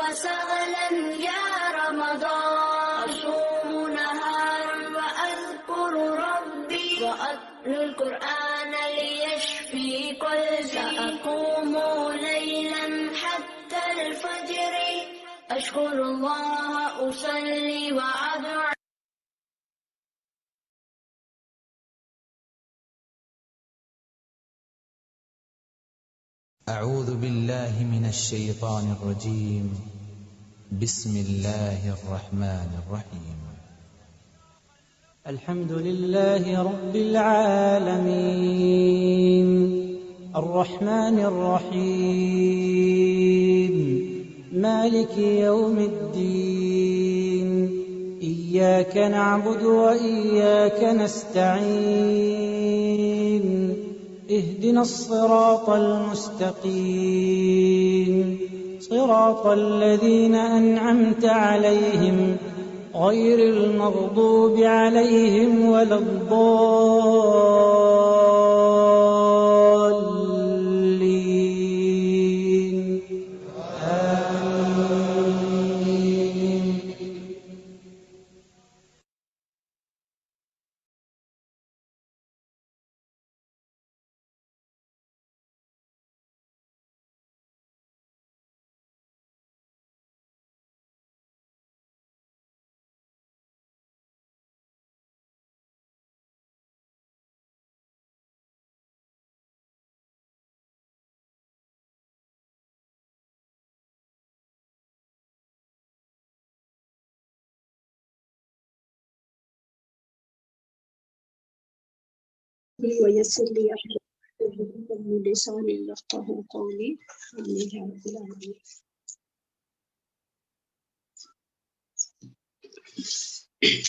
وسهلا يا رمضان أصوم نهارا وأذكر ربي وأتلو القرآن ليشفي قلبي سأقوم ليلا حتى الفجر أشكر الله أصلي وأدعو. أعوذ بالله من الشيطان الرجيم. بسم الله الرحمن الرحيم. الحمد لله رب العالمين الرحمن الرحيم مالك يوم الدين إياك نعبد وإياك نستعين اهدنا الصراط المستقيم صراط الذين أنعمت عليهم غير المغضوب عليهم ولا الضالين آمين. ويسر لي أمري واحلل من لساني يفقهوا قولي آمين يا رب العالمين.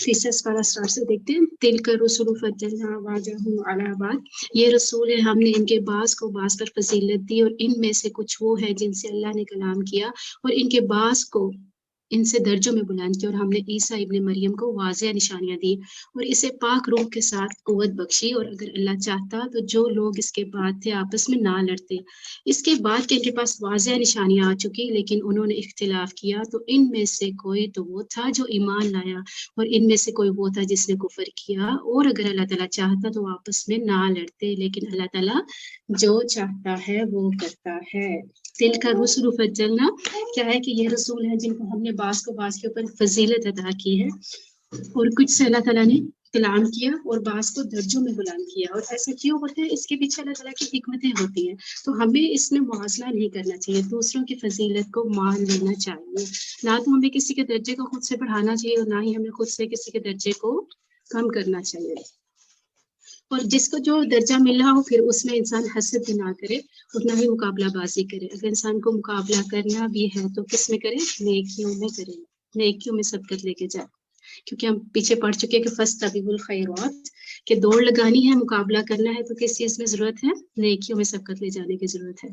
تیسرا سپارہ اسٹارٹ سے دیکھتے ہیں. تلک الرسل فضلنا بعضهم على بعض. یہ رسول ہیں ہم نے ان کے بعض کو بعض پر فضیلت دی اور ان میں سے کچھ وہ ہے جن سے اللہ نے کلام کیا اور ان کے بعض کو ان سے درجوں میں بلند کیا اور ہم نے عیسیٰ ابن مریم کو واضح نشانیاں دی اور اسے پاک روح کے ساتھ قوت بخشی اور اگر اللہ چاہتا تو جو لوگ اس کے بعد تھے آپس میں نہ لڑتے. اس کے بعد کہ ان کے پاس واضح نشانیاں آ چکی لیکن انہوں نے اختلاف کیا تو ان میں سے کوئی تو وہ تھا جو ایمان لایا اور ان میں سے کوئی وہ تھا جس نے کفر کیا اور اگر اللہ تعالیٰ چاہتا تو آپس میں نہ لڑتے لیکن اللہ تعالیٰ جو چاہتا ہے وہ کرتا ہے. دل کا رسول فضلنا کیا ہے کہ یہ رسول ہیں جن کو ہم نے بعض کو بعض کے اوپر فضیلت عطا کی ہے اور کچھ سے اللہ تعالیٰ نے کلام کیا اور بعض کو درجوں میں بلند کیا. اور ایسا کیوں ہوتا ہے؟ اس کے پیچھے اللہ تعالیٰ کی حکمتیں ہوتی ہیں تو ہمیں اس میں مواصلہ نہیں کرنا چاہیے, دوسروں کی فضیلت کو مان لینا چاہیے. نہ تو ہمیں کسی کے درجے کو خود سے بڑھانا چاہیے اور نہ ہی ہمیں خود سے کسی کے درجے کو کم کرنا چاہیے. اور جس کو جو درجہ ملا ہو پھر اس میں انسان حسد نہ کرے اور نہ ہی مقابلہ بازی کرے. اگر انسان کو مقابلہ کرنا بھی ہے تو کس میں کرے؟ نیکیوں میں کرے, نیکیوں میں سبقت لے کے جائے. کیونکہ ہم پیچھے پڑھ چکے کہ فاستبقوا الخیرات کہ دوڑ لگانی ہے, مقابلہ کرنا ہے تو کس چیز میں ضرورت ہے؟ نیکیوں میں سبقت لے جانے کی ضرورت ہے.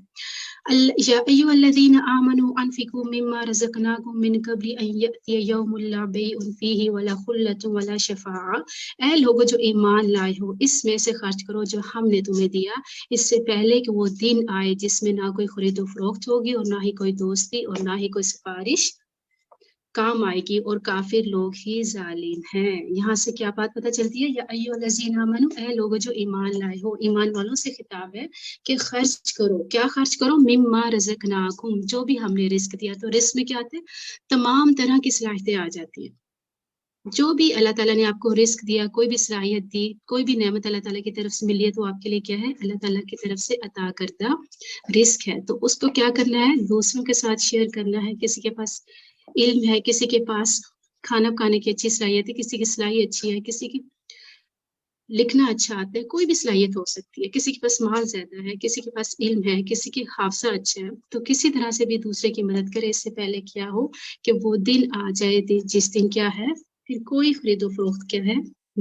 یا ایھا الذین آمنوا انفقوا مما رزقناکم من قبل ان یأتی یوم لا بیع فیہ ولا خلۃ ولا شفاعۃ. اے لوگو جو ایمان لائے ہو اس میں سے خرچ کرو جو ہم نے تمہیں دیا اس سے پہلے کہ وہ دن آئے جس میں نہ کوئی خرید و فروخت ہوگی اور نہ ہی کوئی دوستی اور نہ ہی کوئی سفارش کام آئے گی اور کافر لوگ ہی ظالم ہیں. یہاں سے کیا بات پتہ چلتی ہے؟ یا ایھا الذین آمنوا, اے لوگو جو ایمان لائے ہو, ایمان والوں سے خطاب ہے کہ خرچ کرو. کیا خرچ کرو؟ مما رزقناکم, جو بھی ہم نے رزق دیا. تو رزق میں کیا آتے ہیں؟ تمام طرح کی صلاحیتیں آ جاتی ہیں. جو بھی اللہ تعالیٰ نے آپ کو رزق دیا, کوئی بھی صلاحیت دی, کوئی بھی نعمت اللہ تعالیٰ کی طرف سے ملی ہے تو آپ کے لیے کیا ہے؟ اللہ تعالیٰ کی طرف سے عطا کردہ رزق ہے. تو اس کو کیا کرنا ہے؟ دوسروں کے ساتھ شیئر کرنا ہے. کسی کے پاس علم ہے, کسی کے پاس کھانا پکانے کی اچھی صلاحیت ہے, کسی کی صلاحیت اچھی ہے, کسی کی لکھنا اچھا آتا ہے, کوئی بھی صلاحیت ہو سکتی ہے. کسی کے پاس مال زیادہ ہے, کسی کے پاس علم ہے, کسی کی حافظہ اچھا ہے. تو کسی طرح سے بھی دوسرے کی مدد کرے اس سے پہلے کیا ہو کہ وہ دن آ جائے جس دن کیا ہے پھر کوئی خرید و فروخت کیا ہے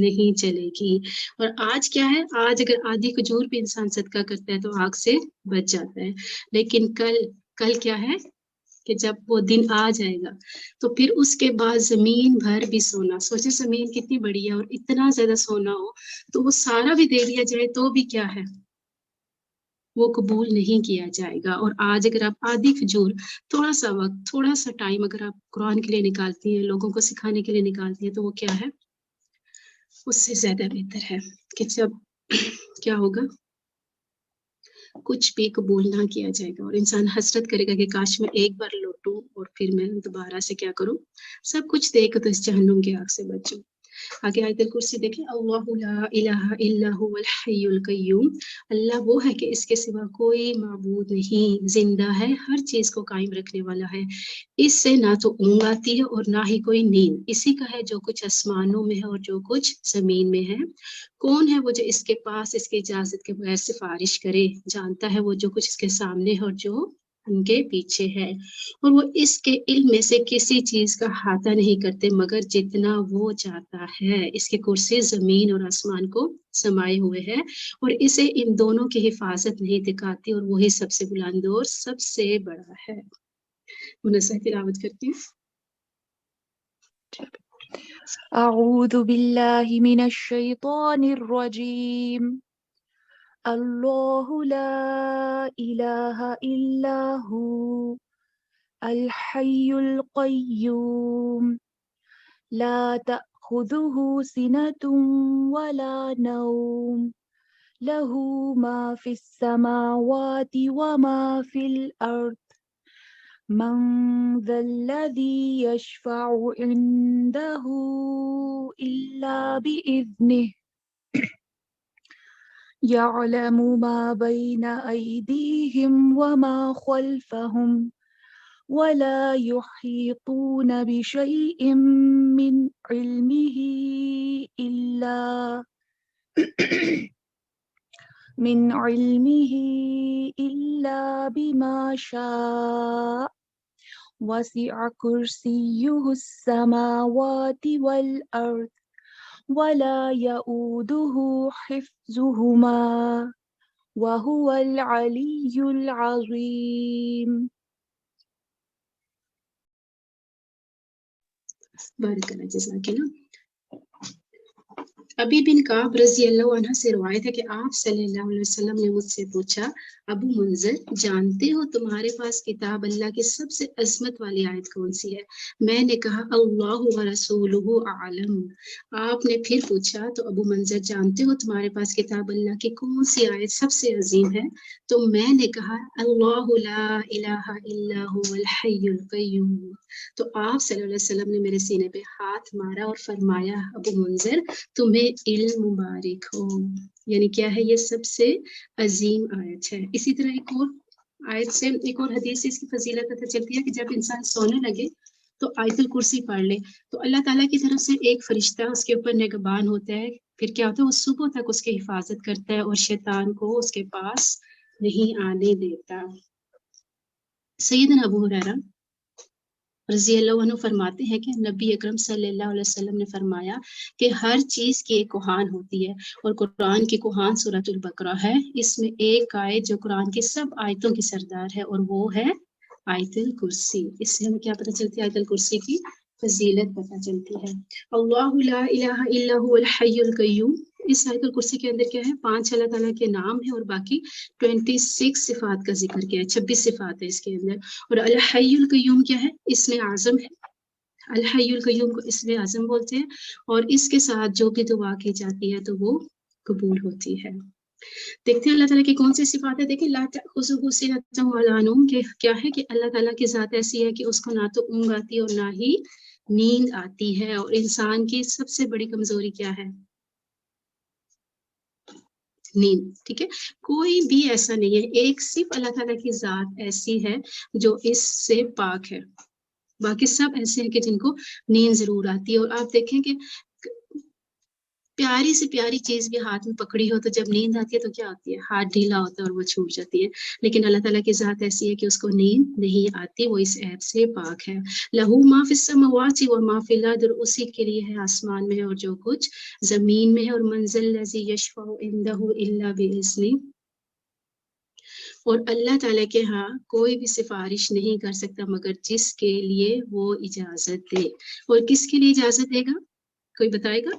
نہیں چلے گی. اور آج کیا ہے؟ آج اگر آدھی کھجور بھی انسان صدقہ کرتا ہے تو آگ سے بچ جاتا ہے. لیکن کل کیا ہے کہ جب وہ دن آ جائے گا تو پھر اس کے بعد زمین بھر بھی سونا. سوچے زمین کتنی بڑی ہے اور اتنا زیادہ سونا ہو تو وہ سارا بھی دے دیا جائے تو بھی کیا ہے وہ قبول نہیں کیا جائے گا. اور آج اگر آپ آدھی فجور تھوڑا سا وقت تھوڑا سا ٹائم اگر آپ قرآن کے لیے نکالتی ہیں, لوگوں کو سکھانے کے لیے نکالتی ہیں, تو وہ کیا ہے, اس سے زیادہ بہتر ہے کہ جب کیا ہوگا, کچھ بھی قبول نہ کیا جائے گا اور انسان حسرت کرے گا کہ کاش میں ایک بار لوٹوں اور پھر میں دوبارہ سے کیا کروں, سب کچھ دے کر تو اس جہنم کی آگ سے بچوں. آگے آیت الکرسی دیکھیں, اللہ لا الہ الا هو الحی القیوم, اللہ وہ ہے کہ اس کے سوا کوئی معبود نہیں, زندہ ہے, ہر چیز کو قائم رکھنے والا ہے, اس سے نہ تو اونگ آتی ہے اور نہ ہی کوئی نیند, اسی کا ہے جو کچھ آسمانوں میں ہے اور جو کچھ زمین میں ہے. کون ہے وہ جو اس کے پاس اس کی اجازت کے بغیر سفارش کرے, جانتا ہے وہ جو کچھ اس کے سامنے ہے اور جو ان کے پیچھے ہے, اور وہ اس کے علم میں سے کسی چیز کا احاطہ نہیں کرتے مگر جتنا وہ چاہتا ہے. اس کے کرسی زمین اور آسمان کو سمائے ہوئے ہے اور اسے ان دونوں کی حفاظت نہیں دکھاتی, اور وہی سب سے بلند اور سب سے بڑا ہے. منصح تلاوت کرتی ہوں. أعوذ بالله من الشيطان الرجيم. الله لا إله إلا هو الحي القيوم لا تأخذه سنة ولا نوم له ما في السماوات وما في الأرض من ذا الذي يشفع عنده إلا بإذنه يعلم ما بين أيديهم وما خلفهم ولا يحيطون بشيء من علمه إلا بما شاء وسع كرسيه السماوات والأرض ولا يؤوده حفظهما وهو العلي العظيم. بارک اللہ, جزاک اللہ. ابی بن کعب رضی اللہ عنہ سے روایت ہے کہ آپ صلی اللہ علیہ وسلم نے مجھ سے پوچھا, ابو منذر جانتے ہو تمہارے پاس کتاب اللہ کی سب سے عظمت والی آیت کون سی ہے؟ میں نے کہا اللہ و رسولہ اعلم. آپ نے پھر پوچھا تو ابو منذر جانتے ہو تمہارے پاس کتاب اللہ کی کون سی آیت سب سے عظیم ہے؟ تو میں نے کہا اللہ لا الہ الا هو الحی القیوم. تو آپ صلی اللہ علیہ وسلم نے میرے سینے پہ ہاتھ مارا اور فرمایا, ابو منذر تمہیں علم مبارک ہو. یعنی کیا ہے, یہ سب سے عظیم آیت ہے. اسی طرح ایک اور آیت سے, ایک اور حدیث سے اس کی فضیلت پتہ چلتی ہے کہ جب انسان سونے لگے تو آیت الکرسی پڑھ لے تو اللہ تعالیٰ کی طرف سے ایک فرشتہ اس کے اوپر نگہبان ہوتا ہے. پھر کیا ہوتا ہے, وہ صبح تک اس کی حفاظت کرتا ہے اور شیطان کو اس کے پاس نہیں آنے دیتا. سیدنا ابو ہریرہ رضی اللہ عنہ فرماتے ہیں کہ نبی اکرم صلی اللہ علیہ وسلم نے فرمایا کہ ہر چیز کی ایک کوہان ہوتی ہے اور قرآن کی کوہان سورۃ البقرہ ہے. اس میں ایک آیت جو قرآن کی سب آیتوں کی سردار ہے اور وہ ہے آیت الکرسی. اس سے ہمیں کیا پتہ چلتی ہے, آیت الکرسی کی فضیلت پتہ چلتی ہے. اللہ لا الہ الا هو الحی القیوم, اس آیت الکرسی کے اندر کیا ہے, 5 اللہ تعالیٰ کے نام ہیں اور باقی 26 صفات کا ذکر کیا ہے, 26 صفات ہے اس کے اندر. اور الحی القیوم کیا ہے, اس میں اعظم ہے. الحی القیوم کو اس میں اعظم بولتے ہیں اور اس کے ساتھ جو بھی دعا کی جاتی ہے تو وہ قبول ہوتی ہے. دیکھتے ہیں اللہ تعالیٰ کی کون سی صفات ہے. دیکھیں لا تأخذہ سنۃ ولا نوم, کہ کیا ہے کہ اللہ تعالیٰ کی ذات ایسی ہے کہ اس کو نہ تو اونگ آتی اور نہ ہی نیند آتی ہے. اور انسان کی سب سے بڑی کمزوری کیا ہے, نیند. ٹھیک ہے, کوئی بھی ایسا نہیں ہے, ایک صرف اللہ تعالیٰ کی ذات ایسی ہے جو اس سے پاک ہے. باقی سب ایسے ہیں کہ جن کو نیند ضرور آتی ہے. اور آپ دیکھیں کہ پیاری سے پیاری چیز بھی ہاتھ میں پکڑی ہو تو جب نیند آتی ہے تو کیا ہوتی ہے, ہاتھ ڈھیلا ہوتا ہے اور وہ چھوٹ جاتی ہے. لیکن اللہ تعالیٰ کی ذات ایسی ہے کہ اس کو نیند نہیں آتی, وہ اس عیب سے پاک ہے. لہو ما فی السماوات و ما فی الارض, اسی کے لیے ہے آسمان میں ہے اور جو کچھ زمین میں ہے. اور من ذا الذی یشفع عندہ الا باذنہ, اور اللہ تعالیٰ کے ہاں کوئی بھی سفارش نہیں کر سکتا مگر جس کے لیے وہ اجازت دے. اور کس کے لیے اجازت دے گا, کوئی بتائے گا؟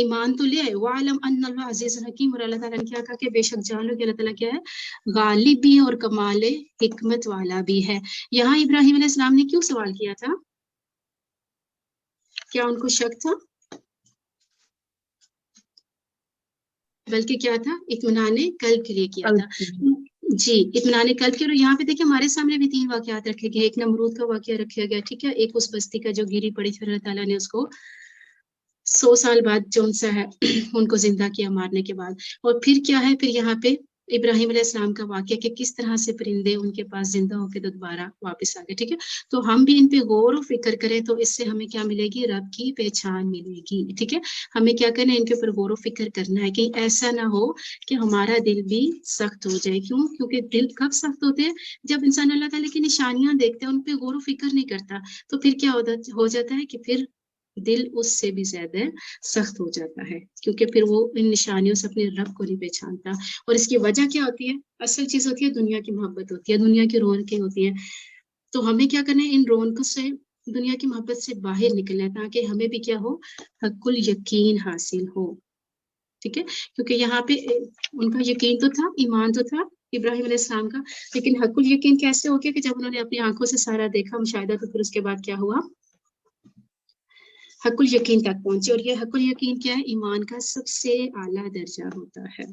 ایمان تو لے آئے. وَعَلَمْ أَنَّ اللَّهَ عَزِيزٌ حَكِيمٌ, اور اللہ تعالیٰ نے کیا کہا کہ بے شک جان لو کہ اللہ تعالیٰ کیا ہے, غالب بھی ہے اور کمال حکمت والا بھی ہے. یہاں ابراہیم علیہ السلام نے کیوں سوال کیا تھا؟ کیا ان کو شک تھا؟ بلکہ کیا تھا, اطمینان قلب کے لیے کیا تھا. جی, اطمینان قلب کے. اور یہاں پہ دیکھیں ہمارے سامنے بھی 3 واقعات رکھے گئے. ایک نمرود کا واقعہ رکھا گیا, ٹھیک ہے, ایک اس بستی کا جو گری پڑی تھی, اللہ تعالیٰ نے اس کو 100 سال بعد جو سا ہے ان کو زندہ کیا مارنے کے بعد. اور پھر کیا ہے, پھر یہاں پہ ابراہیم علیہ السلام کا واقعہ کہ کس طرح سے پرندے ان کے پاس زندہ ہو کے دوبارہ واپس آ گئے. ٹھیک ہے, تو ہم بھی ان پہ غور و فکر کریں تو اس سے ہمیں کیا ملے گی, رب کی پہچان ملے گی. ٹھیک ہے, ہمیں کیا کرنا ہے, ان کے اوپر غور و فکر کرنا ہے کہ ایسا نہ ہو کہ ہمارا دل بھی سخت ہو جائے. کیوں؟ کیونکہ دل کب سخت ہوتے ہیں, جب انسان اللہ تعالیٰ کی نشانیاں دیکھتے ہیں, ان پہ غور و فکر نہیں کرتا, تو پھر کیا ہو جاتا ہے کہ پھر دل اس سے بھی زیادہ سخت ہو جاتا ہے, کیونکہ پھر وہ ان نشانیوں سے اپنے رب کو نہیں پہچانتا. اور اس کی وجہ کیا ہوتی ہے؟ اصل چیز ہوتی ہے دنیا کی محبت ہوتی ہے, دنیا کی رونقیں ہوتی ہیں. تو ہمیں کیا کرنا ہے, ان رونقوں سے, دنیا کی محبت سے باہر نکلنا ہے, تاکہ ہمیں بھی کیا ہو, حق الیقین حاصل ہو. ٹھیک ہے, کیونکہ یہاں پہ ان کا یقین تو تھا, ایمان تو تھا ابراہیم علیہ السلام کا, لیکن حق الیقین کیسے ہو گیا کہ جب انہوں نے اپنی آنکھوں سے سارا دیکھا مشاہدہ, تو پھر اس کے بعد کیا ہوا, حق الیقین تک پہنچے. اور یہ حق الیقین کیا ہے, ایمان کا سب سے اعلیٰ درجہ ہوتا ہے.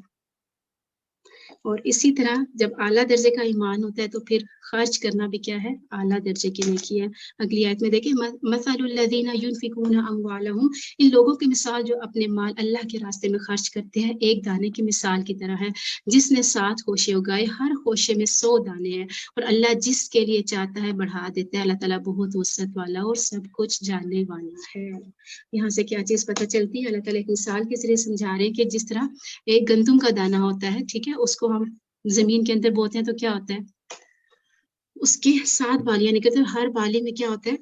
اور اسی طرح جب اعلیٰ درجے کا ایمان ہوتا ہے تو پھر خرچ کرنا بھی کیا ہے, اعلیٰ درجے کی نیکی ہے. اگلی آیت میں دیکھیں, مثل الذین ينفقون اموالهم, ان لوگوں کی مثال جو اپنے مال اللہ کے راستے میں خرچ کرتے ہیں, ایک دانے کی مثال کی طرح ہے جس نے 7 خوشے اگائے, ہر خوشے میں 100 دانے ہیں, اور اللہ جس کے لیے چاہتا ہے بڑھا دیتا ہے. اللہ تعالیٰ بہت وسعت والا اور سب کچھ جاننے والا ہے. یہاں سے کیا چیز پتہ چلتی ہے, اللہ تعالیٰ ایک مثال کے ذریعے سمجھا رہے ہیں کہ جس طرح ایک گندم کا دانہ ہوتا ہے, ٹھیک ہے, اس کو ہم زمین کے اندر بوتے ہیں تو کیا ہوتا ہے, اس کی 7 بالیاں نکلتے ہیں, ہر بالی میں کیا ہوتا ہے,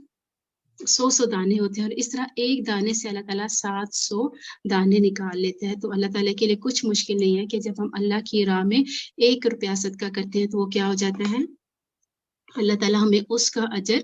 100 دانے ہوتے ہیں. اور اس طرح ایک دانے سے اللہ تعالیٰ 700 دانے نکال لیتے ہیں. تو اللہ تعالیٰ کے لیے کچھ مشکل نہیں ہے کہ جب ہم اللہ کی راہ میں 1 روپیہ صدقہ کرتے ہیں تو وہ کیا ہو جاتا ہے, اللہ تعالیٰ ہمیں اس کا اجر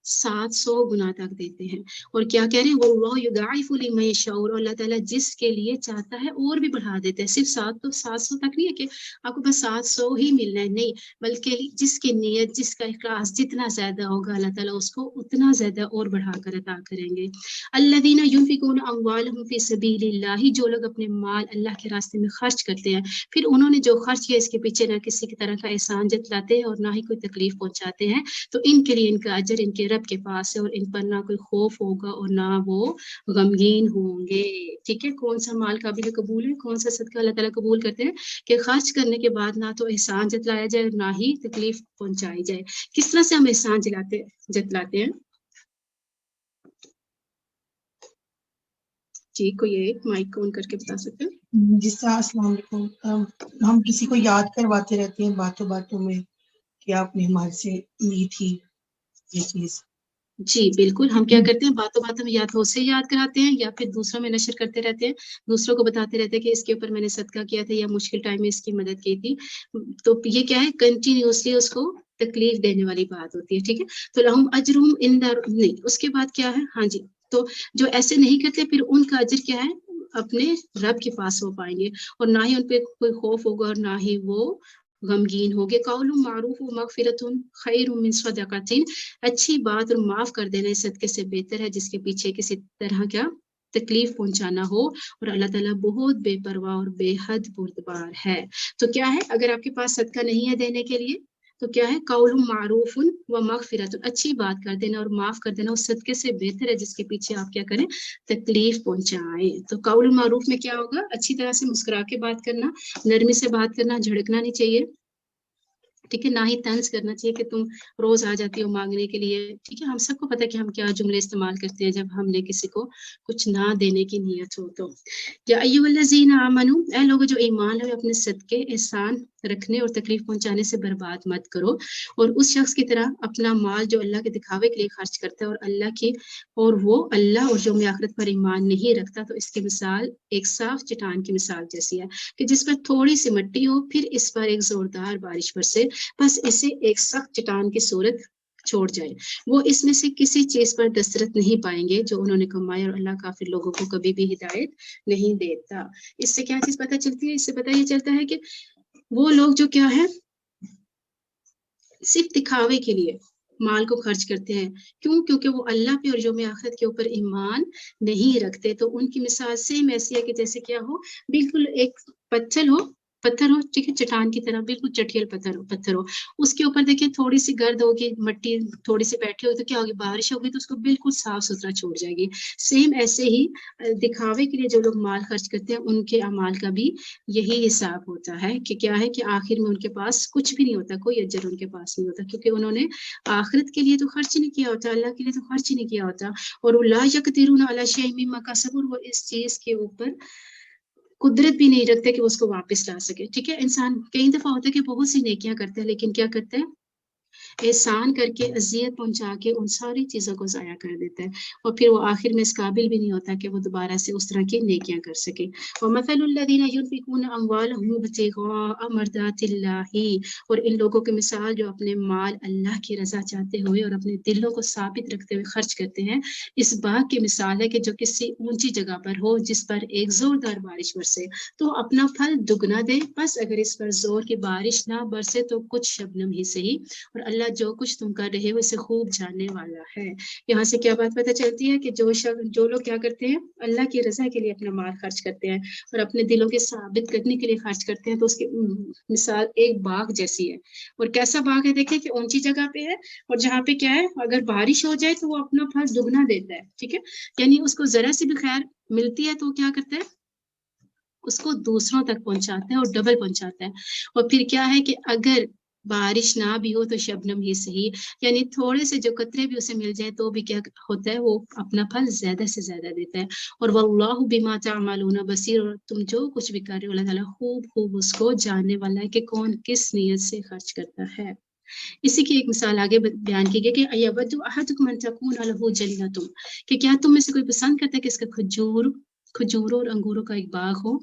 700 گنا تک دیتے ہیں. اور کیا کہہ رہے ہیں, واللہ یضاعف لمن یشاء, اور اللہ تعالیٰ جس کے لیے چاہتا ہے اور بھی بڑھا دیتا ہے. صرف 700 تک نہیں ہے کہ آپ کو بس 700 ہی ملنا ہے, نہیں, بلکہ جس کی نیت, جس کا اخلاص جتنا زیادہ ہوگا, اللہ تعالیٰ اس کو اتنا زیادہ اور بڑھا کر عطا کریں گے. الذین ينفقون اموالهم فی سبیل اللہ, جو لوگ اپنے مال اللہ کے راستے میں خرچ کرتے ہیں, پھر انہوں نے جو خرچ کیا اس کے پیچھے نہ کسی کی طرح کا احسان جتلاتے ہیں اور نہ ہی کوئی تکلیف پہنچاتے ہیں, تو ان کے لیے ان کا اجر ان کے رب کے پاس ہے, اور ان پر نہ کوئی خوف ہوگا اور نہ وہ غمگین ہوں گے. ٹھیک ہے, کون سا مال قابل قبول ہے, کون سا صدقہ اللہ تعالیٰ قبول کرتے ہیں کہ خرچ کرنے کے بعد نہ تو احسان جتلایا جائے نہ ہی تکلیف پہنچائی جائے. کس طرح سے ہم احسان جتلاتے ہیں؟ جی, کوئی ایک مائک آن کر کے بتا سکتے ہیں؟ جس طرح السلام علیکم, ہم کسی کو یاد کرواتے رہتے ہیں باتوں باتوں میں کہ آپ نے ہمارے سے لی تھی یہ چیز. جی بالکل, ہم کیا کرتے ہیں, باتوں باتوں میں یا تو اسے یاد کراتے ہیں یا پھر دوسروں میں نشر کرتے رہتے ہیں, دوسروں کو بتاتے رہتے ہیں کہ اس کے اوپر میں نے صدقہ کیا تھا یا مشکل ٹائم میں اس کی مدد کی تھی. تو یہ کیا ہے, کنٹینیوسلی اس کو تکلیف دینے والی بات ہوتی ہے. ٹھیک ہے, تو لہم اجرہم عند نہیں, اس کے بعد کیا ہے, ہاں جی, تو جو ایسے نہیں کرتے پھر ان کا اجر کیا ہے, اپنے رب کے پاس ہو پائیں گے, اور نہ ہی ان پہ کوئی خوف ہوگا اور نہ ہی وہ غمگین ہوگے. قول معروف و مغفرۃ خیر من صدقۃ, اچھی بات اور معاف کر دینا اس صدقے سے بہتر ہے جس کے پیچھے کسی طرح کیا تکلیف پہنچانا ہو, اور اللہ تعالیٰ بہت بے پرواہ اور بے حد بردبار ہے. تو کیا ہے, اگر آپ کے پاس صدقہ نہیں ہے دینے کے لیے تو کیا ہے, قول معروف و مغفرۃ, اچھی بات کر دینا اور معاف کر دینا اس صدقے سے بہتر ہے جس کے پیچھے آپ کیا کریں, تکلیف پہنچائیں. تو قول معروف میں کیا ہوگا, اچھی طرح سے مسکرا کے بات کرنا, نرمی سے بات کرنا, جھڑکنا نہیں چاہیے. ٹھیک ہے, نہ ہی طنز کرنا چاہیے کہ تم روز آ جاتی ہو مانگنے کے لیے. ٹھیک ہے, ہم سب کو پتہ ہے کہ ہم کیا جملے استعمال کرتے ہیں جب ہم نے کسی کو کچھ نہ دینے کی نیت ہو. تو یا ایھا الذین آمنو, اے لوگوں جو ایمان لائے, اپنے صدقے احسان رکھنے اور تکلیف پہنچانے سے برباد مت کرو, اور اس شخص کی طرح اپنا مال جو اللہ کے دکھاوے کے لیے خرچ کرتا ہے اور وہ اللہ اور یوم آخرت پر ایمان نہیں رکھتا, تو اس کی مثال ایک صاف چٹان کی مثال جیسی ہے کہ جس پر تھوڑی سی مٹی ہو, پھر اس پر ایک زوردار بارش برسے, بس اسے ایک سخت چٹان کی صورت چھوڑ جائے، وہ اس میں سے کسی چیز پر دسترس نہیں پائیں گے جو انہوں نے کمایا، اور اللہ کافر لوگوں کو کبھی بھی ہدایت نہیں دیتا۔ اس سے کیا چیز پتہ چلتی ہے؟ اس سے پتہ یہ چلتا ہے کہ وہ لوگ جو کیا ہے صرف دکھاوے کے لیے مال کو خرچ کرتے ہیں، کیونکہ وہ اللہ پہ اور یوم آخرت کے اوپر ایمان نہیں رکھتے۔ تو ان کی مثال سیم ایسی ہے کہ جیسے کیا ہو، بالکل ایک پتھر ہو، ٹھیک ہے، چٹان کی طرح بالکل چٹیل پتھر ہو، اس کے اوپر دیکھیں تھوڑی سی گرد ہوگی، مٹی تھوڑی سی بیٹھی ہوگی تو کیا ہوگی، بارش ہوگی تو اس کو بالکل صاف ستھرا چھوڑ جائے گی۔ سیم ایسے ہی دکھاوے کے لیے جو لوگ مال خرچ کرتے ہیں ان کے اعمال کا بھی یہی حساب ہوتا ہے کہ کیا ہے کہ آخر میں ان کے پاس کچھ بھی نہیں ہوتا، کوئی اجر ان کے پاس نہیں ہوتا، کیونکہ انہوں نے آخرت کے لیے تو خرچ نہیں کیا ہوتا، اللہ کے لیے تو خرچ نہیں کیا ہوتا۔ اور لا یقدرون علی شیء مما کسبوا، وہ اس چیز کے اوپر قدرت بھی نہیں رکھتے کہ وہ اس کو واپس لا سکے۔ ٹھیک ہے، انسان کئی دفعہ ہوتا ہے کہ بہت سی نیکیاں کرتے ہیں لیکن کیا کرتے ہیں، احسان کر کے اذیت پہنچا کے ان ساری چیزوں کو ضائع کر دیتا ہے، اور پھر وہ آخر میں اس قابل بھی نہیں ہوتا کہ وہ دوبارہ سے اس طرح کی نیکیاں کر سکے۔ وَمَثَلُ الَّذِينَ يُنْفِقُونَ أَمْوَالَهُمْ ابْتِغَاءَ مَرْضَاتِ اللَّهِ، اور ان لوگوں کی مثال جو اپنے مال اللہ کی رضا چاہتے ہوئے اور اپنے دلوں کو ثابت رکھتے ہوئے خرچ کرتے ہیں، اس باغ کی مثال ہے کہ جو کسی اونچی جگہ پر ہو جس پر ایک زوردار بارش برسے تو اپنا پھل دگنا دے، بس اگر اس پر زور کی بارش نہ برسے تو کچھ شبنم ہی صحیح، اور اللہ جو کچھ تم کر رہے ہو اسے خوب جاننے والا ہے۔ یہاں سے کیا بات پتہ چلتی ہے کہ جو لوگ کیا کرتے ہیں، اللہ کی رضا کے لیے اپنا مال خرچ کرتے ہیں اور اپنے دلوں کے ثابت کرنے کے لیے خرچ کرتے ہیں، تو اس کی مثال ایک باغ جیسی ہے۔ اور کیسا باغ ہے؟ دیکھیں کہ اونچی جگہ پہ ہے اور جہاں پہ کیا ہے، اگر بارش ہو جائے تو وہ اپنا پھل دگنا دیتا ہے۔ ٹھیک ہے، یعنی اس کو ذرا سی بھی خیر ملتی ہے تو وہ کیا کرتا ہے، اس کو دوسروں تک پہنچاتا ہے اور ڈبل پہنچاتا ہے۔ اور پھر کیا ہے کہ اگر بارش نہ بھی ہو تو شبنم ہی صحیح، یعنی تھوڑے سے جو قطرے بھی اسے مل جائے تو بھی کیا ہوتا ہے، وہ اپنا پھل زیادہ سے زیادہ دیتا ہے۔ اور واللہ بما تعملون بصیر، اور تم جو کچھ بھی کر رہے ہو اللہ تعالیٰ خوب اس کو جاننے والا ہے کہ کون کس نیت سے خرچ کرتا ہے۔ اسی کی ایک مثال آگے بیان کی گئی کہ ایود احدکم ان تکون له جنۃ، کہ کیا تم میں سے کوئی پسند کرتا ہے کہ اس کا کھجوروں اور انگوروں کا ایک باغ ہو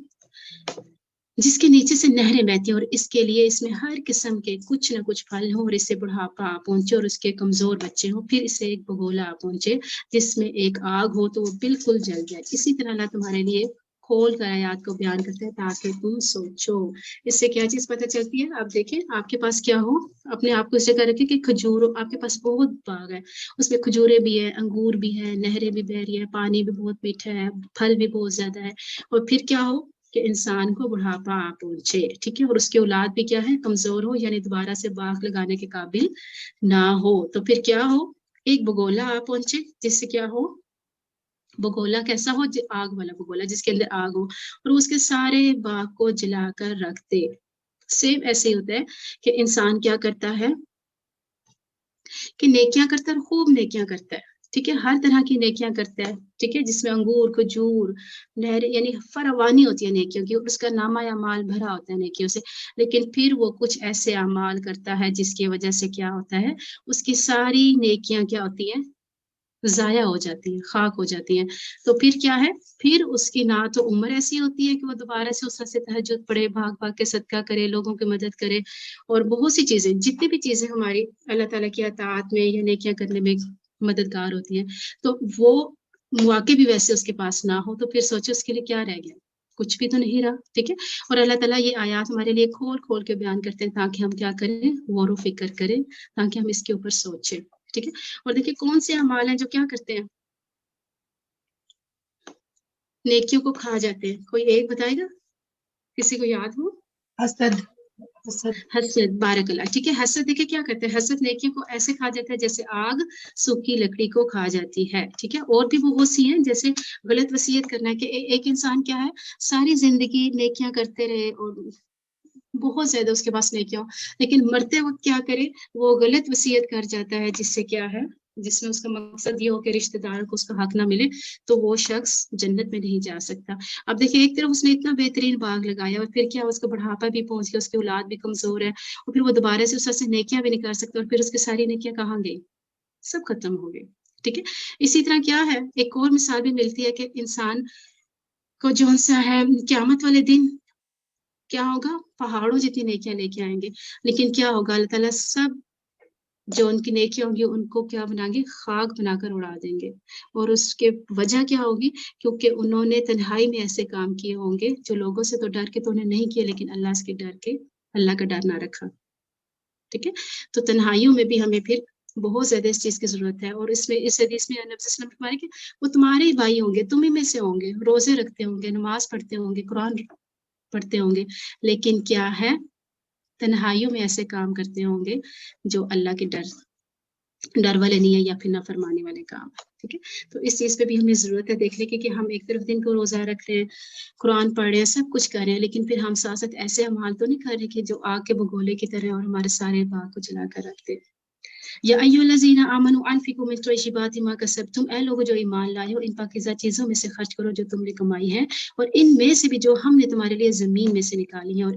جس کے نیچے سے نہریں بہتی ہیں، اور اس کے لیے اس میں ہر قسم کے کچھ نہ کچھ پھل ہوں، اور اس سے بڑھاپا آ پہنچے اور اس کے کمزور بچے ہوں، پھر اسے ایک بگولا آ پہنچے جس میں ایک آگ ہو تو وہ بالکل جل جائے۔ اسی طرح اللہ تمہارے لیے کھول کر آیات کو بیان کرتے ہیں تاکہ تم سوچو۔ اس سے کیا چیز پتہ چلتی ہے؟ آپ دیکھیں آپ کے پاس کیا ہو، اپنے آپ کو اس جگہ رکھیں کہ کھجور، آپ کے پاس بہت باغ ہے، اس میں کھجوریں بھی ہیں، انگور بھی ہے، نہریں بھی بہ رہی ہے، پانی بھی بہت میٹھا ہے، پھل بھی بہت زیادہ ہے، اور پھر کیا ہو کہ انسان کو بڑھاپا آ پہنچے، ٹھیک ہے، اور اس کی اولاد بھی کیا ہے، کمزور ہو، یعنی دوبارہ سے باغ لگانے کے قابل نہ ہو، تو پھر کیا ہو، ایک بگولا آ پہنچے جس سے کیا ہو، بگولا کیسا ہو، آگ والا بگولا جس کے اندر آگ ہو، اور اس کے سارے باغ کو جلا کر رکھ دے۔ سیم ایسے ہی ہوتا ہے کہ انسان کیا کرتا ہے کہ نیکیاں کرتا ہے، خوب نیکیاں کرتا ہے، ٹھیک ہے، ہر طرح کی نیکیاں کرتا ہے، ٹھیک ہے، جس میں انگور، کھجور، نہر، یعنی فراوانی ہوتی ہے نیکیوں کی، اور اس کا نامہ اعمال بھرا ہوتا ہے نیکیوں سے، لیکن پھر وہ کچھ ایسے اعمال کرتا ہے جس کی وجہ سے کیا ہوتا ہے، اس کی ساری نیکیاں کیا ہوتی ہیں، ضائع ہو جاتی ہیں، خاک ہو جاتی ہیں۔ تو پھر کیا ہے، پھر اس کی نہ تو عمر ایسی ہوتی ہے کہ وہ دوبارہ سے اس طرح سے تہجد پڑھے، بھاگ کے صدقہ کرے، لوگوں کی مدد کرے، اور بہت سی چیزیں، جتنی بھی چیزیں ہماری اللہ تعالیٰ کی اطاعت میں یا نیکیاں کرنے میں مددگار ہوتی ہیں، تو وہ مواقع بھی ویسے اس کے پاس نہ ہو تو پھر سوچو اس کے لیے کیا رہ گیا، کچھ بھی تو نہیں رہا، ٹھیک ہے۔ اور اللہ تعالیٰ یہ آیات ہمارے لیے کھول کے بیان کرتے ہیں تاکہ ہم کیا کریں، غور و فکر کریں، تاکہ ہم اس کے اوپر سوچیں، ٹھیک ہے۔ اور دیکھیں کون سے اعمال ہیں جو کیا کرتے ہیں، نیکیوں کو کھا جاتے ہیں، کوئی ایک بتائے گا، کسی کو یاد ہو؟ حسد حسد، بارک اللہ، ٹھیک ہے، حسد دیکھیں کیا کرتے ہیں، حسد نیکیوں کو ایسے کھا جاتا ہے جیسے آگ سوکھی لکڑی کو کھا جاتی ہے، ٹھیک ہے۔ اور بھی بہت سی ہیں، جیسے غلط وصیت کرنا ہے کہ ایک انسان کیا ہے ساری زندگی نیکیاں کرتے رہے اور بہت زیادہ اس کے پاس نیکیاں، لیکن مرتے وقت کیا کرے، وہ غلط وصیت کر جاتا ہے جس سے کیا ہے، جس میں اس کا مقصد یہ ہو کہ رشتہ داروں کو اس کا حق نہ ملے، تو وہ شخص جنت میں نہیں جا سکتا۔ اب دیکھیں ایک طرف اس نے اتنا بہترین باغ لگایا اور پھر کیا، اس کا بڑھاپا بھی پہنچ گیا، اس کی اولاد بھی کمزور ہے، اور پھر وہ دوبارہ سے اس سے نیکیاں بھی نہیں کر سکتا، اور پھر اس کی ساری نیکیاں کہاں گئی، سب ختم ہو گئی، ٹھیک ہے۔ اسی طرح کیا ہے، ایک اور مثال بھی ملتی ہے کہ انسان کو جو سا ہے قیامت والے دن کیا ہوگا، پہاڑوں جتنی نیکیاں لے کے آئیں گے، لیکن کیا ہوگا، اللہ تعالیٰ سب جو ان کی نیکیاں ہوں گی ان کو کیا بنا گے؟ خاک بنا کر اڑا دیں گے. اور اس کے وجہ کیا ہوگی؟ کیونکہ انہوں نے تنہائی میں ایسے کام کیے ہوں گے جو لوگوں سے تو ڈر کے تو انہیں نہیں کیے، لیکن اللہ سے ڈر کے اللہ کا ڈر نہ رکھا. ٹھیک ہے، تو تنہائیوں میں بھی ہمیں پھر بہت زیادہ اس چیز کی ضرورت ہے. اور اس میں اس حدیث میں نبی صلی اللہ علیہ وسلم فرمایا کہ وہ تمہارے ہی بھائی ہوں گے، تم ہی میں سے ہوں گے، روزے رکھتے ہوں گے، نماز پڑھتے ہوں گے، قرآن پڑھتے ہوں گے، لیکن کیا ہے؟ تنہائیوں میں ایسے کام کرتے ہوں گے جو اللہ کے ڈر والے نہیں ہے یا پھر نافرمانی والے کام. ٹھیک ہے، تو اس چیز پہ بھی ہمیں ضرورت ہے دیکھنے کی کہ ہم ایک طرف دن کو روزہ رکھ رہے ہیں، قرآن پڑھ رہے ہیں، سب کچھ کر رہے ہیں، لیکن پھر ہم ساتھ ساتھ ایسے اعمال تو نہیں کر رہے کہ جو آگ کے بگولے کی طرح اور ہمارے سارے باغ کو جلا کر رکھتے. یا ایھا الذین آمنوا انفقوا من طیبات ما کسبتم، اے لوگوں جو ایمان لائے ہو ان پاکیزہ چیزوں میں سے خرچ کرو جو تم نے کمائی ہے، اور ان میں سے بھی جو ہم نے تمہارے لیے زمین میں سے نکالی ہیں، اور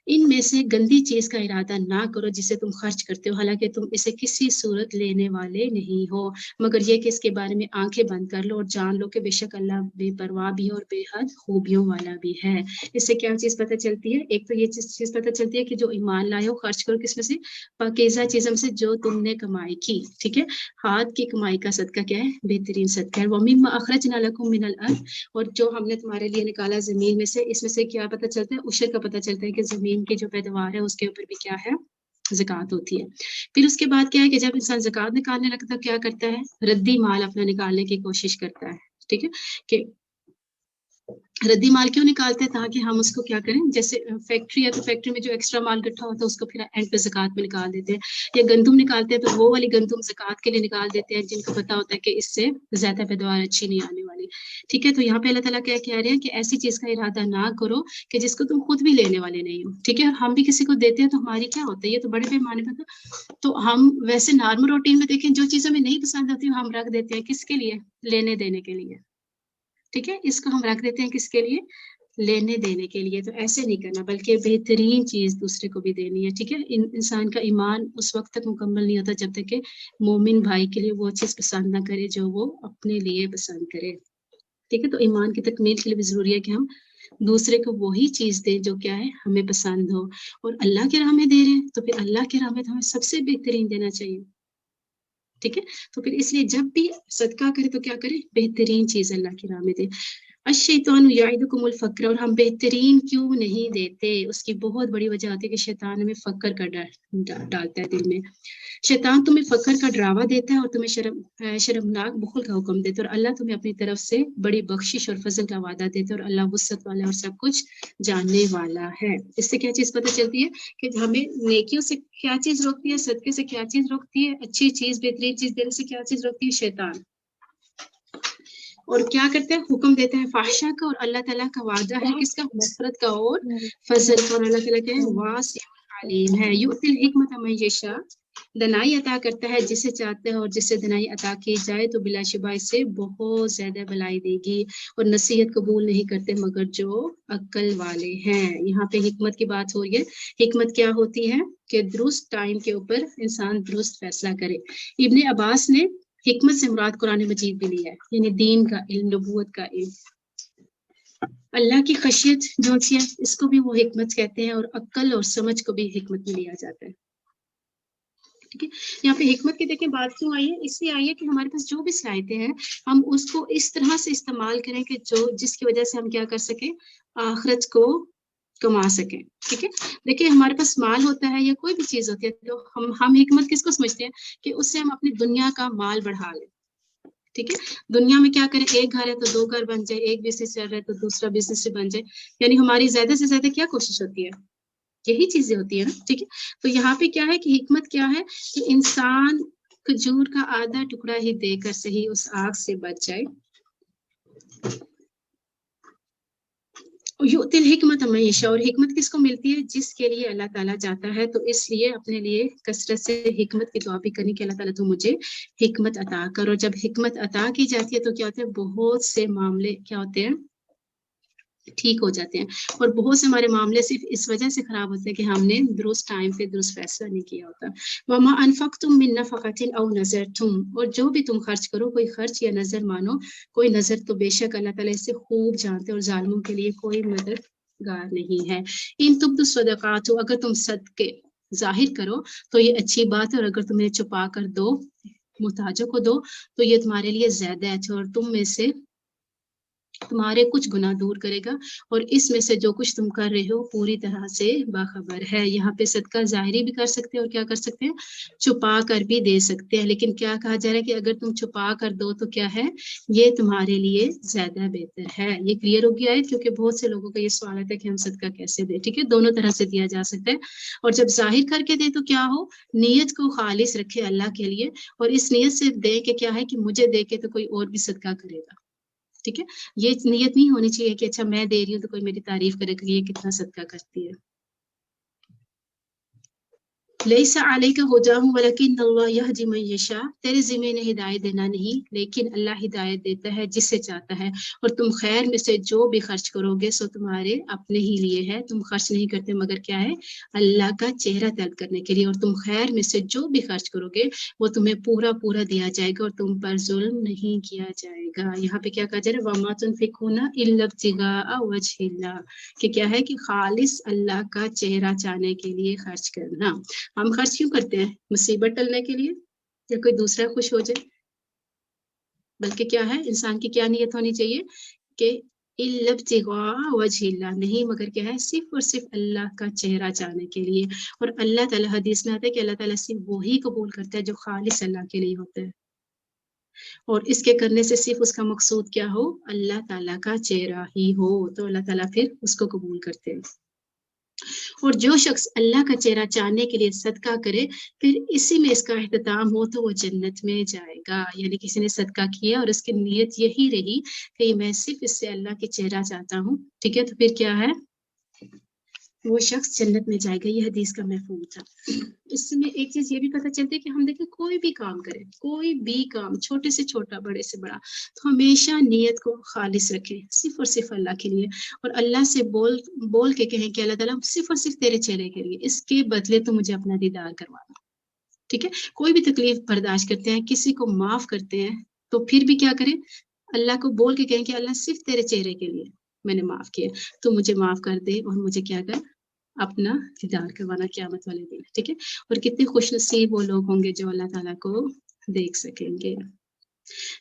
ان میں سے گندی چیز کا ارادہ نہ کرو جسے تم خرچ کرتے ہو، حالانکہ تم اسے کسی صورت لینے والے نہیں ہو، مگر یہ کہ اس کے بارے میں آنکھیں بند کر لو اور جان لو کہ بے شک اللہ بے پرواہ بھی ہے اور بے حد خوبیوں والا بھی ہے. اس سے کیا چیز پتہ چلتی ہے؟ ایک تو یہ چیز پتہ چلتی ہے کہ جو ایمان لائے ہو خرچ کرو کس میں سے؟ پاکیزہ چیزوں سے جو تم نے کمائی کی. ٹھیک ہے، ہاتھ کی کمائی کا صدقہ کیا ہے؟ بہترین صدقہ ہے. وَمِمَّا أَخْرَجْنَا لَكُم مِّنَ الْأَرْضِ، اور جو ہم نے تمہارے لیے نکالا زمین میں سے، اس میں سے کیا پتہ چلتا ہے؟ عشر کا پتہ چلتا ہے کہ زمین کی جو پیداوار ہے اس کے اوپر بھی کیا ہے؟ زکوٰۃ ہوتی ہے. پھر اس کے بعد کیا ہے کہ جب انسان زکوٰۃ نکالنے لگتا ہے کیا کرتا ہے؟ ردی مال اپنا نکالنے کی کوشش کرتا ہے. ٹھیک ہے، کہ ردی مال کیوں نکالتے ہیں؟ تاکہ ہم اس کو کیا کریں، جیسے فیکٹری ہے تو فیکٹری میں جو ایکسٹرا مال اکٹھا ہوتا ہے اس کو پھر اینڈ پہ زکوٰۃ میں نکال دیتے ہیں، یا گندم نکالتے ہیں تو وہ والی گندم زکوٰۃ کے لیے نکال دیتے ہیں جن کو پتا ہوتا ہے کہ اس سے زیادہ پیداوار اچھی نہیں آنے والی. ٹھیک ہے، تو یہاں پہ اللہ تعالیٰ کیا کہہ رہے ہیں کہ ایسی چیز کا ارادہ نہ کرو کہ جس کو تم خود بھی لینے والے نہیں ہو. ٹھیک ہے، ہم بھی کسی کو دیتے ہیں تو ہماری کیا ہوتا ہے؟ یہ تو بڑے پیمانے پر تو ہم ویسے نارمل روٹین میں دیکھیں جو چیزیں ہمیں نہیں پسند ہوتی ہم رکھ دیتے ہیں، کس کے لیے؟ لینے دینے کے لیے. ٹھیک ہے، اس کو ہم رکھ دیتے ہیں کس کے لیے؟ لینے دینے کے لیے. تو ایسے نہیں کرنا بلکہ بہترین چیز دوسرے کو بھی دینی ہے. ٹھیک ہے، انسان کا ایمان اس وقت تک مکمل نہیں ہوتا جب تک کہ مومن بھائی کے لیے وہ چیز پسند نہ کرے جو وہ اپنے لیے پسند کرے. ٹھیک ہے، تو ایمان کی تکمیل کے لیے بھی ضروری ہے کہ ہم دوسرے کو وہی چیز دیں جو کیا ہے؟ ہمیں پسند ہو. اور اللہ کے راہ میں دے رہے ہیں تو پھر اللہ کے راہ میں تو ہمیں سب سے بہترین دینا چاہیے. ٹھیک ہے، تو پھر اس لیے جب بھی صدقہ کرے تو کیا کرے؟ بہترین چیز اللہ کی راہ میں دے. الشیطان یعدکم الفقر، اور ہم بہترین کیوں نہیں دیتے؟ اس کی بہت بڑی وجہ ہوتی ہے کہ شیطان ہمیں فقر کا ڈر ڈالتا ہے دل میں. شیطان تمہیں فقر کا ڈراوا دیتا ہے اور تمہیں شرمناک بخل کا حکم دیتا ہے، اور اللہ تمہیں اپنی طرف سے بڑی بخشش اور فضل کا وعدہ دیتا ہے، اور اللہ وسعت والا اور سب کچھ جاننے والا ہے. اس سے کیا چیز پتہ چلتی ہے کہ ہمیں نیکیوں سے کیا چیز روکتی ہے؟ صدقے سے کیا چیز روکتی ہے؟ اچھی چیز بہترین چیز دینے سے کیا چیز روکتی ہے؟ شیطان. اور کیا کرتے ہیں؟ حکم دیتے ہیں فحشا کا، اور اللہ تعالیٰ کا وعدہ ہے کس کا؟ مغفرت کا اور فضل کا. اور اللہ تعالیٰ کیا ہے؟ واسع علیم ہے. یؤتی الحکمت من یشاء، دنائی عطا کرتا ہے جسے چاہتا ہے، اور جسے دنائی عطا کی جائے تو بلا شبہ اس سے بہت زیادہ بھلائی دے گی. اور نصیحت قبول نہیں کرتے مگر جو عقل والے ہیں. یہاں پہ حکمت کی بات ہو رہی ہے. حکمت کیا ہوتی ہے؟ کہ درست ٹائم کے اوپر انسان درست فیصلہ کرے. ابن عباس نے حکمت سے مراد قرآن مجید بھی لیا ہے، یعنی دین کا علم، نبوت کا علم. اللہ کی خشیت جو ہے اس کو بھی وہ حکمت کہتے ہیں، اور عقل اور سمجھ کو بھی حکمت میں لیا جاتا ہے. ٹھیک ہے، یہاں پہ حکمت کی دیکھیں بات کیوں آئی ہے؟ اس لیے آئی ہے کہ ہمارے پاس جو بھی صلاحیتیں ہیں ہم اس کو اس طرح سے استعمال کریں کہ جس کی وجہ سے ہم کیا کر سکیں؟ آخرت کو کما سکیں. ٹھیک ہے، دیکھیں ہمارے پاس مال ہوتا ہے یا کوئی بھی چیز ہوتی ہے تو ہم حکمت کس کو سمجھتے ہیں؟ کہ اس سے ہم اپنی دنیا کا مال بڑھا لیں. ٹھیک ہے، دنیا میں کیا کریں؟ ایک گھر ہے تو 2 گھر بن جائے، ایک بزنس چل رہا ہے تو دوسرا بزنس سے بن جائے. یعنی ہماری زیادہ سے زیادہ کیا کوشش ہوتی ہے؟ یہی چیزیں ہوتی ہیں نا. ٹھیک ہے، تو یہاں پہ کیا ہے کہ حکمت کیا ہے کہ انسان کھجور کا آدھا ٹکڑا ہی دے کر صحیح اس آگ سے بچ جائے. یؤتی الحکمت من یشاء، اور حکمت کس کو ملتی ہے؟ جس کے لیے اللہ تعالیٰ چاہتا ہے. تو اس لیے اپنے لیے کثرت سے حکمت کی دعا بھی کرنی کہ اللہ تعالیٰ تو مجھے حکمت عطا کرو. جب حکمت عطا کی جاتی ہے تو کیا ہوتا ہے؟ بہت سے معاملے کیا ہوتے ہیں؟ ٹھیک ہو جاتے ہیں. اور بہت سے ہمارے معاملے صرف اس وجہ سے خراب ہوتے ہیں کہ ہم نے درست ٹائم پہ درست فیصلہ نہیں کیا ہوتا. وما انفقتم من نفقۃ او نذرتم، اور جو بھی تم خرچ کرو، کوئی خرچ یا نظر مانو، کوئی نظر، تو بے شک اللہ تعالیٰ اس سے خوب جانتے اور ظالموں کے لیے کوئی مددگار نہیں ہے. ان تبدوا الصدقات، اگر تم صدقے ظاہر کرو تو یہ اچھی بات ہے، اور اگر تمہیں چھپا کر دو، محتاجوں کو دو، تو یہ تمہارے لیے زیادہ اچھا، اور تم میں سے تمہارے کچھ گناہ دور کرے گا، اور اس میں سے جو کچھ تم کر رہے ہو پوری طرح سے باخبر ہے۔ یہاں پہ صدقہ ظاہری بھی کر سکتے ہیں اور کیا کر سکتے ہیں، چھپا کر بھی دے سکتے ہیں، لیکن کیا کہا جا رہا ہے کہ اگر تم چھپا کر دو تو کیا ہے، یہ تمہارے لیے زیادہ بہتر ہے۔ یہ کلیئر ہو گیا ہے، کیونکہ بہت سے لوگوں کا یہ سوال آتا ہے کہ ہم صدقہ کیسے دیں، ٹھیک ہے، دونوں طرح سے دیا جا سکتا ہے، اور جب ظاہر کر کے دے تو کیا ہو، نیت کو خالص رکھے اللہ کے لیے، اور اس نیت سے دے کہ کیا ہے کہ مجھے دے کے تو کوئی اور بھی صدقہ کرے گا، ٹھیک ہے، یہ نیت نہیں ہونی چاہیے کہ اچھا میں دے رہی ہوں تو کوئی میری تعریف کرے کہ یہ کتنا صدقہ کرتی ہے۔ لیس علیک ھداھم ولکن اللہ یہدی من یشاء، تیرے ذمہ نے ہدایت دینا نہیں، لیکن اللہ ہدایت دیتا ہے جسے چاہتا ہے، اور تم خیر میں سے جو بھی خرچ کرو گے سو تمہارے اپنے ہی لیے ہے، تم خرچ نہیں کرتے مگر کیا ہے، اللہ کا چہرہ طلب کرنے کے لیے، اور تم خیر میں سے جو بھی خرچ کرو گے وہ تمہیں پورا پورا دیا جائے گا، اور تم پر ظلم نہیں کیا جائے گا۔ یہاں پہ کیا کہا جا رہا ہے، وَمَا تُنْفِقُونَ إِلَّا ابْتِغَاءَ وَجْهِ اللَّهِ، کہ کیا ہے کہ خالص اللہ کا چہرہ چاہنے کے لیے خرچ کرنا۔ ہم خرچ کیوں کرتے ہیں، مصیبت ٹلنے کے لیے یا کوئی دوسرا خوش ہو جائے، بلکہ کیا ہے، انسان کی کیا نیت ہونی چاہیے کہ إِلَّا ابْتِغَاءَ وَجْهِ اللَّهِ، نہیں مگر کیا ہے، صرف اور صرف اللہ کا چہرہ چاہنے کے لیے، اور اللہ تعالیٰ حدیث میں آتا ہے کہ اللہ تعالیٰ صرف وہی قبول کرتا ہے جو خالص اللہ کے لیے ہوتا ہے، اور اس کے کرنے سے صرف اس کا مقصود کیا ہو، اللہ تعالیٰ کا چہرہ ہی ہو، تو اللہ تعالیٰ پھر اس کو قبول کرتے ہیں۔ اور جو شخص اللہ کا چہرہ چاہنے کے لیے صدقہ کرے پھر اسی میں اس کا اختتام ہو تو وہ جنت میں جائے گا، یعنی کسی نے صدقہ کیا اور اس کی نیت یہی رہی کہ میں صرف اس سے اللہ کے چہرہ چاہتا ہوں، ٹھیک ہے، تو پھر کیا ہے، وہ شخص جنت میں جائے گا۔ یہ حدیث کا مفہوم تھا۔ اس میں ایک چیز یہ بھی پتہ چلتی ہے کہ ہم دیکھیں کوئی بھی کام کریں، کوئی بھی کام، چھوٹے سے چھوٹا بڑے سے بڑا، تو ہمیشہ نیت کو خالص رکھیں، صرف اور صرف اللہ کے لیے، اور اللہ سے بول کے کہیں کہ اللہ تعالیٰ صرف اور صرف تیرے چہرے کے لیے، اس کے بدلے تو مجھے اپنا دیدار کروانا، ٹھیک ہے۔ کوئی بھی تکلیف برداشت کرتے ہیں، کسی کو معاف کرتے ہیں، تو پھر بھی کیا کریں، اللہ کو بول کے کہیں کہ اللہ صرف تیرے چہرے کے لیے میں نے معاف کیا، تو مجھے معاف کر دے اور مجھے کیا کر، اپنا دیدار کروانا قیامت والے دن، ٹھیک ہے۔ اور کتنے خوش نصیب وہ لوگ ہوں گے جو اللہ تعالیٰ کو دیکھ سکیں گے۔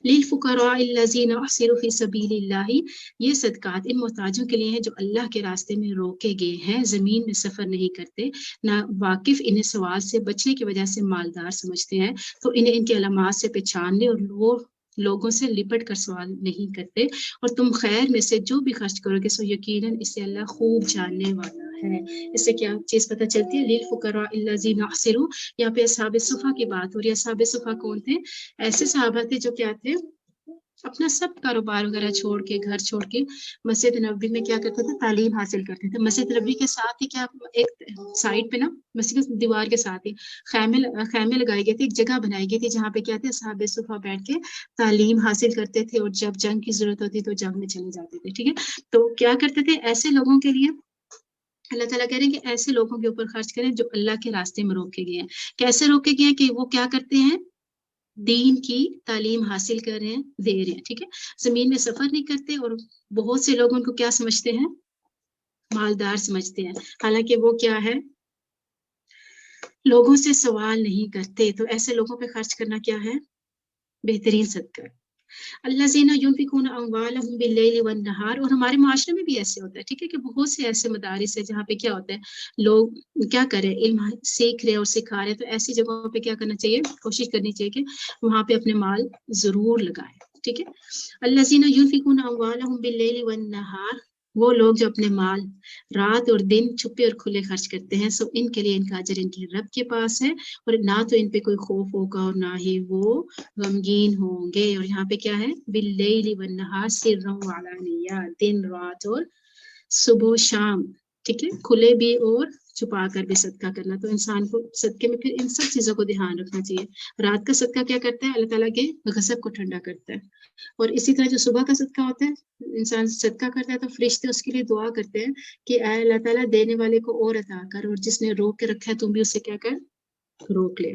لِلْفُقَرَاءِ الَّذِينَ أُحْصِرُوا فِي سَبِيلِ اللَّهِ، یہ صدقات ان محتاجوں کے لیے ہیں جو اللہ کے راستے میں روکے گئے ہیں، زمین میں سفر نہیں کرتے، نہ واقف انہیں سوال سے بچنے کی وجہ سے مالدار سمجھتے ہیں، تو انہیں ان کے علامات سے پہچان لے، اور وہ لوگوں سے لپٹ کر سوال نہیں کرتے، اور تم خیر میں سے جو بھی خرچ کرو گے سو یقیناً اسے اللہ خوب جاننے والا ہے۔ اس سے کیا چیز پتہ چلتی ہے، لِلْفُقَرَاءِ الَّذِينَ أُحْصِرُوا، یہاں پہ اصحاب صفا کی بات ہو رہی ہے۔ اصحاب صفا کون تھے، ایسے صحابہ تھے جو کیا تھے، اپنا سب کاروبار وغیرہ چھوڑ کے، گھر چھوڑ کے مسجد نبوی میں کیا کرتے تھے، تعلیم حاصل کرتے تھے۔ مسجد نبوی کے ساتھ ہی کیا، ایک سائڈ پہ نا، مسجد کی دیوار کے ساتھ ہی خیمے لگائے گئے تھے، ایک جگہ بنائی گئی تھی جہاں پہ کیا تھے، اصحاب صفا بیٹھ کے تعلیم حاصل کرتے تھے، اور جب جنگ کی ضرورت ہوتی تو جنگ میں چلے جاتے تھے، ٹھیک ہے۔ تو کیا کرتے تھے، ایسے لوگوں کے لیے اللہ تعالیٰ کہہ رہے ہیں کہ ایسے لوگوں کے اوپر خرچ کریں جو اللہ کے راستے میں روکے گئے ہیں۔ کیسے روکے گئے ہیں کہ وہ کیا کرتے ہیں، دین کی تعلیم حاصل کر رہے ہیں، دے رہے ہیں، ٹھیک ہے، زمین میں سفر نہیں کرتے، اور بہت سے لوگ ان کو کیا سمجھتے ہیں، مالدار سمجھتے ہیں، حالانکہ وہ کیا ہے، لوگوں سے سوال نہیں کرتے۔ تو ایسے لوگوں پہ خرچ کرنا کیا ہے، بہترین صدقہ۔ الذین ینفقون اموالہم باللیل والنہار، اور ہمارے معاشرے میں بھی ایسے ہوتا ہے، ٹھیک ہے، کہ بہت سے ایسے مدارس ہیں جہاں پہ کیا ہوتا ہے، لوگ کیا کریں، علم سیکھ رہے اور سکھا رہے، تو ایسی جگہوں پہ کیا کرنا چاہیے، کوشش کرنی چاہیے کہ وہاں پہ اپنے مال ضرور لگائیں، ٹھیک ہے۔ الذین ینفقون اموالہم باللیل والنہار، وہ لوگ جو اپنے مال رات اور دن چھپے اور کھلے خرچ کرتے ہیں، سو ان کے لیے ان کا اجر ان کے رب کے پاس ہے، اور نہ تو ان پہ کوئی خوف ہوگا اور نہ ہی وہ غمگین ہوں گے۔ اور یہاں پہ کیا ہے، باللیل والنہار سرا وعلانیہ، دن رات اور صبح و شام، ٹھیک ہے، کھلے بھی اور چھپا کر بھی صدقہ کرنا۔ تو انسان کو صدقے میں پھر ان سب چیزوں کو دھیان رکھنا چاہیے۔ رات کا صدقہ کیا کرتا ہے، اللہ تعالیٰ کے غضب کو ٹھنڈا کرتا ہے، اور اسی طرح جو صبح کا صدقہ ہوتا ہے، انسان صدقہ کرتا ہے تو فرشتے اس کے لیے دعا کرتے ہیں کہ اے اللہ تعالیٰ دینے والے کو اور عطا کر، اور جس نے روک کے رکھا ہے تم بھی اسے کیا کر، روک لے۔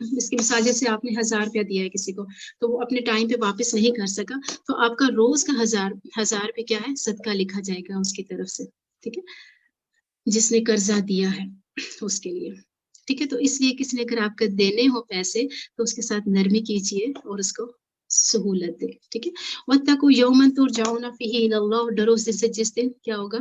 اس کی مثال جیسے آپ نے 1000 روپیہ دیا ہے کسی کو تو وہ اپنے ٹائم پہ واپس نہیں کر سکا تو آپ کا روز کا 1000 روپے کیا ہے صدقہ لکھا جائے گا اس کی طرف سے، ٹھیک ہے، جس نے قرضہ دیا ہے اس کے لیے، ٹھیک ہے. تو اس لیے کسی نے اگر آپ کو دینے ہو پیسے تو اس کے ساتھ نرمی کیجیے اور اس کو سہولت دے، ٹھیک ہے. وَاتَّقُوا يَوْمًا تُرْجَعُونَ فِيهِ إِلَى اللَّهِ، ڈرو اس دن سے جس دن کیا ہوگا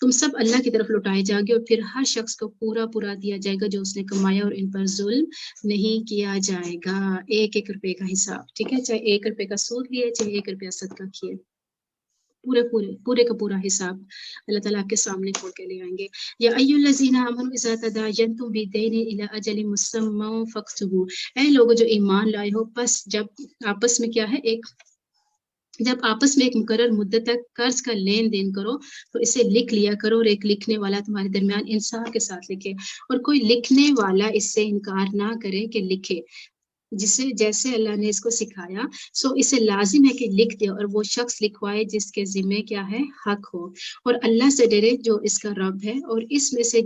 تم سب اللہ کی طرف لوٹائے جاؤ گے اور پھر ہر شخص کو پورا دیا جائے گا جو اس نے کمایا اور ان پر ظلم نہیں کیا جائے گا. 1 روپے کا حساب، ٹھیک ہے، چاہے 1 روپے کا سود لیے چاہے 1 روپیہ صدقہ کیے، پورے کا پورا حساب اللہ تعالیٰ آپ کے سامنے کھول کے لے آئیں گے. یا ایھا الذین آمنوا اذا تداینتم بدین الی اجل مسمى فاکتبوا، اے لوگوں جو ایمان لائے ہو، بس جب آپس میں کیا ہے جب آپس میں ایک مقرر مدت تک قرض کا لین دین کرو تو اسے لکھ لیا کرو، اور ایک لکھنے والا تمہارے درمیان انصاف کے ساتھ لکھے، اور کوئی لکھنے والا اس سے انکار نہ کرے کہ لکھے جیسے اللہ نے اس کو سکھایا، سو اسے لازم ہے کہ لکھ دے، اور وہ شخص لکھوائے جس کے ذمے کیا ہے حق ہو، اور اللہ سے ڈرے جو اس کا رب ہے، اور اس میں سے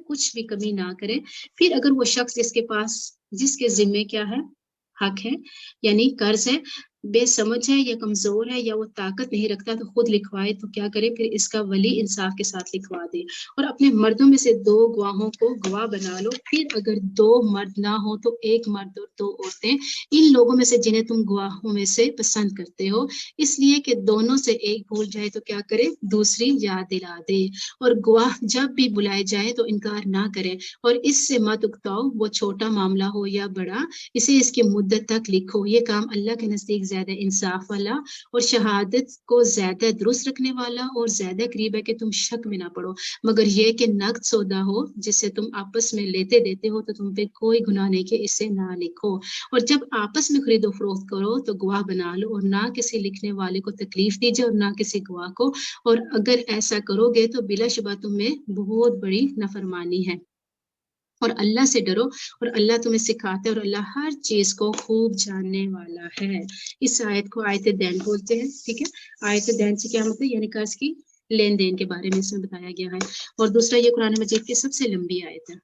کچھ بھی کمی نہ کرے. پھر اگر وہ شخص جس کے ذمے کیا ہے حق ہے یعنی قرض ہے، بے سمجھ ہے یا کمزور ہے یا وہ طاقت نہیں رکھتا تو خود لکھوائے، تو کیا کرے پھر اس کا ولی انصاف کے ساتھ لکھوا دے، اور اپنے مردوں میں سے 2 گواہوں کو گواہ بنا لو. پھر اگر 2 مرد نہ ہو تو 1 مرد اور 2 عورتیں ان لوگوں میں سے جنہیں تم گواہوں میں سے پسند کرتے ہو، اس لیے کہ دونوں سے ایک بھول جائے تو کیا کرے دوسری یاد دلا دے. اور گواہ جب بھی بلائے جائے تو انکار نہ کرے، اور اس سے مت اکتاؤ، وہ چھوٹا معاملہ ہو یا بڑا، اسے اس کی مدت تک لکھو. یہ کام اللہ کے نزدیک زیادہ انصاف والا اور شہادت کو زیادہ درست رکھنے والا اور زیادہ قریب ہے کہ تم شک میں نہ پڑو، مگر یہ کہ نقد سودا ہو جسے تم آپس میں لیتے دیتے ہو تو تم پہ کوئی گناہ نہیں کہ اسے نہ لکھو. اور جب آپس میں خرید و فروخت کرو تو گواہ بنا لو، اور نہ کسی لکھنے والے کو تکلیف دیجیے اور نہ کسی گواہ کو، اور اگر ایسا کرو گے تو بلا شبہ تم میں بہت بڑی نافرمانی ہے. اور اللہ سے ڈرو، اور اللہ تمہیں سکھاتا ہے، اور اللہ ہر چیز کو خوب جاننے والا ہے. اس آیت کو آیت دین بولتے ہیں، ٹھیک ہے. آیت دین سے کیا مطلب، یعنی قرض کی لین دین کے بارے میں اس میں بتایا گیا ہے. اور دوسرا یہ قرآن مجید کی سب سے لمبی آیت ہے.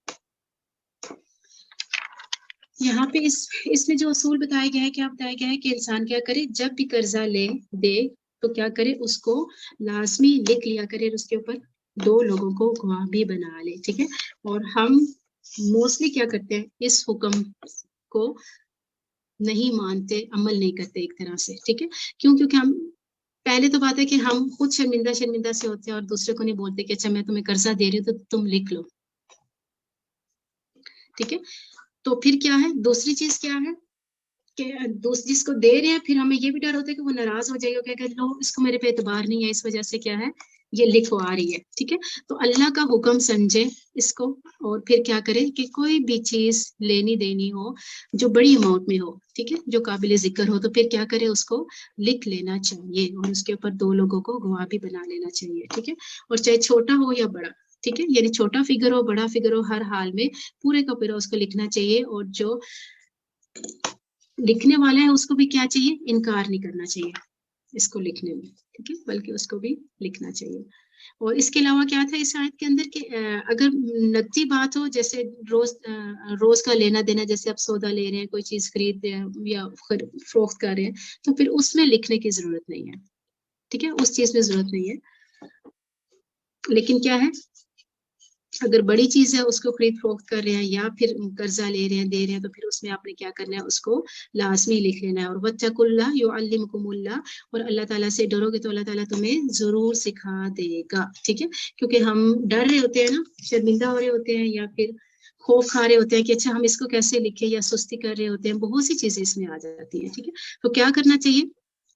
یہاں پہ اس میں جو اصول بتایا گیا ہے، کیا بتایا گیا ہے کہ انسان کیا کرے جب بھی قرضہ دے تو کیا کرے اس کو لازمی لکھ لیا کرے، اور اس کے اوپر 2 لوگوں کو گواہ بھی بنا لے، ٹھیک ہے. اور ہم موسٹلی کیا کرتے ہیں اس حکم کو نہیں مانتے، عمل نہیں کرتے ایک طرح سے، ٹھیک ہے. کیونکہ ہم پہلے تو بات ہے کہ ہم خود شرمندہ سے ہوتے ہیں اور دوسرے کو نہیں بولتے کہ اچھا میں تمہیں قرضہ دے رہی ہوں تو تم لکھ لو، ٹھیک ہے. تو پھر کیا ہے دوسری چیز کیا ہے کہ جس کو دے رہے ہیں پھر ہمیں یہ بھی ڈر ہوتا ہے کہ وہ ناراض ہو جائے گا کہ لو اس کو میرے پہ اعتبار نہیں ہے، اس وجہ سے کیا ہے یہ لکھوا رہی ہے، ٹھیک ہے. تو اللہ کا حکم سمجھے اس کو، اور پھر کیا کرے کہ کوئی بھی چیز لینی دینی ہو جو بڑی اماؤنٹ میں ہو، ٹھیک ہے، جو قابل ذکر ہو، تو پھر کیا کرے اس کو لکھ لینا چاہیے، اور اس کے اوپر 2 لوگوں کو گواہ بھی بنا لینا چاہیے، ٹھیک ہے. اور چاہے چھوٹا ہو یا بڑا، ٹھیک ہے، یعنی چھوٹا فگر ہو بڑا فگر ہو، ہر حال میں پورے کا پورا اس کو لکھنا چاہیے. اور جو لکھنے والا ہے اس کو بھی کیا چاہیے انکار نہیں کرنا چاہیے اس کو لکھنے میں، ٹھیک ہے، بلکہ اس کو بھی لکھنا چاہیے. اور اس کے علاوہ کیا تھا اس آیت کے اندر کہ اگر نقدی بات ہو جیسے روز کا لینا دینا، جیسے آپ سودا لے رہے ہیں، کوئی چیز خرید رہے ہیں یا فروخت کر رہے ہیں، تو پھر اس میں لکھنے کی ضرورت نہیں ہے، ٹھیک ہے، اس چیز میں ضرورت نہیں ہے. لیکن کیا ہے اگر بڑی چیز ہے اس کو خرید فروخت کر رہے ہیں یا پھر قرضہ لے رہے ہیں دے رہے ہیں، تو پھر اس میں آپ نے کیا کرنا ہے اس کو لازمی لکھ لینا ہے. اور واتقوا اللہ یعلمکم اللہ، اور اللہ تعالیٰ سے ڈرو گے تو اللہ تعالیٰ تمہیں ضرور سکھا دے گا، ٹھیک ہے. کیونکہ ہم ڈر رہے ہوتے ہیں نا، شرمندہ ہو رہے ہوتے ہیں یا پھر خوف کھا رہے ہوتے ہیں کہ اچھا ہم اس کو کیسے لکھیں، یا سستی کر رہے ہوتے ہیں، بہت سی چیزیں اس میں آ جاتی ہیں، ٹھیک ہے. تو کیا کرنا چاہیے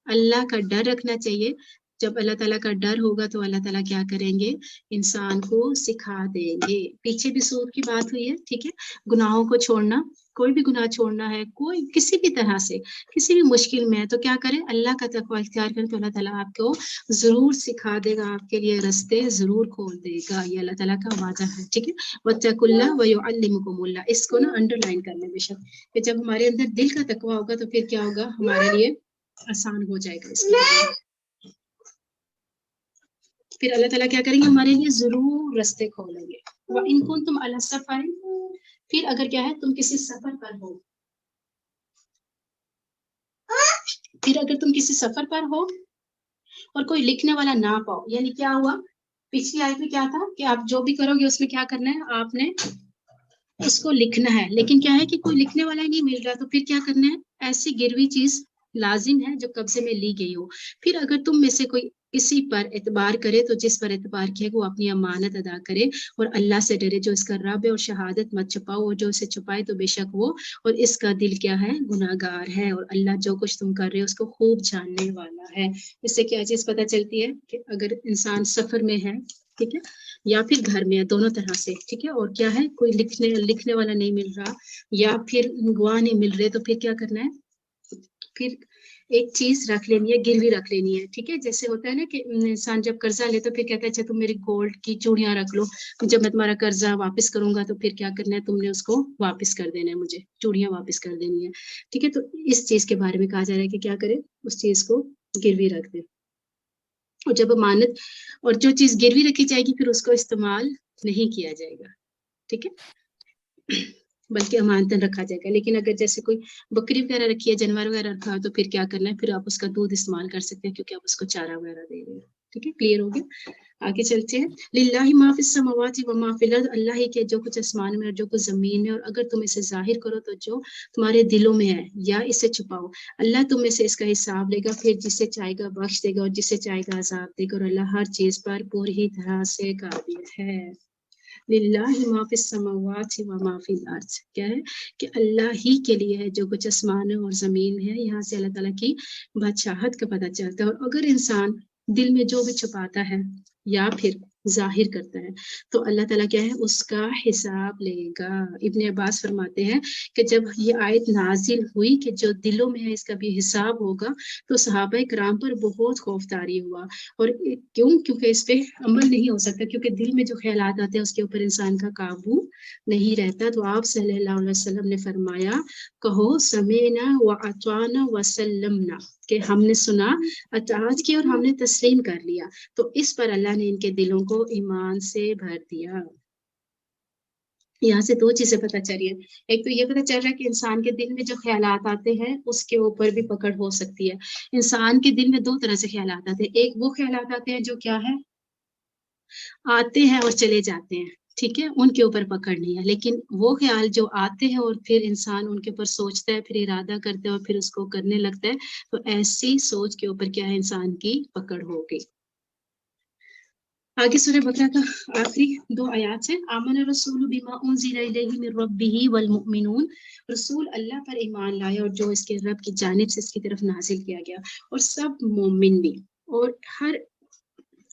اللہ کا ڈر رکھنا چاہیے. جب اللہ تعالیٰ کا ڈر ہوگا تو اللہ تعالیٰ کیا کریں گے انسان کو سکھا دیں گے. پیچھے بھی سود کی بات ہوئی ہے، ٹھیک ہے، گناہوں کو چھوڑنا، کوئی بھی گناہ چھوڑنا ہے، کوئی کسی بھی طرح سے کسی بھی مشکل میں ہے تو کیا کرے اللہ کا تقوی اختیار کریں تو اللہ تعالیٰ آپ کو ضرور سکھا دے گا، آپ کے لیے رستے ضرور کھول دے گا. یہ اللہ تعالیٰ کا وعدہ ہے، ٹھیک ہے. واتقوا اللہ ویعلمکم اللہ، اس کو نا انڈر لائن کر لیں بے شک کہ جب ہمارے اندر دل کا تقوی ہوگا تو پھر کیا ہوگا ہمارے لیے آسان ہو جائے گا اس کے پھر اللہ تعالیٰ کیا کریں گے ہمارے لیے ضرور رستے کھولیں گے. وَإِن كُنتُمْ عَلَى السَّفَرِ، پھر اگر کیا ہے تم کسی سفر پر ہو، پھر اگر تم کسی سفر پر ہو اور کوئی لکھنے والا نہ پاؤ، یعنی کیا ہوا پچھلی آیت میں کیا تھا کہ آپ جو بھی کرو گے اس میں کیا کرنا ہے، آپ نے اس کو لکھنا ہے، لیکن کیا ہے کہ کوئی لکھنے والا نہیں مل رہا، تو پھر کیا کرنا ہے، ایسی گروی چیز لازم ہے جو قبضے میں لی گئی ہو۔ پھر اگر تم میں سے کوئی کسی پر اعتبار کرے تو جس پر اعتبار کیا وہ اپنی امانت ادا کرے اور اللہ سے ڈرے جو اس کا رب ہے، اور شہادت مت چھپاؤ، اور جو اسے چھپائے تو بے شک وہ اور اس کا دل کیا ہے، گناہ گار ہے، اور اللہ جو کچھ تم کر رہے ہو اس کو خوب جاننے والا ہے۔ اس سے کیا چیز پتہ چلتی ہے کہ اگر انسان سفر میں ہے، ٹھیک ہے، یا پھر گھر میں ہے، دونوں طرح سے، ٹھیک ہے، اور کیا ہے کوئی لکھنے والا نہیں مل رہا یا پھر گواہ نہیں مل رہے، تو پھر کیا کرنا ہے، پھر ایک چیز رکھ لینی ہے، گروی رکھ لینی ہے، ٹھیک ہے۔ جیسے ہوتا ہے نا کہ انسان جب قرضہ لے تو پھر کہتا ہے اچھا تم میری گولڈ کی چوڑیاں رکھ لو، جب میں تمہارا قرضہ واپس کروں گا تو پھر کیا کرنا ہے، تم نے اس کو واپس کر دینا ہے، مجھے چوڑیاں واپس کر دینی ہے، ٹھیک ہے۔ تو اس چیز کے بارے میں کہا جا رہا ہے کہ کیا کرے، اس چیز کو گروی رکھ دے، اور جب امانت اور جو چیز گروی رکھی جائے گی پھر اس کو استعمال نہیں کیا جائے گا، ٹھیک ہے، بلکہ امانتاً رکھا جائے گا۔ لیکن اگر جیسے کوئی بکری وغیرہ رکھی ہے، جانور وغیرہ رکھا ہے، تو پھر کیا کرنا ہے، پھر آپ اس کا دودھ استعمال کر سکتے ہیں کیونکہ آپ اس کو چارہ وغیرہ دے رہے ہیں، ٹھیک ہے، کلیئر ہو گیا۔ آگے چلتے ہیں، للہ ما فی السماوات و ما فی الارض، اللہ ہی کے جو کچھ آسمان میں اور جو کچھ زمین میں، اور اگر تم اسے ظاہر کرو تو جو تمہارے دلوں میں ہے، یا اسے چھپاؤ اللہ تم میں سے اس کا حساب لے گا، پھر جسے چاہے گا بخش دے گا اور جسے چاہے گا عذاب دے گا، اور اللہ ہر چیز پر پوری طرح سے قادر ہے۔ للہ ما فی السماوات و ما فی الارض، کیا ہے کہ اللہ ہی کے لیے ہے جو کچھ آسمان اور زمین ہے۔ یہاں سے اللہ تعالیٰ کی بادشاہت کا پتہ چلتا ہے، اور اگر انسان دل میں جو بھی چھپاتا ہے یا پھر ظاہر کرتا ہے تو اللہ تعالیٰ کیا ہے اس کا حساب لے گا۔ ابن عباس فرماتے ہیں کہ جب یہ آیت نازل ہوئی کہ جو دلوں میں ہے اس کا بھی حساب ہوگا، تو صحابہ کرام پر بہت خوف طاری ہوا، اور کیونکہ اس پہ عمل نہیں ہو سکتا، کیونکہ دل میں جو خیالات آتے ہیں اس کے اوپر انسان کا قابو نہیں رہتا۔ تو آپ صلی اللہ علیہ وسلم نے فرمایا کہو سمینا و اطعنا وسلمنا، کہ ہم نے سنا، اطاعت کی اور ہم نے تسلیم کر لیا، تو اس پر اللہ نے ان کے دلوں کو ایمان سے بھر دیا۔ یہاں سے دو چیزیں پتہ چل رہی ہیں، ایک تو یہ پتہ چل رہا ہے کہ انسان کے دل میں جو خیالات آتے ہیں اس کے اوپر بھی پکڑ ہو سکتی ہے۔ انسان کے دل میں دو طرح سے خیالات آتے ہیں، ایک وہ خیالات آتے ہیں جو کیا ہے آتے ہیں اور چلے جاتے ہیں، ٹھیک ہے، ان کے اوپر پکڑ نہیں ہے، لیکن وہ خیال جو آتے ہیں اور پھر انسان ان کے اوپر سوچتا ہے، پھر ارادہ کرتا ہے اور پھر اس کو کرنے لگتا ہے، تو ایسی سوچ کے اوپر کیا ہے انسان کی پکڑ ہوگی۔ آگے سورہ بقرہ کا آخری دو آیات ہیں، آمن الرسول بما انزل الیہ من ربہ والمؤمنون، رسول اللہ پر ایمان لایا اور جو اس کے رب کی جانب سے اس کی طرف نازل کیا گیا، اور سب مومن بھی، اور ہر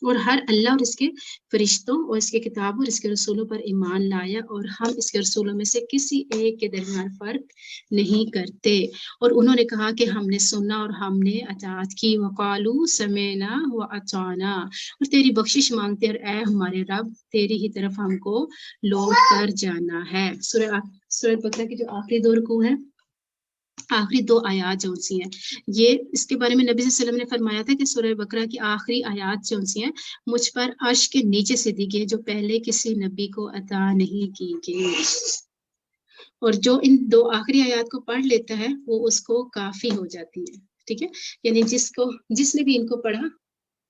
اللہ اور اس کے فرشتوں اور اس کے کتابوں اور اس کے رسولوں پر ایمان لایا، اور ہم اس کے رسولوں میں سے کسی ایک کے درمیان فرق نہیں کرتے، اور انہوں نے کہا کہ ہم نے سنا اور ہم نے اطاعت کی، وقالوا سمعنا واطعنا، اور تیری بخشش مانگتے اور اے ہمارے رب تیری ہی طرف ہم کو لوٹ کر جانا ہے۔ سورہ بقرہ کی جو آخری دو رکوع ہیں، آخری دو آیات جو سی ہیں، یہ اس کے بارے میں نبی صلی اللہ علیہ وسلم نے فرمایا تھا کہ سورہ بقرہ کی آخری آیات جو سی ہیں مجھ پر عرش کے نیچے سے دی گئی، جو پہلے کسی نبی کو عطا نہیں کی گئی، اور جو ان دو آخری آیات کو پڑھ لیتا ہے وہ اس کو کافی ہو جاتی ہے، ٹھیک ہے، یعنی جس نے بھی ان کو پڑھا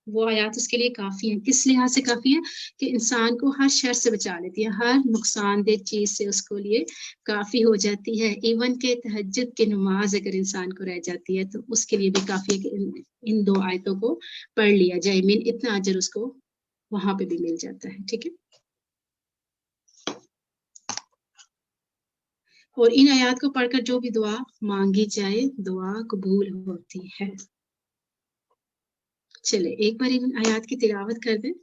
وہ آیات اس کے لیے کافی ہیں۔ کس لحاظ سے کافی ہے کہ انسان کو ہر شر سے بچا لیتی ہے، ہر نقصان دہ چیز سے اس کو لیے کافی ہو جاتی ہے، ایون کہ تہجد کی نماز اگر انسان کو رہ جاتی ہے تو اس کے لیے بھی کافی ہے کہ ان دو آیتوں کو پڑھ لیا جائے، اتنا اجر اس کو وہاں پہ بھی مل جاتا ہے، ٹھیک ہے۔ اور ان آیات کو پڑھ کر جو بھی دعا مانگی جائے دعا قبول ہوتی ہے۔ چلے ایک بار ان آیات کی تلاوت کر دیں۔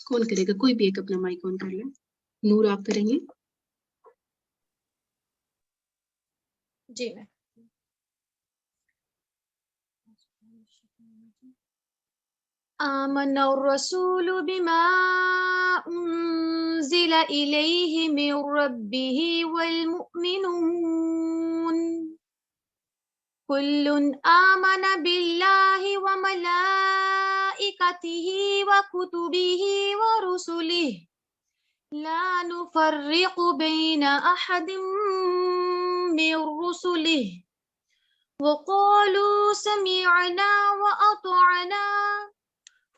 کون کرے گا؟ کوئی بھی ایک اپنا مائک آن کر لیں۔ نور آپ کریں گے؟ جی میں آمن الرسول بما انزل الیہ من ربہ والمؤمنون، كل آمن بالله وملائكته وكتبه ورسله لا نفرق بين أحد من رسله وقالوا سمعنا وأطعنا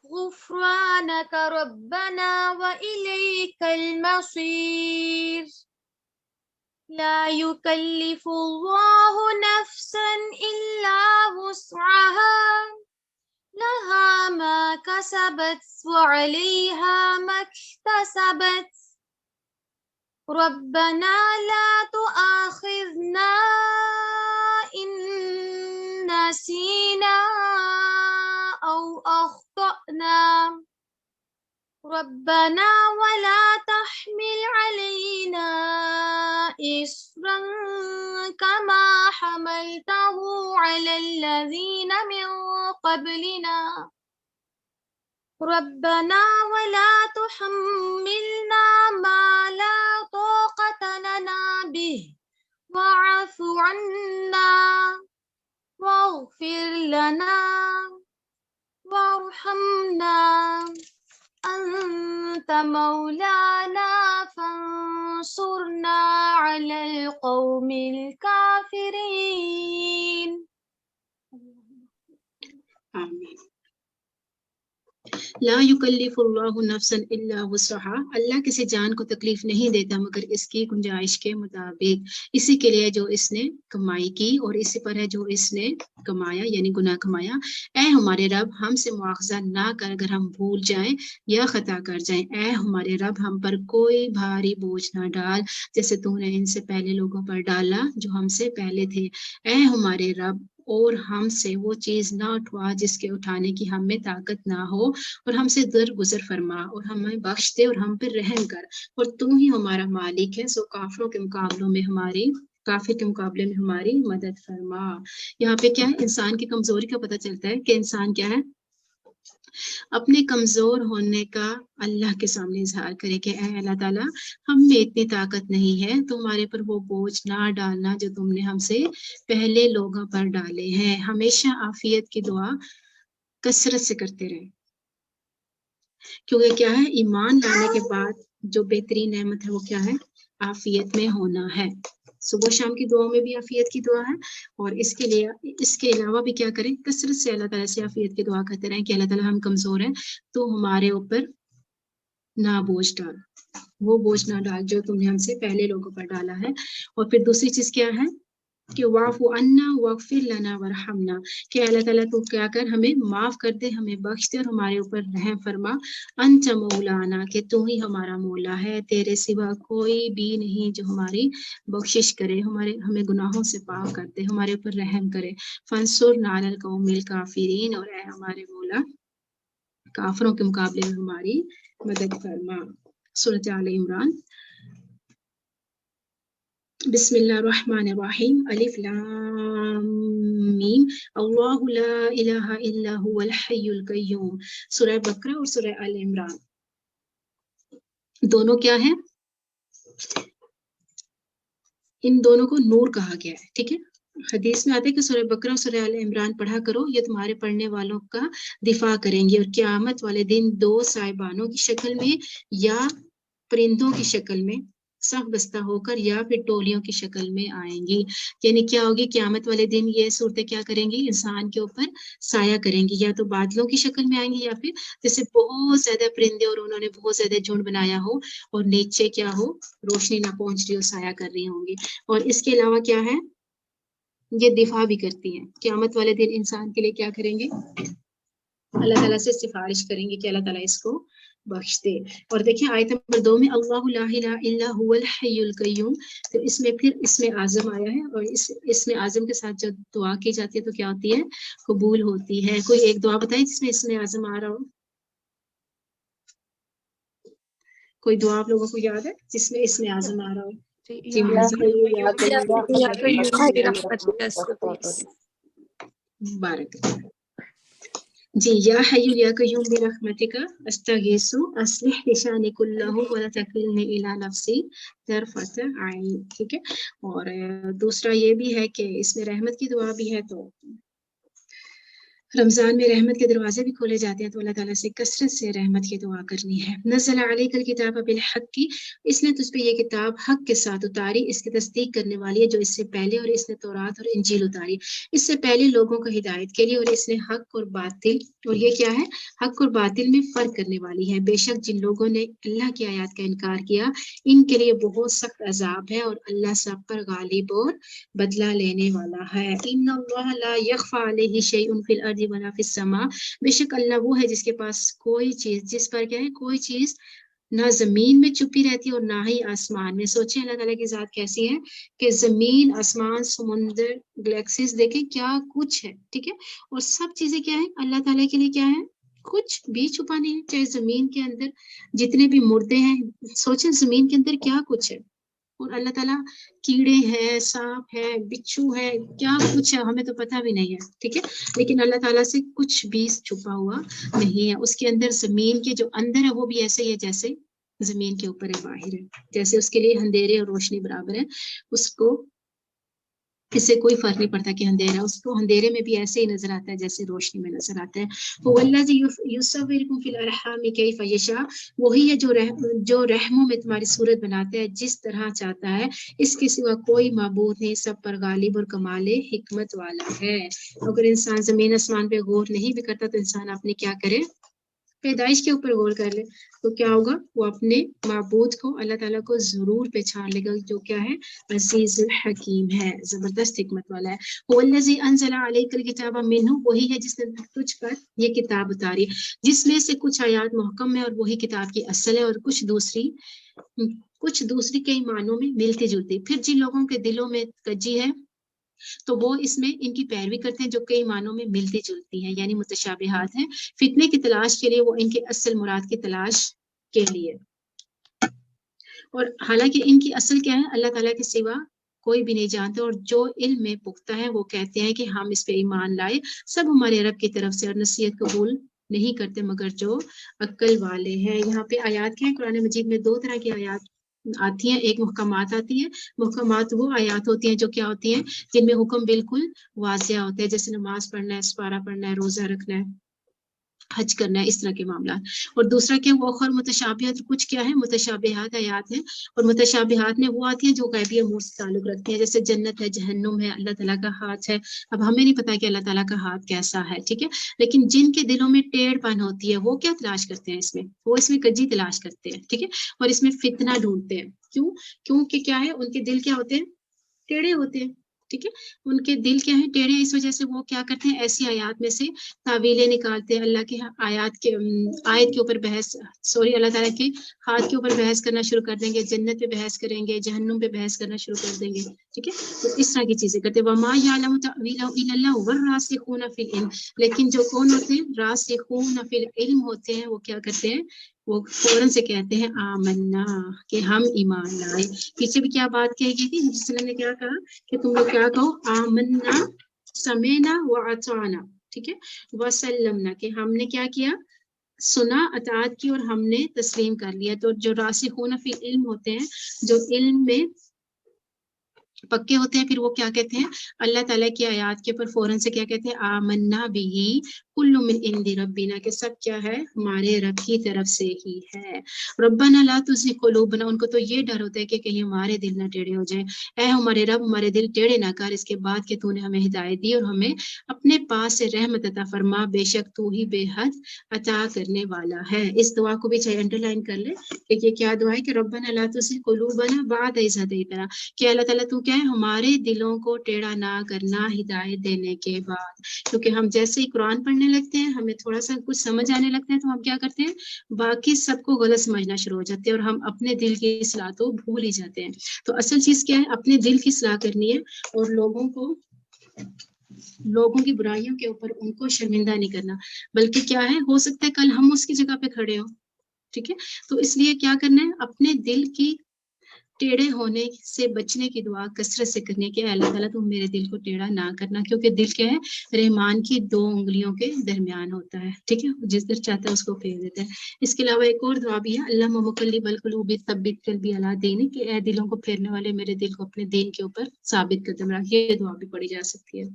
غفرانك ربنا وإليك المصير لا يكلف الله نفسا إلا وسعها لها ما كسبت وعليها ما اكتسبت ربنا لا تؤاخذنا إن نسينا أو أخطأنا ربنا ولا تحمل علينا إصرا كما حملته على الذين من قبلنا ربنا ولا تحملنا ما لا طاقة لنا به واعف عنا واغفر لنا وارحمنا أنت مولانا فانصرنا على القوم الكافرين. آمین. لا یکلفُ نفسا الا وسعها، اللہ کسی جان کو تکلیف نہیں دیتا مگر اس کی گنجائش کے مطابق. اسی کے لیے جو اس نے کمائی کی اور اسی پر ہے جو اس نے کمایا یعنی گناہ کمایا. اے ہمارے رب ہم سے مواخذہ نہ کر اگر ہم بھول جائیں یا خطا کر جائیں. اے ہمارے رب ہم پر کوئی بھاری بوجھ نہ ڈال جیسے تو نے ان سے پہلے لوگوں پر ڈالا جو ہم سے پہلے تھے. اے ہمارے رب اور ہم سے وہ چیز نہ اٹھوا جس کے اٹھانے کی ہم میں طاقت نہ ہو اور ہم سے درگزر فرما اور ہمیں بخش دے اور ہم پر رحم کر اور تو ہی ہمارا مالک ہے سو کافر کے مقابلے میں ہماری مدد فرما. یہاں پہ کیا ہے انسان کی کمزوری کا پتہ چلتا ہے کہ انسان کیا ہے اپنے کمزور ہونے کا اللہ کے سامنے اظہار کرے کہ اے اللہ تعالیٰ ہم میں اتنی طاقت نہیں ہے تمہارے پر وہ بوجھ نہ ڈالنا جو تم نے ہم سے پہلے لوگوں پر ڈالے ہیں. ہمیشہ عافیت کی دعا کثرت سے کرتے رہے کیونکہ کیا ہے ایمان لانے کے بعد جو بہترین نعمت ہے وہ کیا ہے عافیت میں ہونا ہے. صبح شام کی دعاؤں میں بھی عافیت کی دعا ہے اور اس کے علاوہ بھی کیا کریں کثرت سے اللہ تعالیٰ سے عافیت کی دعا کرتے رہیں کہ اللہ تعالیٰ ہم کمزور ہیں تو ہمارے اوپر نہ بوجھ ڈال وہ بوجھ نہ ڈال جو تم نے ہم سے پہلے لوگوں پر ڈالا ہے. اور پھر دوسری چیز کیا ہے کہ واعف عنا واغفر لنا وارحمنا کہ اللہ تعالیٰ تو کیا کر ہمیں معاف کر دے ہمیں بخش دے اور ہمارے اوپر رحم فرما. انت مولانا کہ تو ہی ہمارا مولا ہے تیرے سوا کوئی بھی نہیں جو ہماری بخشش کرے ہمیں گناہوں سے پاک کر دے ہمارے اوپر رحم کرے. فانصرنا علی القوم الکافرین اور اے ہمارے مولا کافروں کے مقابلے میں ہماری مدد فرما. سورۃ آل عمران. بسم اللہ الرحمن الرحیم. الف لام میم اللہ لا الہ الا هو الحی القیوم. سورہ بقرہ اور سورہ آل عمران دونوں کیا ہیں ان دونوں کو نور کہا گیا ہے. ٹھیک ہے حدیث میں آتا ہے کہ سورہ بقرہ اور سورہ آل عمران پڑھا کرو یہ تمہارے پڑھنے والوں کا دفاع کریں گے اور قیامت والے دن دو صاحبانوں کی شکل میں یا پرندوں کی شکل میں صف بستہ ہو کر یا پھر ٹولیوں کی شکل میں آئیں گی. یعنی کیا ہوگی قیامت والے دن یہ صورتیں کیا کریں گی انسان کے اوپر سایہ کریں گی یا تو بادلوں کی شکل میں آئیں گی یا پھر جیسے بہت زیادہ پرندے اور انہوں نے بہت زیادہ جھنڈ بنایا ہو اور نیچے کیا ہو روشنی نہ پہنچ رہی ہو سایہ کر رہی ہوں گی. اور اس کے علاوہ کیا ہے یہ دفاع بھی کرتی ہیں. قیامت والے دن انسان کے لیے کیا کریں گے اللہ تعالیٰ سے سفارش کریں گے کہ اللہ تعالیٰ اس کو بخش دے. اور دیکھیں آیت نمبر 2 میں اللہ لا الہ الا هو الحی القیوم تو اس میں پھر اسم اعظم آیا ہے اور اس اسم اعظم کے ساتھ جب دعا کی جاتی ہے تو کیا ہوتی ہے قبول ہوتی ہے. کوئی ایک دعا بتائیں جس میں اسم اعظم آ رہا ہو کوئی دعا آپ لوگوں کو یاد ہے جس میں اسم اعظم آ رہا ہو. جی بارک جی یا حی یا قیوم برحمتک استغیث اصلح لشانی کلہ ولا تکلنی الی نفسی طرفۃ عین. ٹھیک ہے. اور دوسرا یہ بھی ہے کہ اس میں رحمت کی دعا بھی ہے. تو رمضان میں رحمت کے دروازے بھی کھولے جاتے ہیں تو اللہ تعالیٰ سے کثرت سے رحمت کی دعا کرنی ہے. نزل علیک الکتاب بالحق، اس نے تجھ پہ یہ کتاب حق کے ساتھ اتاری، اس کی تصدیق کرنے والی ہے جو اس سے پہلے، اور اس نے تورات اور انجیل اتاری اس سے پہلے لوگوں کو ہدایت کے لیے، اور اس نے حق اور باطل، اور یہ کیا ہے؟ حق اور باطل میں فرق کرنے والی ہے. بے شک جن لوگوں نے اللہ کی آیات کا انکار کیا ان کے لیے بہت سخت عذاب ہے، اور اللہ سب پر غالب اور بدلہ لینے والا ہے. ان اللہ لا یخفی علیہ شیء فی الارض ولا فی السماء، بے شک اللہ وہ ہے جس کے پاس کوئی چیز، جس پر کیا ہے؟ کوئی چیز نہ زمین میں چھپی رہتی اور نہ ہی آسمان میں. سوچیں اللہ تعالیٰ کی ذات کیسی ہے کہ زمین، آسمان، سمندر، گلیکسیز، دیکھیں کیا کچھ ہے. ٹھیک ہے. اور سب چیزیں کیا ہے؟ اللہ تعالیٰ کے لیے کیا ہے؟ کچھ بھی چھپا نہیں ہے. چاہے زمین کے اندر جتنے بھی مردے ہیں، سوچیں زمین کے اندر کیا کچھ ہے. اور اللہ تعالیٰ کیڑے ہیں، سانپ ہے، بچھو ہے، کیا کچھ ہے ہمیں تو پتہ بھی نہیں ہے. ٹھیک ہے. لیکن اللہ تعالیٰ سے کچھ بھی چھپا ہوا نہیں ہے. اس کے اندر زمین کے جو اندر ہے وہ بھی ایسے ہی ہے جیسے زمین کے اوپر ہے، باہر ہے. جیسے اس کے لیے اندھیرے اور روشنی برابر ہے، اس کو اس سے کوئی فرق نہیں پڑتا کہ اندھیرا، اس کو اندھیرے میں بھی ایسے ہی نظر آتا ہے جیسے روشنی میں نظر آتا ہے. وَالَّذِي يُصَوِّرُكُمْ فِي الْأَرْحَامِ كَيْفَ يَشَاءُ، وہی ہے جو رحموں میں تمہاری صورت بناتا ہے جس طرح چاہتا ہے. اس کے سوا کوئی معبود نہیں، سب پر غالب اور کمال حکمت والا ہے. اگر انسان زمین آسمان پہ غور نہیں بھی کرتا تو انسان اپنے کیا کرے؟ پیدائش کے اوپر غور کر لے تو کیا ہوگا؟ وہ اپنے معبود کو، اللہ تعالیٰ کو ضرور پہچان لے گا جو کیا ہے؟ عزیز الحکیم ہے، زبردست حکمت والا ہے. وَالَّذِي أَنزَلَ عَلَيْكَ الْكِتَابَ مِنْهُ، وہی ہے جس نے تجھ پر یہ کتاب اتاری جس میں سے کچھ آیات محکم ہے اور وہی کتاب کی اصل ہے، اور کچھ دوسری کئی معنوں میں ملتی جلتی. پھر جن لوگوں کے دلوں میں کجی ہے تو وہ اس میں ان کی پیروی کرتے ہیں جو کئی معنوں میں ملتی جلتی ہیں، یعنی متشابہات ہیں، فتنے کی تلاش کے لیے، وہ ان کے اصل مراد کی تلاش کے لیے. اور حالانکہ ان کی اصل کیا ہے؟ اللہ تعالیٰ کے سوا کوئی بھی نہیں جانتے، اور جو علم میں پختہ ہے وہ کہتے ہیں کہ ہم اس پہ ایمان لائے، سب ہمارے رب کی طرف سے، اور نصیحت قبول نہیں کرتے مگر جو عقل والے ہیں. یہاں پہ آیات کیا ہیں؟ قرآن مجید میں دو طرح کی آیات آتی ہیں. ایک محکمات آتی ہے. محکمات وہ آیات ہوتی ہیں جو کیا ہوتی ہیں؟ جن میں حکم بالکل واضح ہوتے ہیں، جیسے نماز پڑھنا ہے، سپارہ پڑھنا ہے، روزہ رکھنا ہے، حج کرنا ہے، اس طرح کے معاملات. اور دوسرا کیا؟ وہ اخر متشابہات، کچھ کیا ہے؟ متشابہات آیات ہیں. اور متشابہات میں وہ آتی ہیں جو غیبی امور سے تعلق رکھتی ہیں، جیسے جنت ہے، جہنم ہے، اللہ تعالیٰ کا ہاتھ ہے. اب ہمیں نہیں پتا کہ اللہ تعالیٰ کا ہاتھ کیسا ہے. ٹھیک ہے. لیکن جن کے دلوں میں ٹیڑھ پن ہوتی ہے وہ کیا تلاش کرتے ہیں؟ وہ اس میں کجی تلاش کرتے ہیں. ٹھیک ہے. اور اس میں فتنہ ڈھونڈتے ہیں. کیونکہ کیا ہے؟ ان کے دل کیا ہوتے ہیں؟ ٹیڑھے ہوتے ہیں. ٹھیک ہے. ان کے دل کیا ہے؟ ٹیڑھے. اس وجہ سے وہ کیا کرتے ہیں؟ ایسی آیات میں سے تعویلیں نکالتے ہیں، اللہ کی آیت کے اوپر اللہ تعالیٰ کے ہاتھ کے اوپر بحث کرنا شروع کر دیں گے، جنت پہ بحث کریں گے، جہنم پہ بحث کرنا شروع کر دیں گے. ٹھیک ہے. تو اس طرح کی چیزیں کرتے ہیں. وَمَا يَعْلَمُ تَأْوِيلَهُ إِلَّا اللَّهُ وَالرَّاسِخُونَ فِي الْعِلْمِ، لیکن جو کون ہوتے ہیں؟ راسخون فی العلم ہوتے ہیں. وہ کیا کرتے ہیں؟ وہ فوراً سے کہتے ہیں آمنا، کہ ہم ایمان لائے. پیچھے بھی کیا بات کہی گئی تھی؟ جس نے کیا کہا کہ تم لوگ کیا کہو؟ آمنا سمعنا وأطعنا. ٹھیک ہے. وسلمنا، کہ ہم نے کیا کیا؟ سنا، اطاعت کی، اور ہم نے تسلیم کر لیا. تو جو راسخون فی علم ہوتے ہیں، جو علم میں پکے ہوتے ہیں، پھر وہ کیا کہتے ہیں؟ اللہ تعالیٰ کی آیات کے اوپر فوراً سے کیا کہتے ہیں؟ آمنا بھی کل من عند ربنا، کہ سب کیا ہے؟ ہمارے رب کی طرف سے ہی ہے. ربنا لا تزغ قلوبنا، ان کو تو یہ ڈر ہوتا ہے کہ کہیں ہمارے دل نہ ٹیڑھے ہو جائیں. اے ہمارے رب، ہمارے دل ٹیڑھے نہ کر، اس کے بعد کہ تو نے ہمیں ہدایت دی اور ہمیں اپنے پاس سے رحمت عطا فرما، بے شک تو ہی بے حد عطا کرنے والا ہے. اس دعا کو بھی چاہے انڈر لائن کر لے کہ یہ کیا دعا ہے کہ ربنا لا تزغ قلوبنا بعد إذ هديتنا، کہ اللہ تعالیٰ تو کیا ہے؟ ہمارے دلوں کو ٹیڑھا نہ کرنا ہدایت دینے کے بعد. کیونکہ ہم جیسے ہی قرآن پڑھنے لگتے ہیں، ہمیں تھوڑا سا کچھ سمجھ آنے لگتا ہے تو ہم کیا کرتے ہیں؟ باقی سب کو غلط سمجھنا شروع ہو جاتے ہیں اور ہم اپنے دل کی اصلاح تو بھول ہی جاتے ہیں. تو اصل چیز کیا ہے؟ اپنے دل کی اصلاح کرنی ہے، اور لوگوں کی برائیوں کے اوپر ان کو شرمندہ نہیں کرنا، بلکہ کیا ہے؟ ہو سکتا ہے کل ہم اس کی جگہ پہ کھڑے ہوں. ٹھیک ہے. تو اس لیے کیا کرنا ہے؟ اپنے دل کی ٹیڑھے ہونے سے بچنے کی دعا کثرت سے کرنے کے اللہ تعالیٰ تم میرے دل کو ٹیڑھا نہ کرنا، کیونکہ دل کیا ہے رحمان کی 2 انگلیوں کے درمیان ہوتا ہے، ٹھیک ہے، جس در چاہتا ہے اس کو پھیر دیتا ہے۔ اس کے علاوہ ایک اور دعا بھی ہے، اللہ مقلب القلوب ثبت قلبی علی دینک، کہ اے دلوں کو پھیرنے والے میرے دل کو اپنے دین کے اوپر ثابت قدم رکھ، یہ دعا بھی پڑھی جا سکتی ہے۔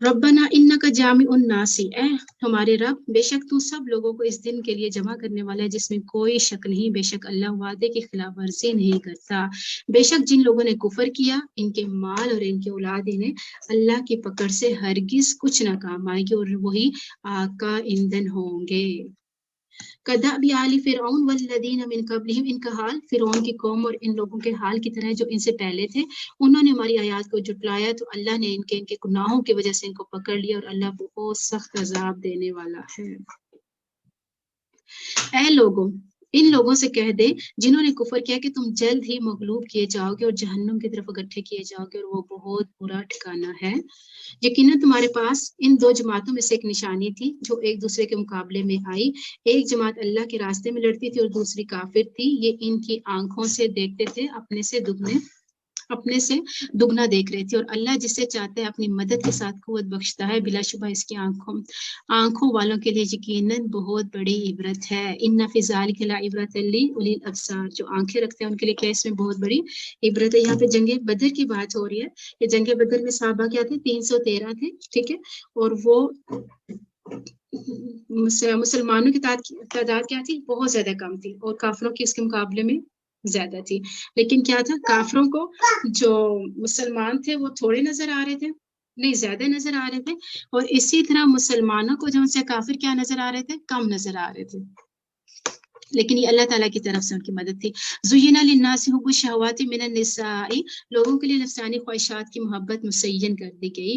ربنا انک جامع الناس، اے ہمارے رب بے شک تو سب لوگوں کو اس دن کے لیے جمع کرنے والا ہے جس میں کوئی شک نہیں، بے شک اللہ وعدے کی خلاف ورزی نہیں کرتا۔ بے شک جن لوگوں نے کفر کیا ان کے مال اور ان کی اولاد انہیں اللہ کی پکڑ سے ہرگز کچھ نہ کام آئے گی اور وہی آگ کا ایندھن ہوں گے۔ کدأب آل فرعون والذین من قبلہم، ان کا حال فرعون کی قوم اور ان لوگوں کے حال کی طرح جو ان سے پہلے تھے، انہوں نے ہماری آیات کو جھٹلایا تو اللہ نے ان کے گناہوں کی وجہ سے ان کو پکڑ لیا اور اللہ بہت سخت عذاب دینے والا ہے۔ اے لوگوں، ان لوگوں سے کہہ دے جنہوں نے کفر کیا کہ تم جلد ہی مغلوب کیے جاؤ گے اور جہنم کی طرف اکٹھے کیے جاؤ گے اور وہ بہت برا ٹھکانہ ہے۔ یقیناً تمہارے پاس ان 2 جماعتوں میں سے ایک نشانی تھی جو ایک دوسرے کے مقابلے میں آئی، ایک جماعت اللہ کے راستے میں لڑتی تھی اور دوسری کافر تھی، یہ ان کی آنکھوں سے دیکھتے تھے اپنے سے دگنا دیکھ رہے تھے، اور اللہ جسے چاہتا ہے اپنی مدد کے ساتھ قوت بخشتا ہے، بلا شبہ اس کی آنکھوں والوں کے لیے یقیناً بہت بڑی عبرت ہے۔ ان فی ذلک لعبرۃ لأولی الابصار، جو آنکھیں رکھتے ہیں ان کے لیے کیا اس میں بہت بڑی عبرت ہے۔ یہاں پہ جنگ بدر کی بات ہو رہی ہے کہ جنگ بدر میں صحابہ کیا تھے، 313 تھے، ٹھیک ہے، اور وہ مسلمانوں کی تعداد کیا تھی، بہت زیادہ کم تھی، اور کافروں کی اس کے مقابلے میں زیادہ تھی۔ لیکن کیا تھا، کافروں کو جو مسلمان تھے وہ تھوڑے نظر آ رہے تھے، نہیں زیادہ نظر آ رہے تھے، اور اسی طرح مسلمانوں کو جو ان سے کافر کیا نظر آ رہے تھے، کم نظر آ رہے تھے، لیکن یہ اللہ تعالیٰ کی طرف سے ان کی مدد تھی۔ زُیِّنَ لِلنَّاسِ حُبُّ الشَّهَوَاتِ مِنَ النِّسَاءِ، لوگوں کے لیے نفسانی خواہشات کی محبت مسین کر دی گئی،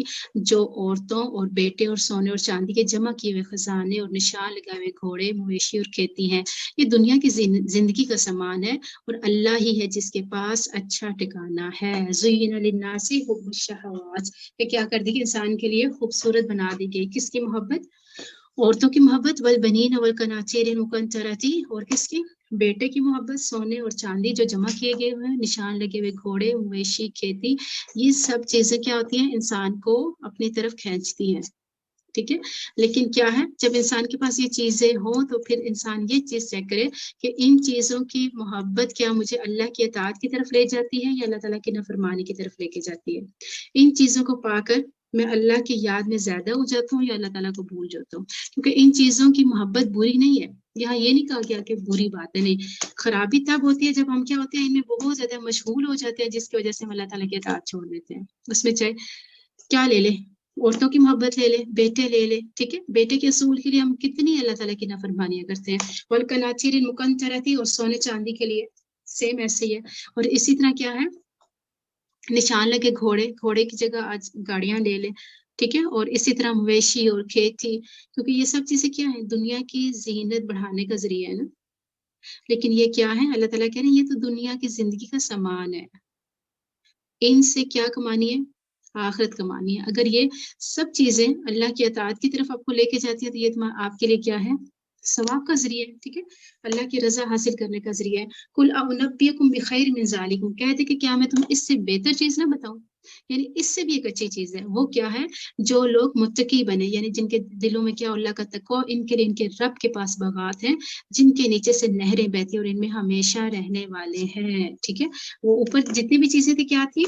جو عورتوں اور بیٹے اور سونے اور چاندی کے جمع کیے ہوئے خزانے اور نشان لگائے ہوئے گھوڑے، مویشی اور کھیتی ہیں، یہ دنیا کی زندگی کا سامان ہے اور اللہ ہی ہے جس کے پاس اچھا ٹھکانہ ہے۔ زُیِّنَ لِلنَّاسِ حُبُّ الشَّهَوَاتِ، یہ کیا کر دی گئی، انسان کے لیے خوبصورت بنا دی گئی، کس کی محبت، عورتوں کی محبت، والبنین والقناطیر المقنطرۃ، اور کس کی، بیٹے کی محبت، سونے اور چاندی جو جمع کیے گئے ہوئے ہیں، نشان لگے ہوئے گھوڑے، مویشی، کھیتی، یہ سب چیزیں کیا ہوتی ہیں، انسان کو اپنی طرف کھینچتی ہیں، ٹھیک ہے۔ لیکن کیا ہے، جب انسان کے پاس یہ چیزیں ہوں تو پھر انسان یہ چیز چیک کرے کہ ان چیزوں کی محبت کیا مجھے اللہ کی اطاعت کی طرف لے جاتی ہے یا اللہ تعالیٰ کی نافرمانی کی طرف لے کے جاتی ہے۔ ان چیزوں کو پا کر میں اللہ کی یاد میں زیادہ ہو جاتا ہوں یا اللہ تعالیٰ کو بھول جاتا ہوں، کیونکہ ان چیزوں کی محبت بری نہیں ہے، یہاں یہ نہیں کہا گیا کہ بری بات ہے، نہیں، خرابی تب ہوتی ہے جب ہم کیا ہوتے ہیں، ان میں بہت زیادہ مشغول ہو جاتے ہیں، جس کی وجہ سے ہم اللہ تعالیٰ کی اطاعت چھوڑ دیتے ہیں۔ اس میں چاہے کیا لے لیں، عورتوں کی محبت لے لے، بیٹے لے لے، ٹھیک ہے، بیٹے کے اصول کے لیے ہم کتنی اللہ تعالیٰ کی نافرمانیاں کرتے ہیں، والقناطیر المقنطرۃ، اور سونے چاندی کے لیے سیم ایسے ہی ہے، اور اسی طرح کیا ہے، نشان لگے گھوڑے کی جگہ آج گاڑیاں لے لیں، ٹھیک ہے، اور اسی طرح مویشی اور کھیتی، کیونکہ یہ سب چیزیں کیا ہیں، دنیا کی زینت بڑھانے کا ذریعہ ہے نا، لیکن یہ کیا ہے، اللہ تعالیٰ کہہ رہے ہیں یہ تو دنیا کی زندگی کا سامان ہے، ان سے کیا کمانی ہے، آخرت کمانی ہے۔ اگر یہ سب چیزیں اللہ کی اطاعت کی طرف آپ کو لے کے جاتی ہے تو یہ آپ کے لیے کیا ہے، ثواب کا ذریعہ ہے، ٹھیک ہے، اللہ کی رضا حاصل کرنے کا ذریعہ ہے۔ قُلْ أَنُبِّئُكُم بِخَيْرٍ مِّن ذَلِكُمْ، کہتے کہ کیا میں تمہیں اس سے بہتر چیز نہ بتاؤں، یعنی اس سے بھی ایک اچھی چیز ہے، وہ کیا ہے، جو لوگ متقی بنے، یعنی جن کے دلوں میں کیا اللہ کا تقویٰ، ان کے لیے ان کے رب کے پاس باغات ہیں جن کے نیچے سے نہریں بہتی اور ان میں ہمیشہ رہنے والے ہیں، ٹھیک ہے۔ وہ اوپر جتنی بھی چیزیں تھی کیا تھی،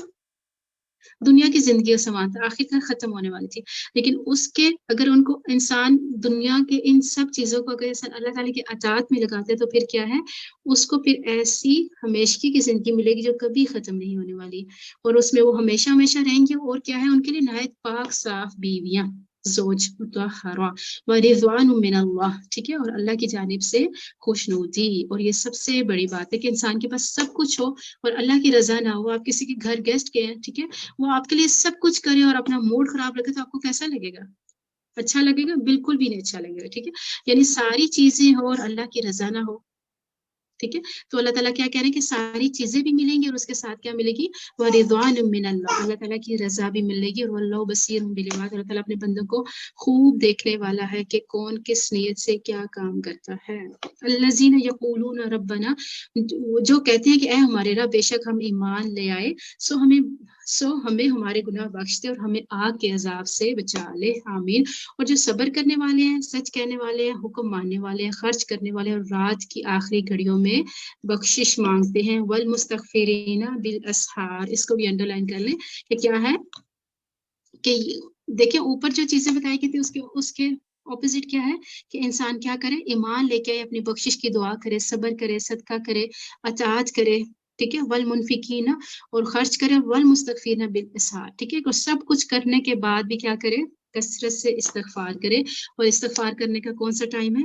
دنیا کی زندگی کا سامان تھا، آخر کار ختم ہونے والی تھی، لیکن اس کے اگر ان کو انسان دنیا کے ان سب چیزوں کو اگر انسان اللہ تعالیٰ کی اطاعت میں لگاتے تو پھر کیا ہے، اس کو پھر ایسی ہمیشگی کی زندگی ملے گی جو کبھی ختم نہیں ہونے والی، اور اس میں وہ ہمیشہ ہمیشہ رہیں گے، اور کیا ہے ان کے لیے نہایت پاک صاف بیویاں، زوج مطہرہ ورضوان من اللہ، ٹھیک ہے، اور اللہ کی جانب سے خوشنودی، اور یہ سب سے بڑی بات ہے کہ انسان کے پاس سب کچھ ہو اور اللہ کی رضا نہ ہو، آپ کسی کے گھر گیسٹ گئے ہیں، ٹھیک ہے، وہ آپ کے لیے سب کچھ کرے اور اپنا موڈ خراب رکھے تو آپ کو کیسا لگے گا، اچھا لگے گا، بالکل بھی نہیں اچھا لگے گا، ٹھیک ہے، یعنی ساری چیزیں ہو اور اللہ کی رضا نہ ہو، ٹھیک ہے. تو اللہ تعالیٰ کیا کہہ رہے ہیں کہ ساری چیزیں بھی ملیں گی اور اس کے ساتھ کیا ملے گی, وَرِضْوَانٌ مِّنَ اللَّهِ, اللہ تعالیٰ کی رضا بھی ملے گی. اور اللہ بصیر بالعباد, اللہ تعالیٰ اپنے بندوں کو خوب دیکھنے والا ہے کہ کون کس نیت سے کیا کام کرتا ہے. الذین یقولون ربنا, جو کہتے ہیں کہ اے ہمارے رب بے شک ہم ایمان لے آئے, سو ہمیں ہمارے گناہ بخش دے اور ہمیں آگ کے عذاب سے بچا لے, آمین. اور جو صبر کرنے والے ہیں, سچ کہنے والے ہیں, حکم ماننے والے ہیں, خرچ کرنے والے ہیں, اور رات کی آخری گھڑیوں میں بخشش مانگتے ہیں, والمستغفرین بالاسحار, اس کو بھی انڈر لائن کر لیں کہ کیا ہے کہ دیکھیں اوپر جو چیزیں بتائی گئی تھی اس کے اپوزٹ کیا ہے کہ انسان کیا کرے, ایمان لے کے اپنی بخشش کی دعا کرے, صبر کرے, صدقہ کرے, اطاعت کرے, ٹھیک ہے, والمنفقین, اور خرچ کرے, والمستغفرین بالاسحار, ٹھیک ہے. اور سب کچھ کرنے کے بعد بھی کیا کرے, کثرت سے استغفار کرے. اور استغفار کرنے کا کون سا ٹائم ہے,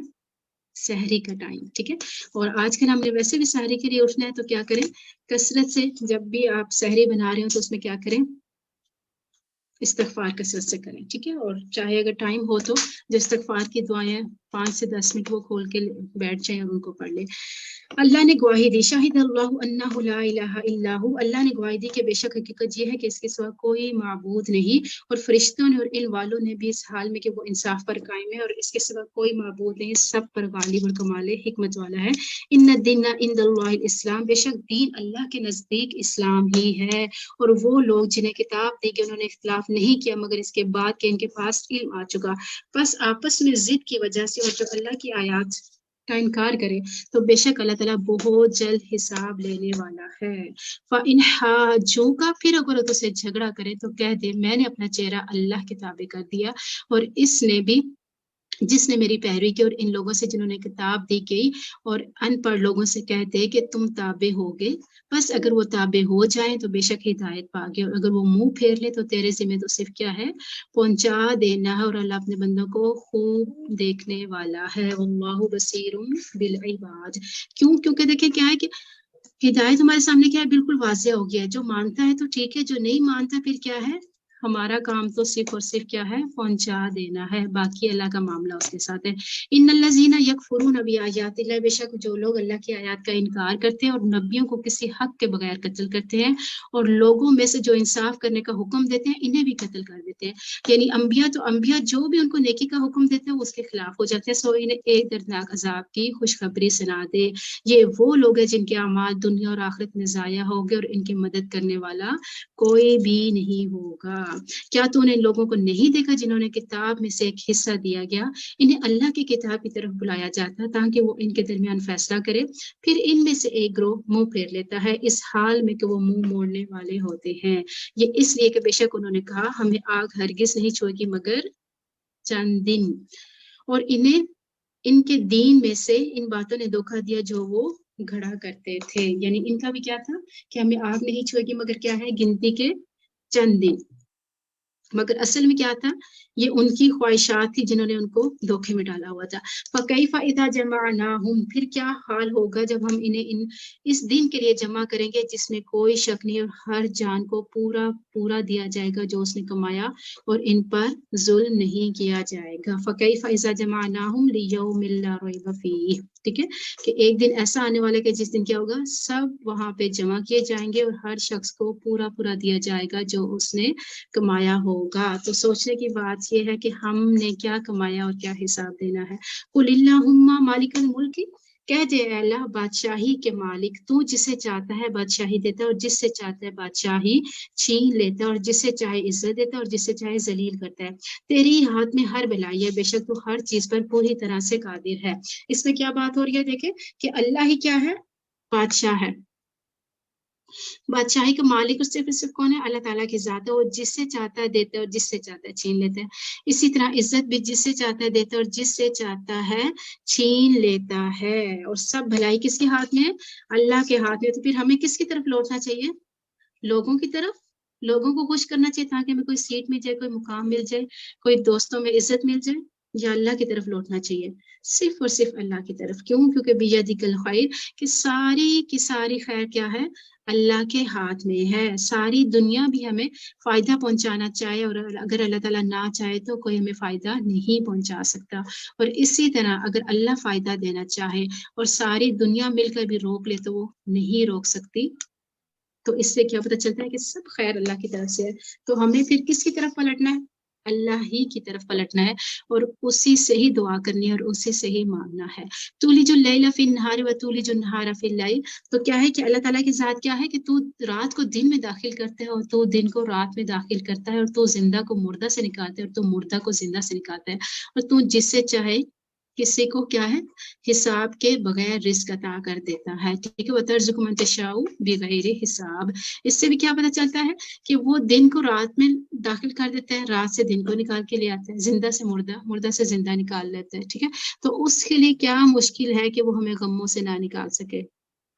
سحری کا ٹائم, ٹھیک ہے. اور آج کل ہم نے ویسے بھی سحری کے لیے اٹھنا ہے, تو کیا کریں, کثرت سے جب بھی آپ سحری بنا رہے ہو تو اس میں کیا کریں, استغفار کثرت سے کریں, ٹھیک ہے. اور چاہے اگر ٹائم ہو تو جو استغفار کی دعائیں 5 سے 10 منٹ وہ کھول کے بیٹھ جائیں اور ان کو پڑھ لیں. اللہ نے گواہی دی, شاہد اللہ انہ لا الہ الا ہو, اللہ نے گواہی دی کہ بے شک حقیقت یہ ہے کہ اس کے سوا کوئی معبود نہیں, اور فرشتوں نے اور علم والوں نے بھی اس حال میں کہ وہ انصاف پر قائم ہے, اور اس کے سوا کوئی معبود نہیں, سب پر غالب اور کمال حکمت والا ہے. ان الدین عند اللہ الاسلام, بے شک دین اللہ کے نزدیک اسلام ہی ہے. اور وہ لوگ جنہیں کتاب دی کہ انہوں نے اختلاف نہیں کیا مگر اس کے بعد کہ ان کے پاس علم آ چکا, بس آپس میں ضد کی وجہ سے, اور جو اللہ کی آیات کا انکار کرے تو بے شک اللہ تعالیٰ بہت جلد حساب لینے والا ہے. فَإِنْ حَاجُّوكَ, پھر اگر تو سے جھگڑا کرے تو کہہ دے میں نے اپنا چہرہ اللہ کے تابع کر دیا, اور جس نے میری پیروی کی, اور ان لوگوں سے جنہوں نے کتاب دی گئی, اور ان پڑھ لوگوں سے کہتے کہ تم تابع ہوگے, بس اگر وہ تابع ہو جائیں تو بے شک ہدایت پاگے, اور اگر وہ منہ پھیر لے تو تیرے ذمہ تو صرف کیا ہے, پہنچا دینا ہے, اور اللہ اپنے بندوں کو خوب دیکھنے والا ہے. واللہ بصیر بالعباد. کیونکہ دیکھیں کیا ہے کہ ہدایت ہمارے سامنے کیا ہے, بالکل واضح ہو گیا ہے. جو مانتا ہے تو ٹھیک ہے, جو نہیں مانتا پھر کیا ہے, ہمارا کام تو صرف اور صرف کیا ہے, پہنچا دینا ہے, باقی اللہ کا معاملہ اس کے ساتھ ہے. ان الذین یکفرون بآیات اللہ, بے شک جو لوگ اللہ کی آیات کا انکار کرتے ہیں اور نبیوں کو کسی حق کے بغیر قتل کرتے ہیں, اور لوگوں میں سے جو انصاف کرنے کا حکم دیتے ہیں انہیں بھی قتل کر دیتے ہیں. یعنی انبیاء جو بھی ان کو نیکی کا حکم دیتے ہیں وہ اس کے خلاف ہو جاتے ہیں. سو انہیں ایک دردناک عذاب کی خوشخبری سنا دے. یہ وہ لوگ ہیں جن کے اعمال دنیا اور آخرت میں ضائع ہو گئے, اور ان کی مدد کرنے والا کوئی بھی نہیں ہوگا. کیا تو نے ان لوگوں کو نہیں دیکھا جنہوں نے کتاب میں سے ایک حصہ دیا گیا, انہیں اللہ کی کتاب کی طرف بلایا جاتا تاکہ وہ ان کے درمیان فیصلہ کرے, پھر ان میں سے ایک گروہ منہ پھیر لیتا ہے اس حال میں کہ وہ منہ موڑنے والے ہوتے ہیں. یہ اس لیے کہ بے شک انہوں نے کہا ہمیں آگ ہرگز نہیں چھوئے گی مگر چند دن, اور انہیں ان کے دین میں سے ان باتوں نے دھوکہ دیا جو وہ گھڑا کرتے تھے. یعنی ان کا بھی کیا تھا کہ ہمیں آگ نہیں چھوئے گی مگر کیا ہے, گنتی کے چند دن, مگر اصل میں کیا تھا, یہ ان کی خواہشات تھی جنہوں نے ان کو دھوکے میں ڈالا ہوا تھا. فَكَيْفَ إِذَا جَمَعْنَاهُمْ, پھر کیا حال ہوگا جب ہم انہیں اس دن کے لیے جمع کریں گے جس میں کوئی شک نہیں, اور ہر جان کو پورا دیا جائے گا جو اس نے کمایا, اور ان پر ظلم نہیں کیا جائے گا. فَكَيْفَ إِذَا جَمَعْنَاهُمْ لِيَوْمٍ لَا رَيْبَ فِيهِ, ٹھیک ہے, کہ ایک دن ایسا آنے والا کہ جس دن کیا ہوگا, سب وہاں پہ جمع کیے جائیں گے, اور ہر شخص کو پورا دیا جائے گا جو اس نے کمایا ہوگا. تو سوچنے کی بات یہ ہے کہ ہم نے کیا کمایا اور کیا حساب دینا ہے. قُلِ اللَّهُمَّ مَالِكَ الْمُلْكِ, کہہ دے اے اللہ بادشاہی کے مالک, تو جسے چاہتا ہے بادشاہی دیتا ہے, اور جس سے چاہتا ہے بادشاہی چھین لیتا ہے, اور جس سے چاہے عزت دیتا ہے, اور جس سے چاہے ذلیل کرتا ہے. تیری ہاتھ میں ہر بلائی ہے, بے شک تو ہر چیز پر پوری طرح سے قادر ہے. اس میں کیا بات ہو رہی ہے, دیکھیں کہ اللہ ہی کیا ہے, بادشاہ ہے. بادشاہی کا مالک صرف کون ہے, اللہ تعالیٰ کی ذات ہے. وہ جس سے چاہتا ہے دیتا ہے, اور جس سے چاہتا ہے چھین لیتا ہے. اسی طرح عزت بھی جس سے چاہتا ہے دیتا ہے, اور جس سے چاہتا ہے چھین لیتا ہے. اور سب بھلائی کس کے ہاتھ میں ہے, اللہ کے ہاتھ میں. تو پھر ہمیں کس کی طرف لوٹنا چاہیے, لوگوں کی طرف, لوگوں کو خوش کرنا چاہیے تاکہ ہمیں کوئی سیٹ مل جائے, کوئی مقام مل جائے, کوئی دوستوں میں عزت مل جائے, یا اللہ کی طرف لوٹنا چاہیے, صرف اور صرف اللہ کی طرف. کیوں, کیونکہ بیدک الخیر, کہ ساری کی ساری خیر کیا ہے, اللہ کے ہاتھ میں ہے. ساری دنیا بھی ہمیں فائدہ پہنچانا چاہے اور اگر اللہ تعالیٰ نہ چاہے تو کوئی ہمیں فائدہ نہیں پہنچا سکتا. اور اسی طرح اگر اللہ فائدہ دینا چاہے اور ساری دنیا مل کر بھی روک لے تو وہ نہیں روک سکتی. تو اس سے کیا پتہ چلتا ہے کہ سب خیر اللہ کی طرف سے ہے. تو ہمیں پھر کس کی طرف پلٹنا ہے؟ اللہ ہی کی طرف پلٹنا ہے اور اسی سے ہی دعا کرنی ہے اور اسی سے ہی مانگنا ہے. تولج اللیل فی النہار و تولج النہار فی اللیل. تو کیا ہے کہ اللہ تعالیٰ کی ذات کیا ہے کہ تو رات کو دن میں داخل کرتا ہے اور تو دن کو رات میں داخل کرتا ہے اور تو زندہ کو مردہ سے نکالتا ہے اور تو مردہ کو زندہ سے نکالتا ہے اور تو جس سے چاہے کسی کو کیا ہے حساب کے بغیر رزق عطا کر دیتا ہے. ٹھیک ہے. وَتَرْزُقُ مَن تَشَاءُ بِغَيْرِ حساب. اس سے بھی کیا پتہ چلتا ہے کہ وہ دن کو رات میں داخل کر دیتا ہے, رات سے دن کو نکال کے لے آتا ہے, زندہ سے مردہ, مردہ سے زندہ نکال لیتا ہے. ٹھیک ہے. تو اس کے لیے کیا مشکل ہے کہ وہ ہمیں غموں سے نہ نکال سکے,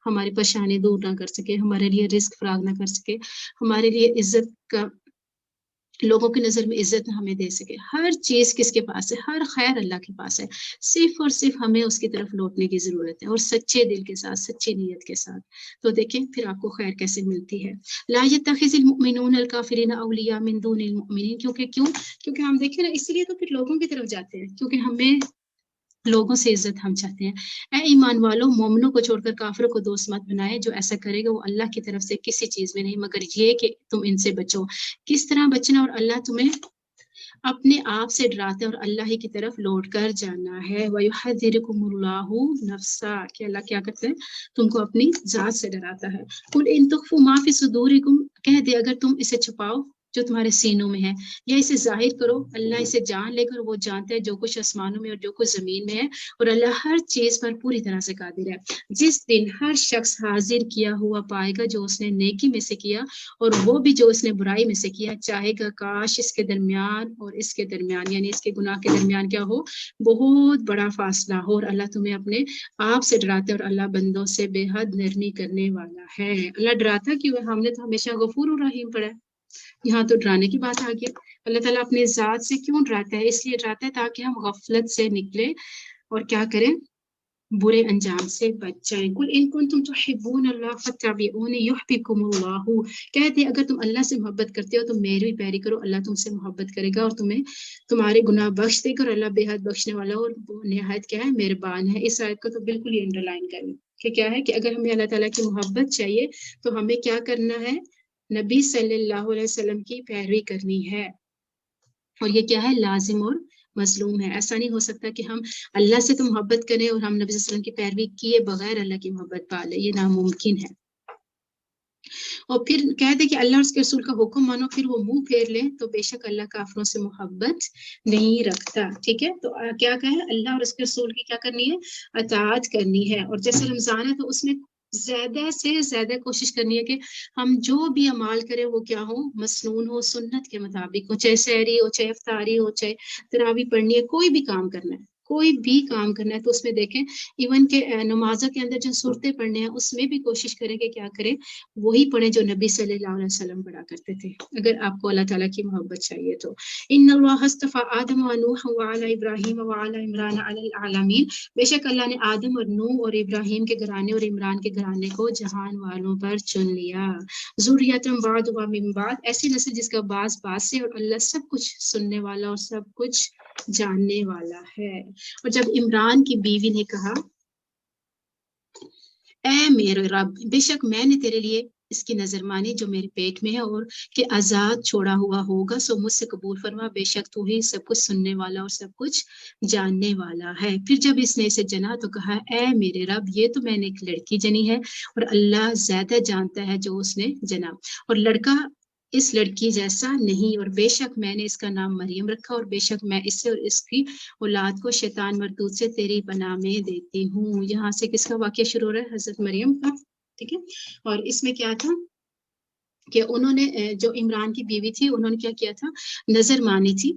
ہماری پریشانی دور نہ کر سکے, ہمارے لیے رزق فراغ نہ کر سکے, ہمارے لیے عزت کا لوگوں کی نظر میں عزت نہ ہمیں دے سکے. ہر چیز کس کے پاس ہے؟ ہر خیر اللہ کے پاس ہے. صرف اور صرف ہمیں اس کی طرف لوٹنے کی ضرورت ہے اور سچے دل کے ساتھ, سچی نیت کے ساتھ. تو دیکھیں پھر آپ کو خیر کیسے ملتی ہے. لا يتخذ المؤمنون الکافرین اولیاء من دون المؤمنین. کیونکہ ہم دیکھیں نا, اسی لیے تو پھر لوگوں کی طرف جاتے ہیں, کیونکہ ہمیں لوگوں سے عزت ہم چاہتے ہیں. اے ایمان والو, مومنوں کو چھوڑ کر کافروں کو دوست مت بنائے. جو ایسا کرے گا وہ اللہ کی طرف سے کسی چیز میں نہیں مگر یہ کہ تم ان سے بچو. کس طرح بچنا؟ اور اللہ تمہیں اپنے آپ سے ڈراتا ہے اور اللہ ہی کی طرف لوٹ کر جانا ہے. وَيُحَذِّرُكُمُ اللَّهُ نَفْسَهُ. کہ اللہ کیا کرتے ہیں؟ تم کو اپنی ذات سے ڈراتا ہے. قُلْ إِن تُخْفُوا مَا فِي صُدُورِكُمْ. کہہ دے اگر تم اسے چھپاؤ جو تمہارے سینوں میں ہے, یا اسے ظاہر کرو, اللہ اسے جان لے کر وہ جانتا ہے جو کچھ آسمانوں میں اور جو کچھ زمین میں ہے, اور اللہ ہر چیز پر پوری طرح سے قادر ہے. جس دن ہر شخص حاضر کیا ہوا پائے گا جو اس نے نیکی میں سے کیا اور وہ بھی جو اس نے برائی میں سے کیا, چاہے گا کاش اس کے درمیان اور اس کے درمیان یعنی اس کے گناہ کے درمیان کیا ہو, بہت بڑا فاصلہ ہو. اور اللہ تمہیں اپنے آپ سے ڈراتا ہے اور اللہ بندوں سے بے حد نرمی کرنے والا ہے. اللہ ڈراتا کیوں ہے؟ ہم نے تو ہمیشہ غفور الرحیم پڑھا ہے, یہاں تو ڈرانے کی بات آ گئی. اللہ تعالیٰ اپنے ذات سے کیوں ڈراتا ہے؟ اس لیے ڈراتا ہے تاکہ ہم غفلت سے نکلے اور کیا کریں, برے انجام سے بچ جائیں. قل ان کنتم تحبون اللہ فاتبعونی یحببکم اللہ. کہتے اگر تم اللہ سے محبت کرتے ہو تو میری پیروی کرو, اللہ تم سے محبت کرے گا اور تمہیں تمہارے گناہ بخش دے گا, اور اللہ بے حد بخشنے والا اور نہایت کیا ہے, مہربان ہے. اس آیت کو تو بالکل یہ انڈر لائن کریں کہ کیا ہے کہ اگر ہمیں اللہ تعالیٰ کی محبت چاہیے تو ہمیں کیا کرنا ہے, نبی صلی اللہ علیہ وسلم کی پیروی کرنی ہے. اور یہ کیا ہے, لازم اور مظلوم ہے. ایسا نہیں ہو سکتا کہ ہم اللہ سے تو محبت کریں اور ہم نبی صلی اللہ علیہ وسلم کی پیروی کیے بغیر اللہ کی محبت پا لیں, یہ ناممکن ہے. اور پھر کہہ دے کہ اللہ اور اس کے رسول کا حکم مانو, پھر وہ منہ پھیر لیں تو بے شک اللہ کافروں سے محبت نہیں رکھتا. ٹھیک ہے. تو کیا کہے, اللہ اور اس کے رسول کی کیا کرنی ہے, اطاعت کرنی ہے. اور جیسے رمضان ہے تو اس میں زیادہ سے زیادہ کوشش کرنی ہے کہ ہم جو بھی اعمال کریں وہ کیا ہو, مسنون ہو, سنت کے مطابق ہو, چاہے سحری ہو, چاہے افطاری ہو, چاہے تراویح پڑھنی ہے, کوئی بھی کام کرنا ہے, کوئی بھی کام کرنا ہے تو اس میں دیکھیں ایون کہ نمازوں کے اندر جو صورتیں پڑھنے ہیں اس میں بھی کوشش کریں کہ کیا کریں, وہی پڑھیں جو نبی صلی اللہ علیہ وسلم پڑھا کرتے تھے, اگر آپ کو اللہ تعالیٰ کی محبت چاہیے تو. ان اللہ اصطفى آدم و نوح وعلى ابراہیم وعلى عمران علی العالمین. بے شک اللہ نے آدم اور نوح اور ابراہیم کے گھرانے اور عمران کے گھرانے کو جہان والوں پر چن لیا. ذریۃ بعضها من بعض, ایسی نسل جس کا بعض سے, اور اللہ سب کچھ سننے والا اور سب کچھ جاننے والا ہے. اور جب عمران کی بیوی نے کہا اے میرے رب, بے شک میں نے تیرے لیے اس کی نظر مانی جو میرے پیٹ میں ہے اور کہ آزاد چھوڑا ہوا ہوگا, سو مجھ سے قبول فرما, بے شک تو ہی سب کچھ سننے والا اور سب کچھ جاننے والا ہے. پھر جب اس نے اسے جنا تو کہا اے میرے رب, یہ تو میں نے ایک لڑکی جنی ہے اور اللہ زیادہ جانتا ہے جو اس نے جنا, اور لڑکا اس لڑکی جیسا نہیں, اور بے شک میں نے اس کا نام مریم رکھا, اور بے شک میں اس سے اور اس کی اولاد کو شیطان مردود سے تیری پناہ میں دیتی ہوں. یہاں سے کس کا واقعہ شروع ہو رہا ہے, حضرت مریم کا. ٹھیک ہے. اور اس میں کیا تھا کہ انہوں نے جو عمران کی بیوی تھی انہوں نے کیا کیا تھا, نظر مانی تھی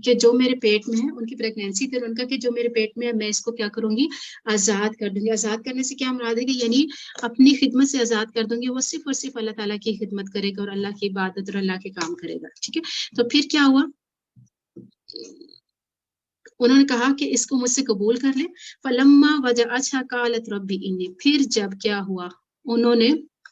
کہ جو میرے پیٹ میں ہے, ان کی پریگنینسی تھی, ان کا کہ جو میرے پیٹ میں ہے میں اس کو کیا کروں گی, آزاد کر دوں گی. آزاد کرنے سے کیا مراد ہے کہ یعنی اپنی خدمت سے آزاد کر دوں گی, وہ صرف اور صرف اللہ تعالیٰ کی خدمت کرے گا اور اللہ کی عبادت اور اللہ کے کام کرے گا. ٹھیک ہے. تو پھر کیا ہوا, انہوں نے کہا کہ اس کو مجھ سے قبول کر لے. فلما وجعتها قالت ربی انی, پھر جب کیا ہوا, انہوں نے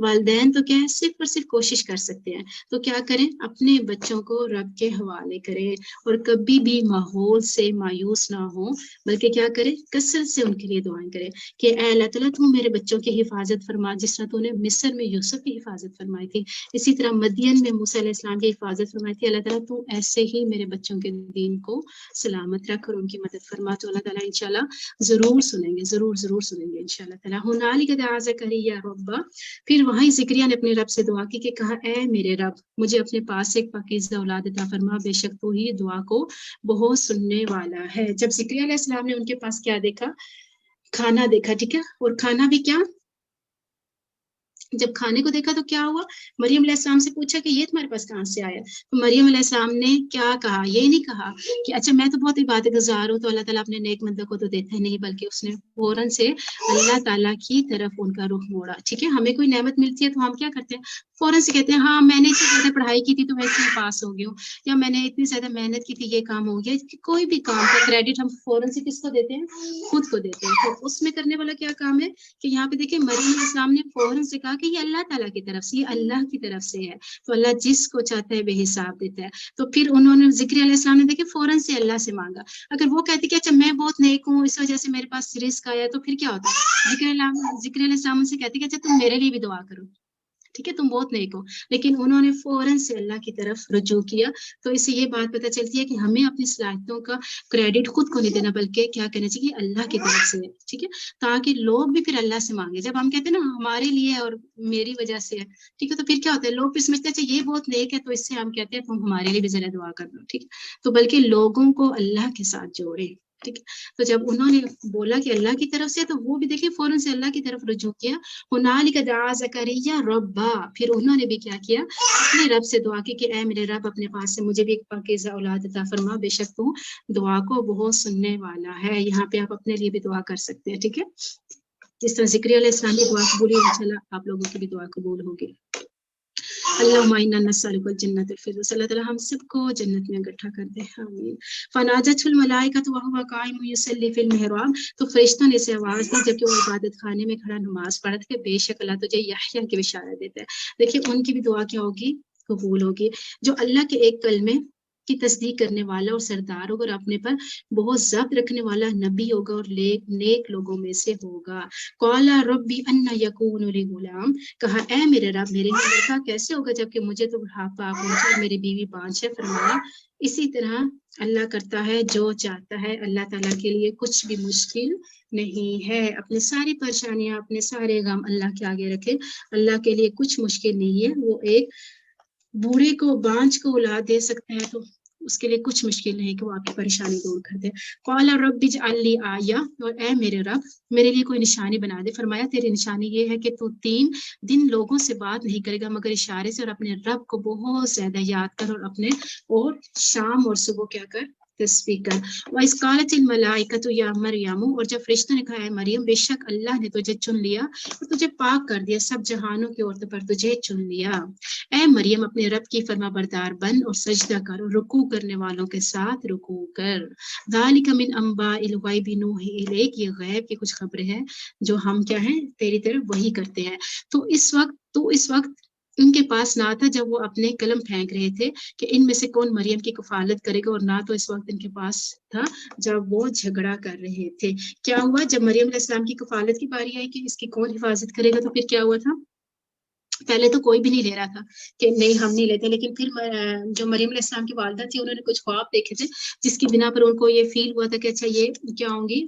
والدین تو کیا ہے, صرف اور صرف کوشش کر سکتے ہیں. تو کیا کریں, اپنے بچوں کو رب کے حوالے کریں اور کبھی بھی ماحول سے مایوس نہ ہو, بلکہ کیا کریں, کثرت سے ان کے لیے دعائیں کریں کہ اے اللہ تعالیٰ تو میرے بچوں کی حفاظت فرما, جس طرح تو نے مصر میں یوسف کی حفاظت فرمائی تھی, اسی طرح مدین میں موسیٰ علیہ السلام کی حفاظت فرمائی تھی. اللہ تعالیٰ تو ایسے ہی میرے بچوں کے دین کو سلامت رکھ اور ان کی مدد فرما. تو اللہ تعالیٰ انشاءاللہ ضرور سنیں گے, ضرور سنیں گے انشاءاللہ تعالیٰ. ہنالک دعا زکریا ربہ, پھر وہیں زکریا نے اپنے رب سے دعا کی کہ کہا اے میرے رب مجھے اپنے پاس ایک پاکیزہ اولاد عطا فرما, بے شک تو ہی دعا کو بہت سننے والا ہے. جب زکریا علیہ السلام نے ان کے پاس کیا دیکھا, کھانا دیکھا. ٹھیک ہے, اور کھانا بھی کیا, جب کھانے کو دیکھا تو کیا ہوا, مریم علیہ السلام سے پوچھا کہ یہ تمہارے پاس کہاں سے آیا. تو مریم علیہ السلام نے کیا کہا, یہ نہیں کہا کہ اچھا میں تو بہت عبادت گزار ہوں تو اللہ تعالیٰ اپنے نیک بندوں کو تو دیتا ہے, نہیں, بلکہ اس نے فوراً سے اللہ تعالیٰ کی طرف ان کا رخ موڑا. ٹھیک ہے, ہمیں کوئی نعمت ملتی ہے تو ہم کیا کرتے ہیں, فوراً سے کہتے ہیں ہاں میں نے اتنی زیادہ پڑھائی کی تھی تو میں اس میں پاس ہو گئی ہوں, یا میں نے اتنی زیادہ محنت کی تھی یہ کام ہو گیا. کوئی بھی کام کا کریڈٹ ہم فوراً سے کس کو دیتے ہیں, خود کو دیتے ہیں. تو اس میں کرنے والا کیا کام ہے کہ یہاں پہ دیکھیں مریم علیہ السلام نے فوراً سے کہا کہ یہ اللہ تعالیٰ کی طرف سے, یہ اللہ کی طرف سے ہے, تو اللہ جس کو چاہتا ہے بے حساب دیتا ہے. تو پھر انہوں نے ذکر علیہ السلام نے دیکھے فوراً سے اللہ سے مانگا. اگر وہ کہتے کہ اچھا میں بہت نیک ہوں اس وجہ سے میرے پاس رزق آیا, تو پھر کیا ہوتا ہے, ذکر علیہ السلام سے کہتے کہ اچھا تم میرے لیے بھی دعا کرو, ٹھیک ہے, تم بہت نیک ہو. لیکن انہوں نے فوراً سے اللہ کی طرف رجوع کیا. تو اس سے یہ بات پتہ چلتی ہے کہ ہمیں اپنی صلاحیتوں کا کریڈٹ خود کو نہیں دینا, بلکہ کیا کہنا چاہیے, اللہ کی طرف سے ہے. ٹھیک ہے, تاکہ لوگ بھی پھر اللہ سے مانگے. جب ہم کہتے ہیں نا ہمارے لیے اور میری وجہ سے ہے, ٹھیک ہے, تو پھر کیا ہوتا ہے, لوگ پھر سمجھتے ہیں اچھا یہ بہت نیک ہے تو اس سے ہم کہتے ہیں تم ہمارے لیے بھی ذرا دعا کر لو. ٹھیک ہے, تو بلکہ لوگوں کو اللہ کے ساتھ جوڑے. ٹھیک ہے, تو جب انہوں نے بولا کہ اللہ کی طرف سے, تو وہ بھی دیکھیں فوراً سے اللہ کی طرف رجوع کیا. ہنالک دعا زکریا ربہ, پھر انہوں نے بھی کیا کیا, اپنے رب سے دعا کی کہ اے میرے رب اپنے پاس سے مجھے بھی ایک پاکیزہ اولاد عطا فرما, بے شک تو دعا کو بہت سننے والا ہے. یہاں پہ آپ اپنے لیے بھی دعا کر سکتے ہیں. ٹھیک ہے, جس طرح ذکر علیہ السلام کی دعا قبول ہوئی, انشاءاللہ آپ لوگوں کی بھی دعا قبول ہوگی. اللہم انا نسألک الجنۃ الفردوس, اللہ تعالیٰ ہم سب کو جنت میں اکٹھا کر دے, آمین. فنادته الملائکۃ وهو قائم یصلی فی المحراب, تو فرشتوں نے اسے آواز دی جبکہ وہ عبادت خانے میں کھڑا نماز پڑھ رہا تھا, بے شک اللہ تجھے یحییٰ کی بشارت دیتا ہے. دیکھیے ان کی بھی دعا کیا ہوگی, قبول ہوگی. جو اللہ کے ایک کلمے کی تصدیق کرنے والا اور سردار ہوگا اور اپنے پر بہت ضبط رکھنے والا نبی ہوگا اور نیک لوگوں میں سے ہوگا. قال ربی انا یکون لی غلام, کہا اے میرے رب میرے لیے لڑکا کیسے ہوگا جبکہ مجھے تو بڑھاپا پہنچا اور میری بیوی بانجھ ہے. فرمایا اسی طرح اللہ کرتا ہے جو چاہتا ہے, اللہ تعالیٰ کے لیے کچھ بھی مشکل نہیں ہے. اپنی ساری پریشانیاں اپنے سارے غم اللہ کے آگے رکھے, اللہ کے لیے کچھ مشکل نہیں ہے. وہ ایک بوڑھے کو بانجھ کو اولاد دے سکتا ہے تو اس کے لیے کچھ مشکل نہیں کہ وہ آپ کی پریشانی دور کر دے. قال رب اجعل لی آیہ, اور اے میرے رب میرے لیے کوئی نشانی بنا دے. فرمایا تیری نشانی یہ ہے کہ تو 3 دن لوگوں سے بات نہیں کرے گا مگر اشارے سے, اور اپنے رب کو بہت زیادہ یاد کر, اور اپنے اور شام اور صبح کیا کر, تسبیح کر. وَإِذْ قَالَتِ الْمَلَائِكَةُ يَا مَرْيَمُ, اور جب فرشتوں نے کہا ہے مریم بے شک اللہ نے تجھے چن لیا اور تجھے پاک کر دیا, سب جہانوں کی عورتوں پر تجھے چن لیا. اے مریم اپنے رب کی فرما بردار بن اور سجدہ کر, اور رکوع کرنے والوں کے ساتھ رکوع کر. ذَلِكَ مِنْ أَنْبَاءِ الْغَيْبِ نُوحِيهِ إِلَيْكَ, یہ غیب کی کچھ خبریں ہیں جو ہم کیا ہیں تیری طرف وحی کرتے ہیں. تو اس وقت ان کے پاس نہ تھا جب وہ اپنے قلم پھینک رہے تھے کہ ان میں سے کون مریم کی کفالت کرے گا, اور نہ تو اس وقت ان کے پاس تھا جب وہ جھگڑا کر رہے تھے. کیا ہوا جب مریم علیہ السلام کی کفالت کی باری آئی کہ اس کی کون حفاظت کرے گا, تو پھر کیا ہوا تھا, پہلے تو کوئی بھی نہیں لے رہا تھا کہ نہیں ہم نہیں لیتے, لیکن پھر جو مریم علیہ السلام کی والدہ تھی انہوں نے کچھ خواب دیکھے تھے جس کی بنا پر ان کو یہ فیل ہوا تھا کہ اچھا یہ کیا ہوں گی,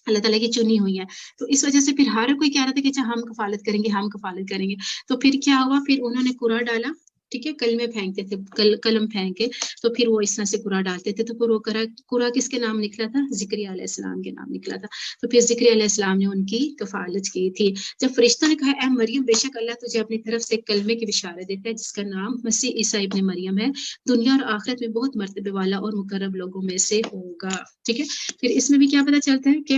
اللہ تعالیٰ کی چنی ہوئی ہے. تو اس وجہ سے پھر ہر کوئی کہہ رہا تھا کہ اچھا ہم کفالت کریں گے, ہم کفالت کریں گے. تو پھر کیا ہوا, پھر انہوں نے قرآن ڈالا, ٹھیک ہے, کلمے پھینکتے تھے, قلم پھینکے, تو پھر وہ اس طرح سے قرآن ڈالتے تھے. تو پھر وہ قرآن کس کے نام نکلا تھا, زکریا علیہ السلام کے نام نکلا تھا. تو پھر زکریا علیہ السلام نے ان کی کفالت کی تھی. جب فرشتوں نے کہا اے مریم بے شک اللہ تجھے اپنی طرف سے ایک کلمے کی بشارت دیتا ہے جس کا نام مسیح عیسیٰ ابن مریم ہے, دنیا اور آخرت میں بہت مرتبے والا اور مقرب لوگوں میں سے ہوگا. ٹھیک ہے, پھر اس میں بھی کیا پتہ چلتا ہے کہ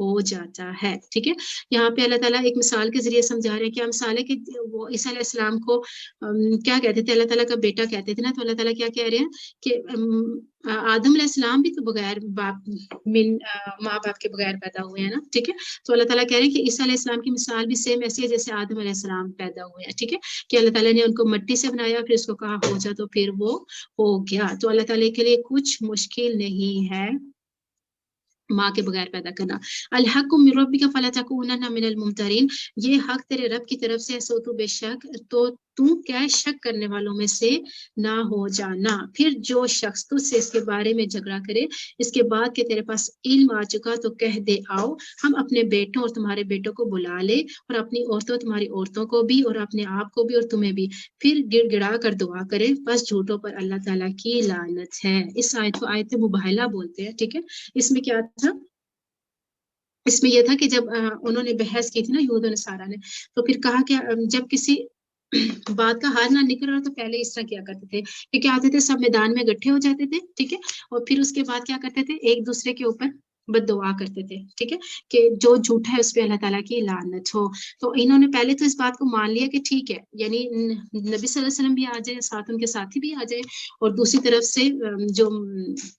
ہو جاتا ہے. ٹھیک ہے, یہاں پہ اللہ تعالیٰ ایک مثال کے ذریعے سمجھا رہے ہیں. کیا مثال ہے کہ وہ عیسیٰ علیہ السلام کو کیا کہتے تھے, اللہ تعالیٰ کا بیٹا کہتے تھے نا. تو اللہ تعالیٰ کیا کہہ رہے ہیں کہ آدم علیہ السلام بھی تو بغیر ماں باپ کے بغیر پیدا ہوئے ہیں نا. ٹھیک ہے, تو اللہ تعالیٰ کہہ رہے ہیں کہ عیسیٰ علیہ السلام کی مثال بھی سیم ایسی ہے جیسے آدم علیہ السلام پیدا ہوئے ہیں. ٹھیک ہے, کہ اللہ تعالیٰ نے ان کو مٹی سے بنایا, پھر اس کو کہا ہو جا, تو پھر وہ ہو گیا. تو اللہ تعالیٰ کے لیے کچھ مشکل نہیں ہے ماں کے بغیر پیدا کرنا. الحق من ربک فلا تکونن من الممترین, یہ حق تیرے رب کی طرف سے ہے, سو تو بے شک تو کیا ہے, شک کرنے والوں میں سے نہ ہو جانا. پھر جو شخص تجھ سے اس کے بارے میں جھگڑا کرے اس کے بعد کہ تیرے پاس علم آ چکا, تو کہہ دے آؤ ہم اپنے بیٹوں اور تمہارے بیٹوں کو بلا لے, اور اپنی عورتوں تمہاری عورتوں کو بھی, اور اپنے آپ کو بھی اور تمہیں بھی, پھر گڑ گڑا کر دعا کرے, بس جھوٹوں پر اللہ تعالیٰ کی لعنت ہے. اس آیت کو آیت مباہلہ بولتے ہیں. ٹھیک ہے, اس میں کیا تھا, اس میں یہ تھا کہ جب انہوں نے بحث کی تھی نا یہود و نصارہ نے, تو پھر کہا کہ جب کسی بات کا حل نہ نکل رہا تو پہلے اس طرح کیا کرتے تھے کہ کیا آتے تھے, سب میدان میں اکٹھے ہو جاتے تھے. ٹھیک ہے, اور پھر اس کے بعد کیا کرتے تھے, ایک دوسرے کے اوپر بد دعا کرتے تھے. ٹھیک ہے, کہ جو جھوٹا ہے اس پہ اللہ تعالیٰ کی لعنت ہو. تو انہوں نے پہلے تو اس بات کو مان لیا کہ ٹھیک ہے, یعنی نبی صلی اللہ علیہ وسلم بھی آ جائے, ساتھ ان کے ساتھی بھی آ جائے, اور دوسری طرف سے جو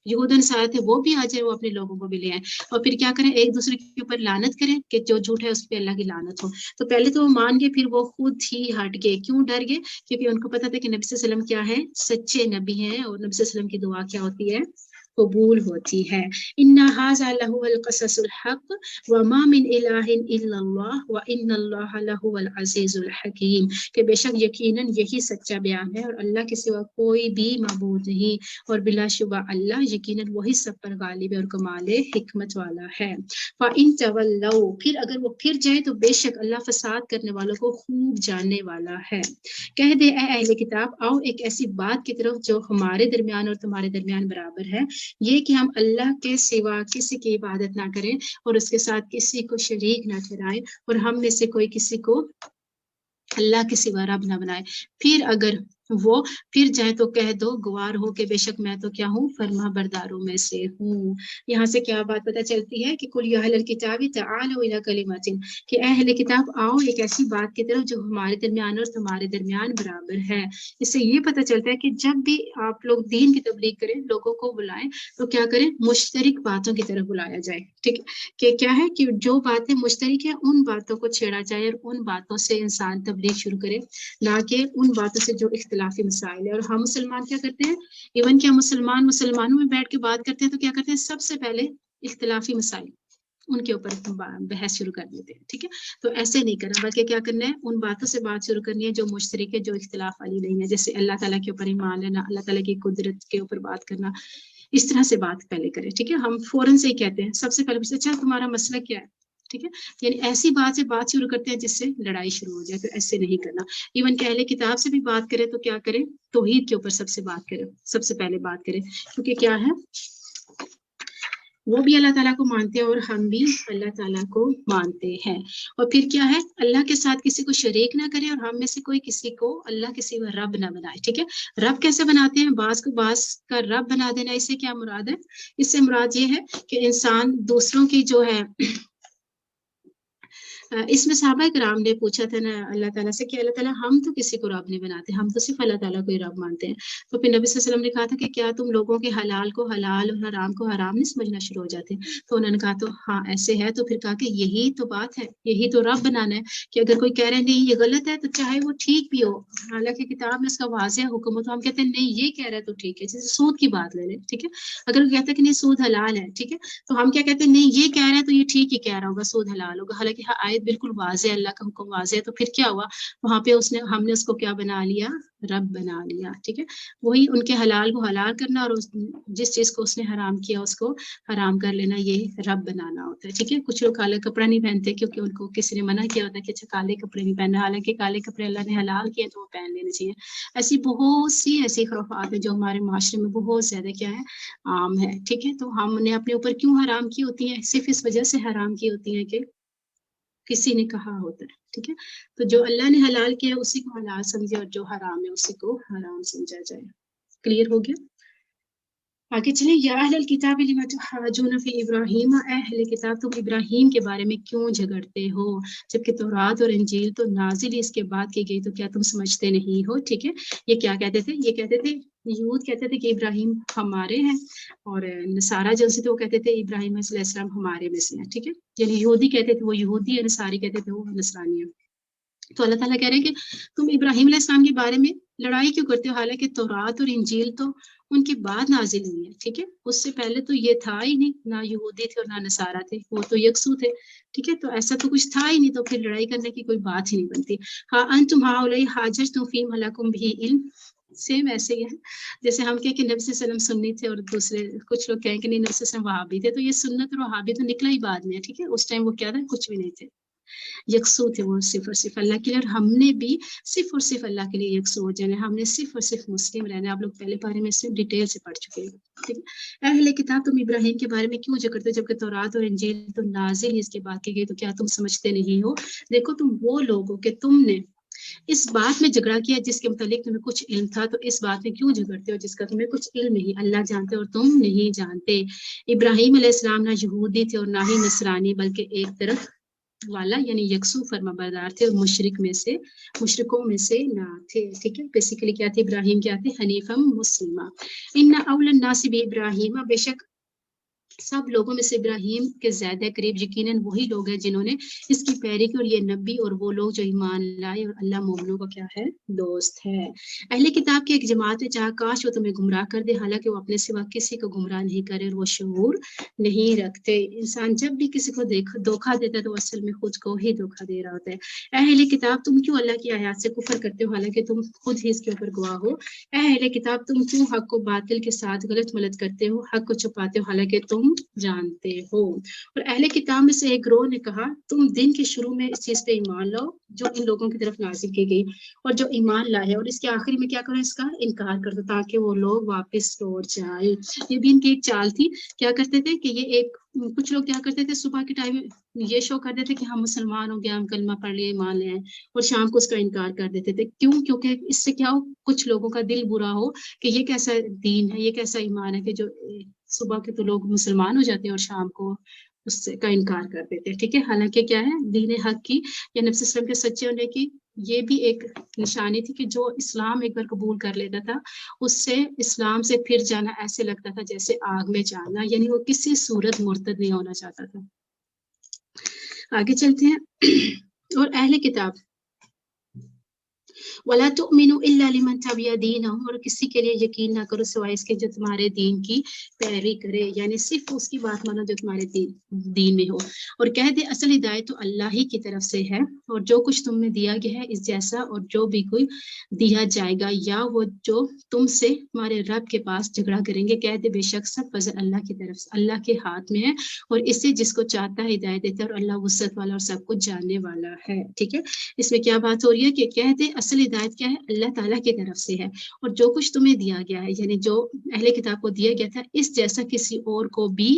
یہود و نصارہ تھے وہ بھی آ جائے, وہ اپنے لوگوں کو بھی لے آئے, اور پھر کیا کریں, ایک دوسرے کے اوپر لعنت کریں کہ جو جھوٹ ہے اس پہ اللہ کی لعنت ہو. تو پہلے تو وہ مان گئے, پھر وہ خود ہی ہٹ گئے. کیوں ڈر گئے, کیونکہ ان کو پتا تھا کہ نبی صلی اللہ علیہ وسلم کیا ہے, سچے نبی ہیں, اور نبی صلی اللہ علیہ وسلم کی دعا کیا ہوتی ہے, قبول ہوتی ہے. ان ھذا لہو القصص الحق وما من الہ الا اللہ وان اللہ لہو العزیز الحکیم, کہ بے شک یقیناً یہی سچا بیان ہے اور اللہ کے سوا کوئی بھی معبود نہیں, اور بلا شبہ اللہ یقیناً وہی سب پر غالب ہے اور کمال حکمت والا ہے. فَإِن تَوَلَّوْا, پھر اگر وہ پھر جائے تو بے شک اللہ فساد کرنے والوں کو خوب جاننے والا ہے. کہہ دے اے اہل کتاب, آؤ ایک ایسی بات کی طرف جو ہمارے درمیان اور تمہارے درمیان برابر ہے, یہ کہ ہم اللہ کے سوا کسی کی عبادت نہ کریں اور اس کے ساتھ کسی کو شریک نہ ٹھہرائیں, اور ہم میں سے کوئی کسی کو اللہ کے سوا رب نہ بنائے. پھر اگر وہ پھر جائے تو کہہ دو گوار ہو کہ بے شک میں تو کیا ہوں, فرما برداروں میں سے ہوں. یہاں سے کیا بات پتہ چلتی ہے کہ قل یا اہل الکتاب تعالوا الی کلمۃ, کہ اے اہل کتاب آؤ ایک ایسی بات کی طرف جو ہمارے درمیان اور تمہارے درمیان برابر ہے. اس سے یہ پتہ چلتا ہے کہ جب بھی آپ لوگ دین کی تبلیغ کریں, لوگوں کو بلائیں, تو کیا کریں, مشترک باتوں کی طرف بلایا جائے. ٹھیک ہے, کہ کیا ہے کہ جو باتیں مشترک ہیں ان باتوں کو چھیڑا جائے, اور ان باتوں سے انسان تبلیغ شروع کرے, نہ کہ ان باتوں سے جو اختلافی مسائل ہے. اور ہم مسلمان کیا کرتے ہیں, ایون کیا مسلمانوں میں بیٹھ کے بات کرتے ہیں تو کیا کرتے ہیں, سب سے پہلے اختلافی مسائل ان کے اوپر بحث شروع کر دیتے ہیں. ٹھیک ہے, تو ایسے نہیں کرنا, بلکہ کیا کرنا ہے, ان باتوں سے بات شروع کرنی ہے جو مشترک ہے, جو اختلاف والی نہیں ہے. جیسے اللہ تعالیٰ کے اوپر ایمان لینا, اللہ تعالیٰ کی قدرت کے اوپر بات کرنا, اس طرح سے بات پہلے کریں. ٹھیک ہے, ہم فوراً سے ہی کہتے ہیں, سب سے پہلے پوچھتے ہیں اچھا تمہارا مسئلہ کیا ہے. ٹھیک ہے, یعنی ایسی بات سے بات شروع کرتے ہیں جس سے لڑائی شروع ہو جائے, تو ایسے نہیں کرنا. ایون کہ اہل کتاب سے بھی بات کرے تو کیا کرے, توحید کے اوپر سب سے بات کرے, سب سے پہلے بات کرے, کیونکہ کیا ہے, وہ بھی اللہ تعالیٰ کو مانتے ہیں اور ہم بھی اللہ تعالیٰ کو مانتے ہیں. اور پھر کیا ہے, اللہ کے ساتھ کسی کو شریک نہ کرے, اور ہم میں سے کوئی کسی کو اللہ کے سوا رب نہ بنائے. ٹھیک ہے, رب کیسے بناتے ہیں, بعض کو بعض کا رب بنا دینا, اس سے کیا مراد ہے, اس سے مراد یہ ہے کہ انسان دوسروں کی جو ہے, اس میں صحابہ کرام نے پوچھا تھا نا اللہ تعالیٰ سے کہ اللہ تعالیٰ ہم تو کسی کو رب نہیں بناتے, ہم تو صرف اللہ تعالیٰ کو ہی رب مانتے ہیں. تو پھر نبی صلی اللہ علیہ وسلم نے کہا تھا کہ کیا تم لوگوں کے حلال کو حلال اور حرام کو حرام نہیں سمجھنا شروع ہو جاتے. تو انہوں نے کہا تو ہاں ایسے ہے. تو پھر کہا کہ یہی تو بات ہے, یہی تو رب بنانا ہے, کہ اگر کوئی کہہ رہے ہیں نہیں یہ غلط ہے تو چاہے وہ ٹھیک بھی ہو, حالانکہ کتاب میں اس کا واضح حکم ہو, تو ہم کہتے ہیں نہیں یہ کہہ رہا ہے تو ٹھیک ہے. جیسے سود کی بات لے لیں. ٹھیک ہے, اگر وہ کہتا ہے کہ نہیں سود حلال ہے, ٹھیک ہے, تو ہم کیا کہتے ہیں نہیں یہ کہہ رہا ہے تو یہ ٹھیک ہی کہہ رہا ہوگا, سود حلال ہوگا, حالانکہ آیت بالکل واضح, اللہ کا حکم واضح ہے. تو پھر کیا ہوا, وہاں پہ ہم نے اس کو کیا بنا لیا, رب بنا لیا. ٹھیک ہے, وہی ان کے حلال کو حلال کرنا, اور جس چیز کو اس نے حرام کیا اس کو حرام کر لینا, یہ رب بنانا ہوتا ہے. ٹھیک ہے, کچھ لوگ کالا کپڑا نہیں پہنتے کیونکہ ان کو کسی نے منع کیا ہوتا ہے کہ اچھا کالے کپڑے نہیں پہننا, حالانکہ کالے کپڑے اللہ نے حلال کیے تو وہ پہن لینے چاہیے. ایسی بہت سی ایسی خرافات ہیں جو ہمارے معاشرے میں بہت زیادہ کیا ہے, عام ہے. ٹھیک ہے, تو ہم نے اپنے اوپر کیوں حرام کی ہوتی ہیں, صرف اس وجہ سے حرام کی ہوتی ہیں کہ کسی نے کہا ہوتا ہے. ٹھیک ہے, تو جو اللہ نے حلال کیا اسی کو حلال سمجھے, اور جو حرام ہے اسی کو حرام سمجھا جائے. کلیئر ہو گیا؟ آگے چلیں. یا اہل الکتاب لم تحاجون فی ابراہیم، اے اہل کتاب تم ابراہیم کے بارے میں کیوں جھگڑتے ہو جبکہ تورات اور انجیل تو نازل ہی اس کے بعد کی گئی، تو کیا تم سمجھتے نہیں ہو؟ ٹھیک ہے، یہ کیا کہتے تھے؟ یہ کہتے تھے، یہود کہتے تھے کہ ابراہیم ہمارے ہیں، اور نصارہ جو تھے وہ کہتے تھے ابراہیم علیہ السلام ہمارے میں سے ہیں. ٹھیک ہے، یعنی یہودی کہتے تھے وہ یہودی ہے، نصاری کہتے تھے وہ نصرانی ہے. تو اللہ تعالیٰ کہہ رہے ہیں کہ تم ابراہیم علیہ السلام کے بارے میں لڑائی کیوں کرتے ہو، حالانکہ تورات اور انجیل تو ان کے بعد نازل ہوئی ہے. ٹھیک ہے، اس سے پہلے تو یہ تھا ہی نہیں، نہ یہودی تھے اور نہ نصارہ تھے، وہ تو یکسو تھے. ٹھیک ہے، تو ایسا تو کچھ تھا ہی نہیں، تو پھر لڑائی کرنے کی کوئی بات ہی نہیں بنتی. ہاں انتم ہؤلاء حاججتم فیما لکم بہ علم، سیم ایسے ہی ہے جیسے ہم کہیں کہ نبی صلی اللہ علیہ وسلم سنی تھے اور دوسرے کچھ لوگ کہیں کہ نہیں نبی صلی اللہ علیہ وسلم وہابی تھے. تو یہ سنت اور وہابی تو نکلا ہی بعد میں. ٹھیک ہے، اس ٹائم وہ کیا تھا؟ کچھ بھی نہیں تھے، یکسو تھے وہ صرف اور صرف اللہ کے لیے. اور ہم نے بھی صرف اور صرف اللہ کے لیے یکسو ہو جانا ہے، ہم نے صرف اور صرف مسلم رہنا ہے. آپ لوگ پہلے بارے میں سے ڈیٹیل سے پڑھ چکے ہیں. ٹھیک ہے، اہل کتاب تم ابراہیم کے بارے میں کیوں جھگڑتے ہو جبکہ تورات اور انجیل تو نازل ہی اس کے بعد کی گئی، تو کیا تم سمجھتے نہیں ہو؟ دیکھو تم وہ لوگ ہو کہ تم نے اس بات میں جھگڑا کیا جس کے متعلق تمہیں کچھ علم تھا، تو اس بات میں کیوں جھگڑتے ہو جس کا تمہیں کچھ علم نہیں؟ اللہ جانتے اور تم نہیں جانتے. ابراہیم علیہ السلام نہ یہودی تھے اور نہ ہی نصرانی، بلکہ ایک طرف والا یعنی یکسو فرما بردار تھے، اور مشرکوں میں سے نہ تھے. ٹھیک ہے، بیسیکلی کیا تھے ابراہیم؟ کیا تھے؟ حنیفم مسلمہ. ان اول الناس بابراہیم، بے شک سب لوگوں میں سے ابراہیم کے زیادہ قریب یقیناً وہی لوگ ہیں جنہوں نے اس کی پیروی کی، اور یہ نبی اور وہ لوگ جو ایمان لائے، اور اللہ مومنوں کا کیا ہے؟ دوست ہے. اہل کتاب کی ایک جماعت ہے، چاہے کاش وہ تمہیں گمراہ کر دے، حالانکہ وہ اپنے سوا کسی کو گمراہ نہیں کرے اور وہ شعور نہیں رکھتے. انسان جب بھی کسی کو دھوکہ دیتا ہے تو اصل میں خود کو ہی دھوکہ دے رہا ہوتا ہے. اہل کتاب تم کیوں اللہ کی آیات سے کفر کرتے ہو حالانکہ تم خود ہی اس کے اوپر گواہ ہو؟ اہل کتاب تم کیوں حق کو باطل کے ساتھ غلط ملت کرتے ہو، حق کو چھپاتے ہو حالانکہ تم جانتے ہو. اور اہل کتاب میں سے ایک گروہ نے کہا تم دن کے شروع میں اس چیز پہ ایمان لاؤ جو ان لوگوں کی طرف نازل کی گئی، اور جو ایمان لائے اور اس کے آخری میں کیا کرو؟ اس کا انکار کر دو تاکہ وہ لوگ واپس لوٹ جائیں. یہ بھی ان کی ایک چال تھی. کیا کرتے تھے کہ یہ کچھ لوگ کیا کرتے تھے، صبح کے ٹائم یہ شو کر دیتے کہ ہم مسلمان ہو گیا، ہم کلمہ پڑھ لیے، ایمان لے آئے، اور شام کو اس کا انکار کر دیتے تھے. کیوں؟ کیونکہ اس سے کیا ہو، کچھ لوگوں کا دل برا ہو کہ یہ کیسا دین ہے، یہ کیسا ایمان ہے کہ جو صبح کے تو لوگ مسلمان ہو جاتے ہیں اور شام کو اس کا انکار کر دیتے ہیں. ٹھیک ہے، حالانکہ کیا ہے؟ دین حق کی یا نبی صلی اللہ علیہ وسلم کے سچے ہونے کی یہ بھی ایک نشانی تھی کہ جو اسلام ایک بار قبول کر لیتا تھا اس سے اسلام سے پھر جانا ایسے لگتا تھا جیسے آگ میں جانا، یعنی وہ کسی صورت مرتد نہیں ہونا چاہتا تھا. آگے چلتے ہیں. اور اہل کتاب وَلَا تُؤْمِنُوا إِلَّا لِمَنْ تَبِعَ دِينَهُمْ، اور کسی کے لیے یقین نہ کرو سوائے اس کے جو تمہارے دین کی پیروی کرے، یعنی صرف اس کی بات مانو جو تمہارے دین میں ہو. اور کہہ دے اصل ہدایت تو اللہ ہی کی طرف سے ہے، اور جو کچھ تم میں دیا گیا ہے اس جیسا اور جو بھی کوئی دیا جائے گا یا وہ جو تم سے تمہارے رب کے پاس جھگڑا کریں گے، کہہ دے بے شک سب فضل اللہ کی طرف سے، اللہ کے ہاتھ میں ہے، اور اس سے جس کو چاہتا ہے ہدایت دیتا ہے، اور اللہ وسعت والا اور سب کچھ جاننے والا ہے. ٹھیک ہے، اس میں کیا بات ہو رہی ہے کہ کہہ دے اصل ہدایت کیا ہے؟ اللہ تعالیٰ کی طرف سے ہے، اور جو کچھ تمہیں دیا گیا ہے یعنی جو اہل کتاب کو دیا گیا تھا اس جیسا کسی اور کو بھی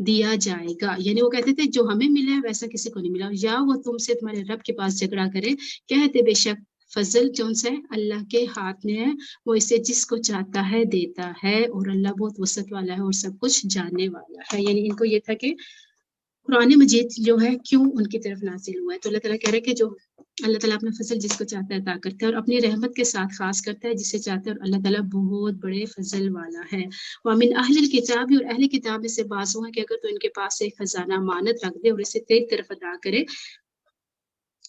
دیا جائے گا. یعنی وہ کہتے تھے جو ہمیں ملا ہے ویسا کسی کو نہیں ملا، یا وہ تم سے تمہارے رب کے پاس جھگڑا کرے، کہتے بے شک فضل جو سے اللہ کے ہاتھ میں ہے، وہ اسے جس کو چاہتا ہے دیتا ہے، اور اللہ بہت وسعت والا ہے اور سب کچھ جاننے والا ہے. یعنی ان کو یہ تھا کہ قرآن مجید جو ہے کیوں ان کی طرف نازل ہوا ہے. تو اللہ تعالیٰ کہہ رہے کہ جو اللہ تعالیٰ اپنا فضل جس کو چاہتا ہے عطا کرتا ہے، اور اپنی رحمت کے ساتھ خاص کرتا ہے جسے چاہتا ہے، اور اللہ تعالیٰ بہت بڑے فضل والا ہے. وَمِنْ أَهْلِ الْكِتَابِ، اور اہل کتاب میں سے بعض ہیں کہ اگر تو ان کے پاس ایک خزانہ امانت رکھ دے اور اسے تیری طرف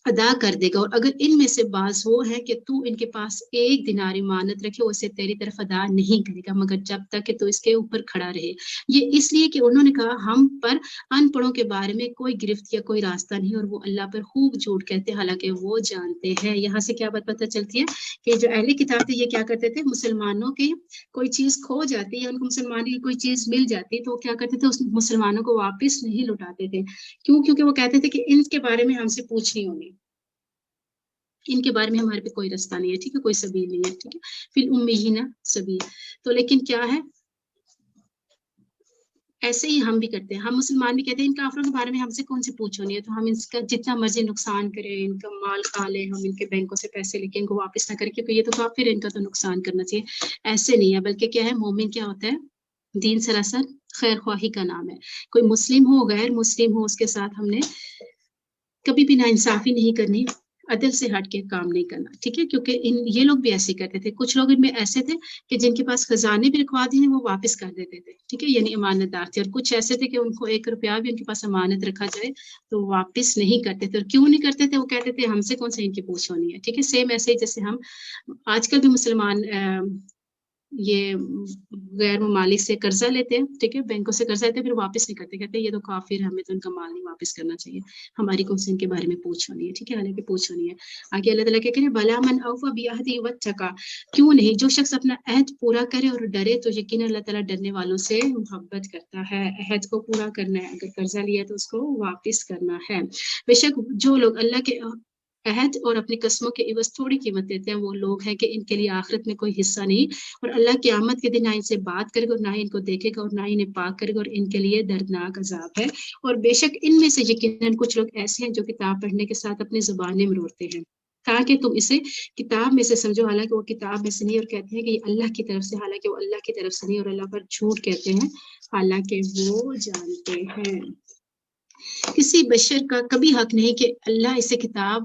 ادا کر دے گا، اور اگر ان میں سے بعض وہ ہے کہ تو ان کے پاس ایک دینار امانت رکھے اسے تیری طرف ادا نہیں کرے گا مگر جب تک کہ تو اس کے اوپر کھڑا رہے. یہ اس لیے کہ انہوں نے کہا ہم پر ان پڑھوں کے بارے میں کوئی گرفت یا کوئی راستہ نہیں، اور وہ اللہ پر خوب جھوٹ کہتے حالانکہ وہ جانتے ہیں. یہاں سے کیا بات پتہ چلتی ہے کہ جو اہل کتاب تھے یہ کیا کرتے تھے، مسلمانوں کی کوئی چیز کھو جاتی یا ان کو مسلمانوں کی کوئی چیز مل جاتی تو کیا کرتے تھے، اس مسلمانوں کو واپس نہیں لوٹاتے تھے. کیوں؟ کیونکہ وہ کہتے تھے کہ ان کے بارے میں ہم سے پوچھنی ہوگی، ان کے بارے میں ہمارے پہ کوئی رستہ نہیں ہے. ٹھیک ہے، کوئی سبیل نہیں ہے. ٹھیک ہے، فی الامیین سبیل. تو لیکن کیا ہے، ایسے ہی ہم بھی کرتے ہیں. ہم مسلمان بھی کہتے ہیں ان کافروں کے بارے میں ہم سے کون سی پوچھو نہیں ہے، تو ہم ان کا جتنا مرضی نقصان کریں، ان کا مال کھا لیں، ہم ان کے بینکوں سے پیسے لے کے ان کو واپس نہ کریں کیونکہ یہ تو کافر ہے، ان کا تو نقصان کرنا چاہیے. ایسے نہیں ہے، بلکہ کیا ہے، مومن کیا ہوتا ہے، دین سراسر خیر خواہی کا نام ہے. کوئی مسلم ہو غیر مسلم ہو، اس کے ساتھ ہم نے کبھی بھی ناانصافی نہیں کرنی، عدل سے ہٹ کے کام نہیں کرنا. ٹھیک ہے، کیونکہ یہ لوگ بھی ایسے کرتے تھے. کچھ لوگ ان میں ایسے تھے کہ جن کے پاس خزانے بھی رکھوا دیے وہ واپس کر دیتے تھے. ٹھیک ہے، یعنی امانت دار تھے. اور کچھ ایسے تھے کہ ان کو 1 روپیہ بھی ان کے پاس امانت رکھا جائے تو واپس نہیں کرتے تھے. اور کیوں نہیں کرتے تھے؟ وہ کہتے تھے ہم سے کون سے ان کی پوچھ ہونی ہے. ٹھیک ہے، سیم ایسے ہی جیسے ہم آج کل بھی مسلمان یہ غیر ممالک سے قرضہ لیتے ہیں. ٹھیک ہے، بینکوں سے قرضہ لیتے ہیں، پھر واپس نہیں کرتے، کہتے ہیں یہ تو کافر ہے، ہمیں تو ان کا مال نہیں واپس کرنا چاہیے، ہماری کون سے ان کے بارے میں پوچھ ہونی ہے. ٹھیک ہے، حالانکہ پوچھ ہونی ہے. آگے اللہ تعالیٰ کیا کہہ رہے ہیں، بلا من اوفی بعہدہ واتقی، کیوں نہیں، جو شخص اپنا عہد پورا کرے اور ڈرے تو یقینا اللہ تعالیٰ ڈرنے والوں سے محبت کرتا ہے. عہد کو پورا کرنا ہے، اگر قرضہ لیا تو اس کو واپس کرنا ہے. بے شک جو لوگ اللہ کے عہد اور اپنی قسموں کے عوض تھوڑی قیمت دیتے ہیں وہ لوگ ہیں کہ ان کے لیے آخرت میں کوئی حصہ نہیں، اور اللہ قیامت کے دن نہ ان سے بات کرے گا اور نہ ان کو دیکھے گا اور نہ انہیں پاک کرے گا، اور ان کے لیے دردناک عذاب ہے. اور بے شک ان میں سے یقیناً کچھ لوگ ایسے ہیں جو کتاب پڑھنے کے ساتھ اپنی زبانیں مروڑتے ہیں تاکہ تم اسے کتاب میں سے سمجھو، حالانکہ وہ کتاب میں سے نہیں، اور کہتے ہیں کہ یہ اللہ کی طرف سے، حالانکہ وہ اللہ کی طرف سے نہیں، اور اللہ پر جھوٹ کہتے ہیں حالانکہ وہ جانتے ہیں. کسی بشر کا کبھی حق نہیں کہ اللہ اسے کتاب،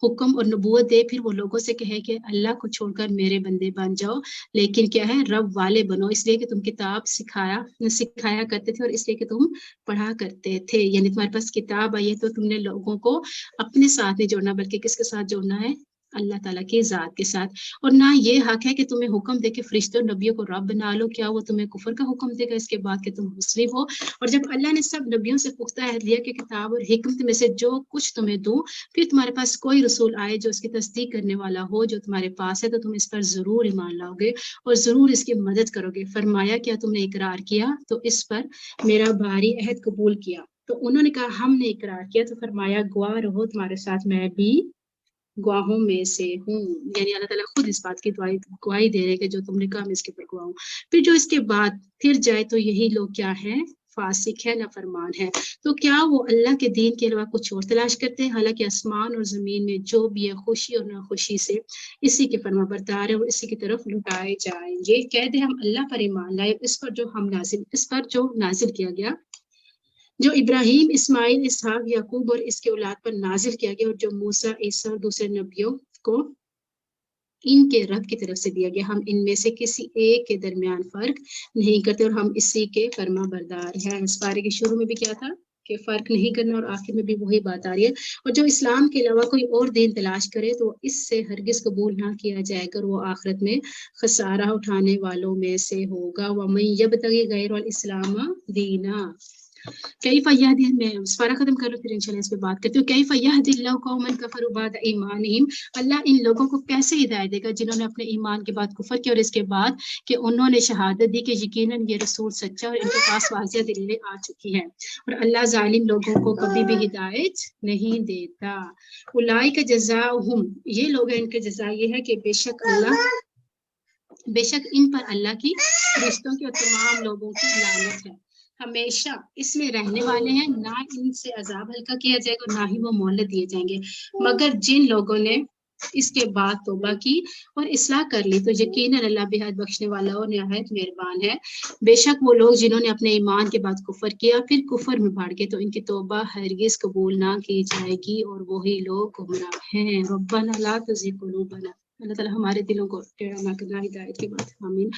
حکم اور نبوت دے، پھر وہ لوگوں سے کہے کہ اللہ کو چھوڑ کر میرے بندے بن جاؤ، لیکن کیا ہے، رب والے بنو، اس لیے کہ تم کتاب سکھایا کرتے تھے اور اس لیے کہ تم پڑھا کرتے تھے. یعنی تمہارے پاس کتاب آئی ہے تو تم نے لوگوں کو اپنے ساتھ نہیں جوڑنا بلکہ کس کے ساتھ جوڑنا ہے، اللہ تعالیٰ کی ذات کے ساتھ. اور نہ یہ حق ہے کہ تمہیں حکم دے کہ فرشتوں نبیوں کو رب بنا لو، کیا وہ تمہیں کفر کا حکم دے گا اس کے بعد کہ تم مسلم ہو. اور جب اللہ نے سب نبیوں سے پختہ عہد لیا کہ کتاب اور حکمت میں سے جو کچھ تمہیں دوں، پھر تمہارے پاس کوئی رسول آئے جو اس کی تصدیق کرنے والا ہو جو تمہارے پاس ہے، تو تم اس پر ضرور ایمان لاؤ گے اور ضرور اس کی مدد کرو گے. فرمایا کیا تم نے اقرار کیا تو اس پر میرا بھاری عہد قبول کیا؟ تو انہوں نے کہا ہم نے اقرار کیا. تو فرمایا گواہ رہو تمہارے ساتھ میں بھی گواہوں میں سے ہوں. یعنی اللہ تعالیٰ خود اس بات کی گواہی دے رہے کہ جو تم نے کہا میں اس کے پر گواہ ہوں. پھر جو اس کے بعد پھر جائے تو یہی لوگ کیا ہے، فاسق ہے، نافرمان ہے. تو کیا وہ اللہ کے دین کے علاوہ کچھ اور تلاش کرتے ہیں؟ حالانکہ آسمان اور زمین میں جو بھی ہے خوشی اور ناخوشی سے اسی کے فرما بردار ہے اور اسی کی طرف لٹائے جائیں گے. کہہ دے ہم اللہ پر ایمان لائے، اس پر جو نازل کیا گیا، جو ابراہیم، اسماعیل، اسحاق، یعقوب اور اس کے اولاد پر نازل کیا گیا، اور جو موسیٰ، عیسیٰ اور دوسرے نبیوں کو ان کے رب کی طرف سے دیا گیا. ہم ان میں سے کسی ایک کے درمیان فرق نہیں کرتے اور ہم اسی کے فرما بردار ہیں. اس پارے کے شروع میں بھی کیا تھا کہ فرق نہیں کرنا، اور آخر میں بھی وہی بات آ رہی ہے. اور جو اسلام کے علاوہ کوئی اور دین تلاش کرے تو اس سے ہرگز قبول نہ کیا جائے گا، وہ آخرت میں خسارہ اٹھانے والوں میں سے ہوگا. وَمَن يَبْتَغِ غَيْرَ الْإِسْلَامَ دِينًا. کیف یہدی، میں سپارہ ختم کر لوں پھر انشاءاللہ اس پہ بات کرتی ہوں. کیف یہدی اللہ قوما کفروا بعد ایمانہم، اللہ ان لوگوں کو کیسے ہدایت دے گا جنہوں نے اپنے ایمان کے بعد کفر کیا اور اس کے بعد کہ انہوں نے شہادت دی کہ یقیناً یہ رسول سچا اور ان کے پاس واضح دلیلیں آ چکی ہیں. اور اللہ ظالم لوگوں کو کبھی بھی ہدایت نہیں دیتا. اولئک جزاؤہم، یہ لوگ ہیں ان کا جزا یہ ہے کہ بے شک ان پر اللہ کی، فرشتوں کی اور تمام لوگوں کی لعنت ہے، ہمیشہ اس میں رہنے والے ہیں، نہ ان سے عذاب ہلکا کیا جائے گا نہ ہی وہ مہلت دیے جائیں گے. مگر جن لوگوں نے اس کے بعد توبہ کی اور اصلاح کر لی تو یقیناً اللہ بے حد بخشنے والا اور نہایت مہربان ہے. بے شک وہ لوگ جنہوں نے اپنے ایمان کے بعد کفر کیا پھر کفر میں بڑھ گئے تو ان کی توبہ ہرگز قبول نہ کی جائے گی اور وہی لوگ گمراہ ہیں. ربنا لا تزغ قلوبنا، اللہ تعالیٰ ہمارے دلوں کو ٹیڑھا نہ کرنا، ہدایت کی بات. آمین.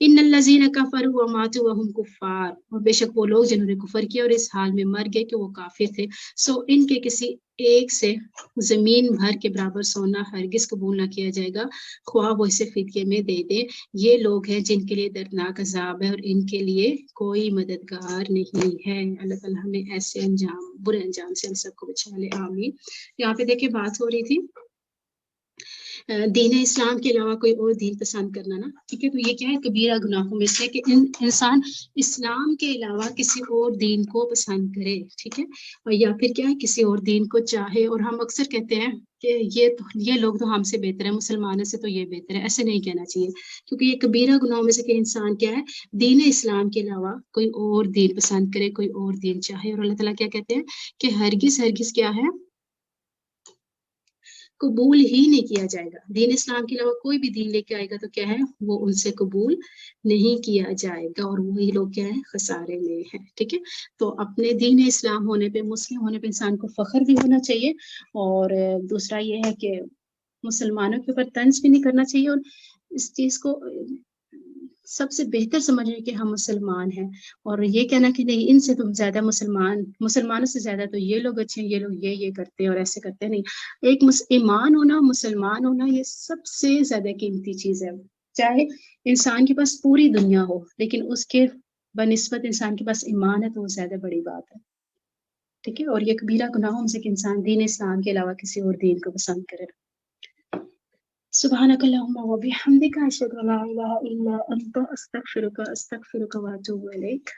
ان الذین کفروا وماتوا وهم کفار، اور بے شک وہ لوگ جنہوں نے کفر کیا اور اس حال میں مر گئے کہ وہ کافر تھے، سو ان کے کسی ایک سے زمین بھر کے برابر سونا ہرگز قبول نہ کیا جائے گا، خواہ وہ اسے فدیے میں دے دیں. یہ لوگ ہیں جن کے لیے دردناک عذاب ہے اور ان کے لیے کوئی مددگار نہیں ہے. اللہ تعالیٰ ہمیں ایسے برے انجام سے ہم سب کو بچا لے. آمین. یہاں پہ دیکھیں بات ہو رہی تھی دین اسلام کے علاوہ کوئی اور دین پسند کرنا نا. ٹھیک ہے، تو یہ کیا ہے، کبیرہ گناہوں میں سے کہ انسان اسلام کے علاوہ کسی اور دین کو پسند کرے. ٹھیک ہے، اور یا پھر کیا ہے، کسی اور دین کو چاہے. اور ہم اکثر کہتے ہیں کہ یہ لوگ تو ہم سے بہتر ہیں، مسلمانوں سے تو یہ بہتر ہے. ایسے نہیں کہنا چاہیے، کیونکہ یہ کبیرہ گناہوں میں سے کہ انسان کیا ہے، دین اسلام کے علاوہ کوئی اور دین پسند کرے، کوئی اور دین چاہے. اور اللہ تعالیٰ کیا کہتے ہیں کہ ہرگز کیا ہے، قبول ہی نہیں کیا جائے گا. دین اسلام کے علاوہ کوئی بھی دین لے کے آئے گا تو کیا ہے وہ ان سے قبول نہیں کیا جائے گا اور وہی لوگ کیا ہے خسارے میں ہیں. ٹھیک ہے, تو اپنے دین اسلام ہونے پہ, مسلم ہونے پہ انسان کو فخر بھی ہونا چاہیے, اور دوسرا یہ ہے کہ مسلمانوں کے اوپر طنز بھی نہیں کرنا چاہیے, اور اس چیز کو سب سے بہتر سمجھیں کہ ہم مسلمان ہیں, اور یہ کہنا کہ نہیں ان سے تو زیادہ مسلمانوں سے زیادہ تو یہ لوگ اچھے ہیں, یہ لوگ یہ کرتے ہیں اور ایسے کرتے ہیں. نہیں, ایک ایمان ہونا, مسلمان ہونا, یہ سب سے زیادہ قیمتی چیز ہے. چاہے انسان کے پاس پوری دنیا ہو لیکن اس کے بنسبت انسان کے پاس ایمان ہے تو وہ زیادہ بڑی بات ہے. ٹھیک ہے, اور یہ کبیرہ گناہوں میں سے کہ انسان دین اسلام کے علاوہ کسی اور دین کو پسند کرے. سبحانک اللہم و بحمدک اشہد ان لا الہ الا انت استغفرک و اتوب الیک.